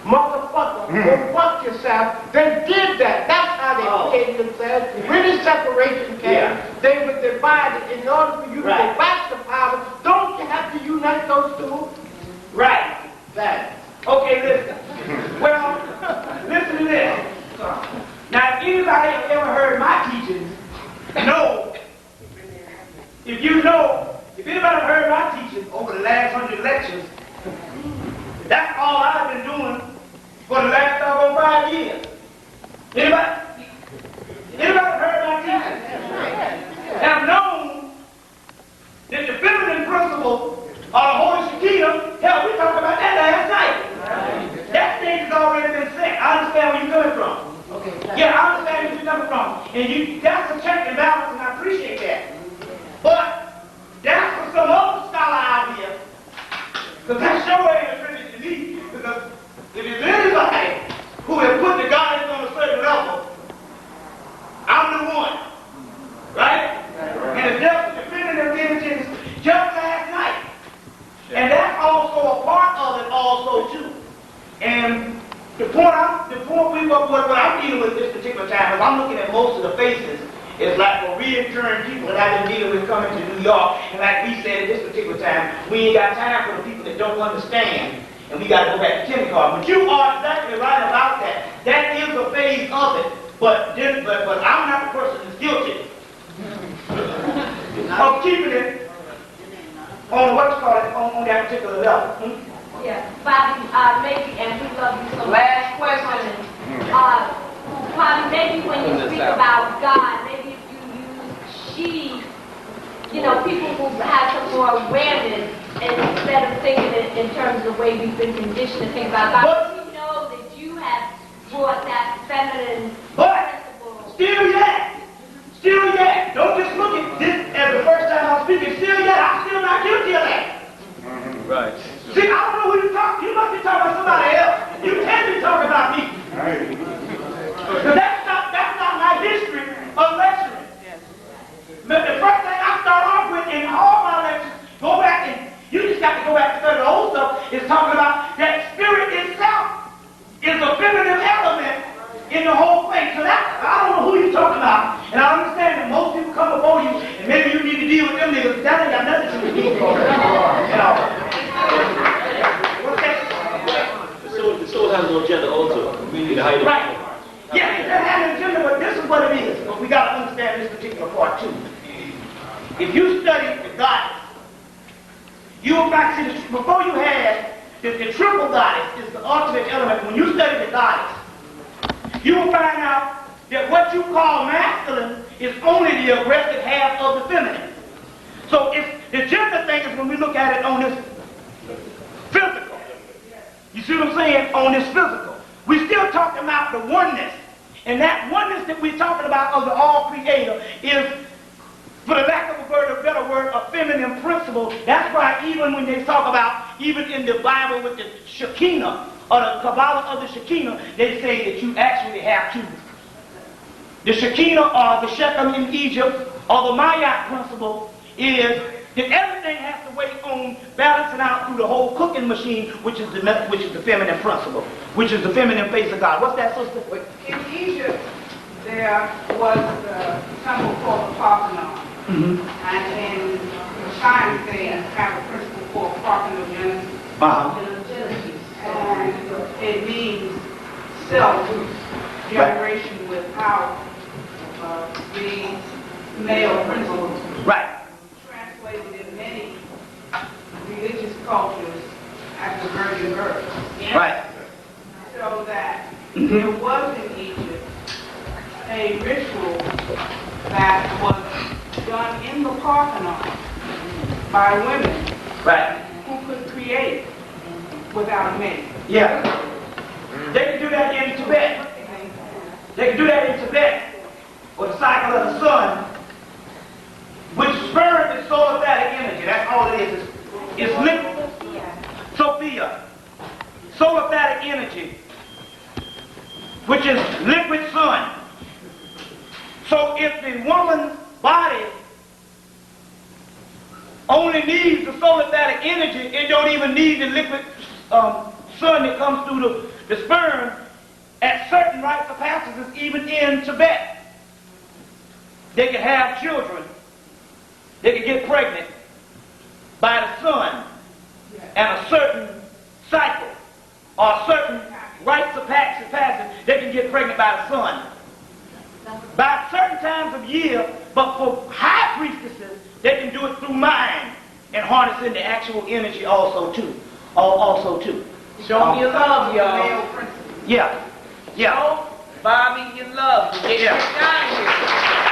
Motherfucker, go fuck yourself. They did that. That's how they created themselves. When the separation came, they were divided. In order for you to go back to power, don't you have to unite those two? Right. That. Okay, listen. Well, listen to this. Now, if anybody have ever heard my teachings, if anybody heard my teachings over the last 100 lectures, that's all I've been doing for the last 5 years. Anybody heard my teachings? Have known that the feminine principle of the Holy Shekinah, hell, we talked about that last night. That stage has already been set. I understand where you're coming from. Okay. Yeah, I understand where you're coming from. And that's a check and balance, and I appreciate that. But that's for some other scholar out here. Because that sure ain't attributed to me. Because if there's anybody who has put the Godhead on a certain level, I'm the one. Right? And the devil defending them images just last night. And that's also a part of it also too. And the point what I'm dealing with this particular time, is I'm looking at most of the faces, is like for real. reassuring people that I've been dealing with coming to New York, and like we said at this particular time, we ain't got time for the people that don't understand, and we got to go back to kindergarten. But you are exactly right about that. That is a phase of it, but I'm not the person that's guilty of keeping it on what's called on that particular level. Yeah, Bobby, maybe, and we love you so much. Last question. Bobby, maybe when you speak about God, maybe if you use she, you know, people will have some more awareness instead of thinking it in terms of the way we've been conditioned to think about God. We know that you have brought that feminine principle. Still yet, don't just look at this as the first time I'm speaking. Still yet, I'm still not guilty of that. Right. See, I don't know who you talk. You must be talking about somebody else. You can't be talking about me. Because that's not my history of lecturing. But the first thing I start off with in all my lectures, go back and you just got to go back and study the old stuff, is talking about that spirit itself is a feminine element in the whole thing. So that, I don't know who you're talking about. And I understand that most people come before you, and maybe you need to deal with them niggas. That ain't got nothing to do with me. You know. What's that? The soul has no gender also. We need to hide it. Right. Yeah, it doesn't have an agenda, but this is what it is. But we got to understand this particular part too. If you study the goddess, you will find, see, before you had the triple goddess is the ultimate element. When you study the goddess, you will find out that what you call masculine is only the aggressive half of the feminine. So it's the gender thing is when we look at it on this physical. You see what I'm saying? On this physical. We're still talking about the oneness. And that oneness that we're talking about of the all-creator is, for the lack of a better word, a feminine principle. That's why even when they talk about, even in the Bible with the Shekinah, or the Kabbalah of the Shekinah, they say that you actually have two. The Shekinah or the Shechem in Egypt, or the Mayak principle, is that everything has to wait on balancing out through the whole cooking machine, which is the feminine principle, which is the feminine face of God. What's that, sister? In Egypt, there was a temple called the Parthenon. And in science, they have a principle called parthenogenesis. And it means self-generation without the male principle. Right. Translated in many religious cultures as the virgin birth. Right. So that there was in Egypt a ritual that was done in the Parthenon by women, Right. who could create without a mate. Yeah. They can do that in Tibet. They can do that in Tibet, or the cycle of the sun, which sperm is solar-static energy. That's all it is. It's liquid. Sophia. Solar-static energy, which is liquid sun. So if the woman's body only needs the solar-static energy, it don't even need the liquid sun that comes through the sperm at certain right capacities, even in Tibet. They can have children. They can get pregnant by the sun at a certain cycle or a certain right capacity. They can get pregnant by the sun. By certain times of year, but for high priestesses, they can do it through mind and harness in the actual energy also too. Show me your love, y'all. Yeah. Show Bobby your love. Get down here.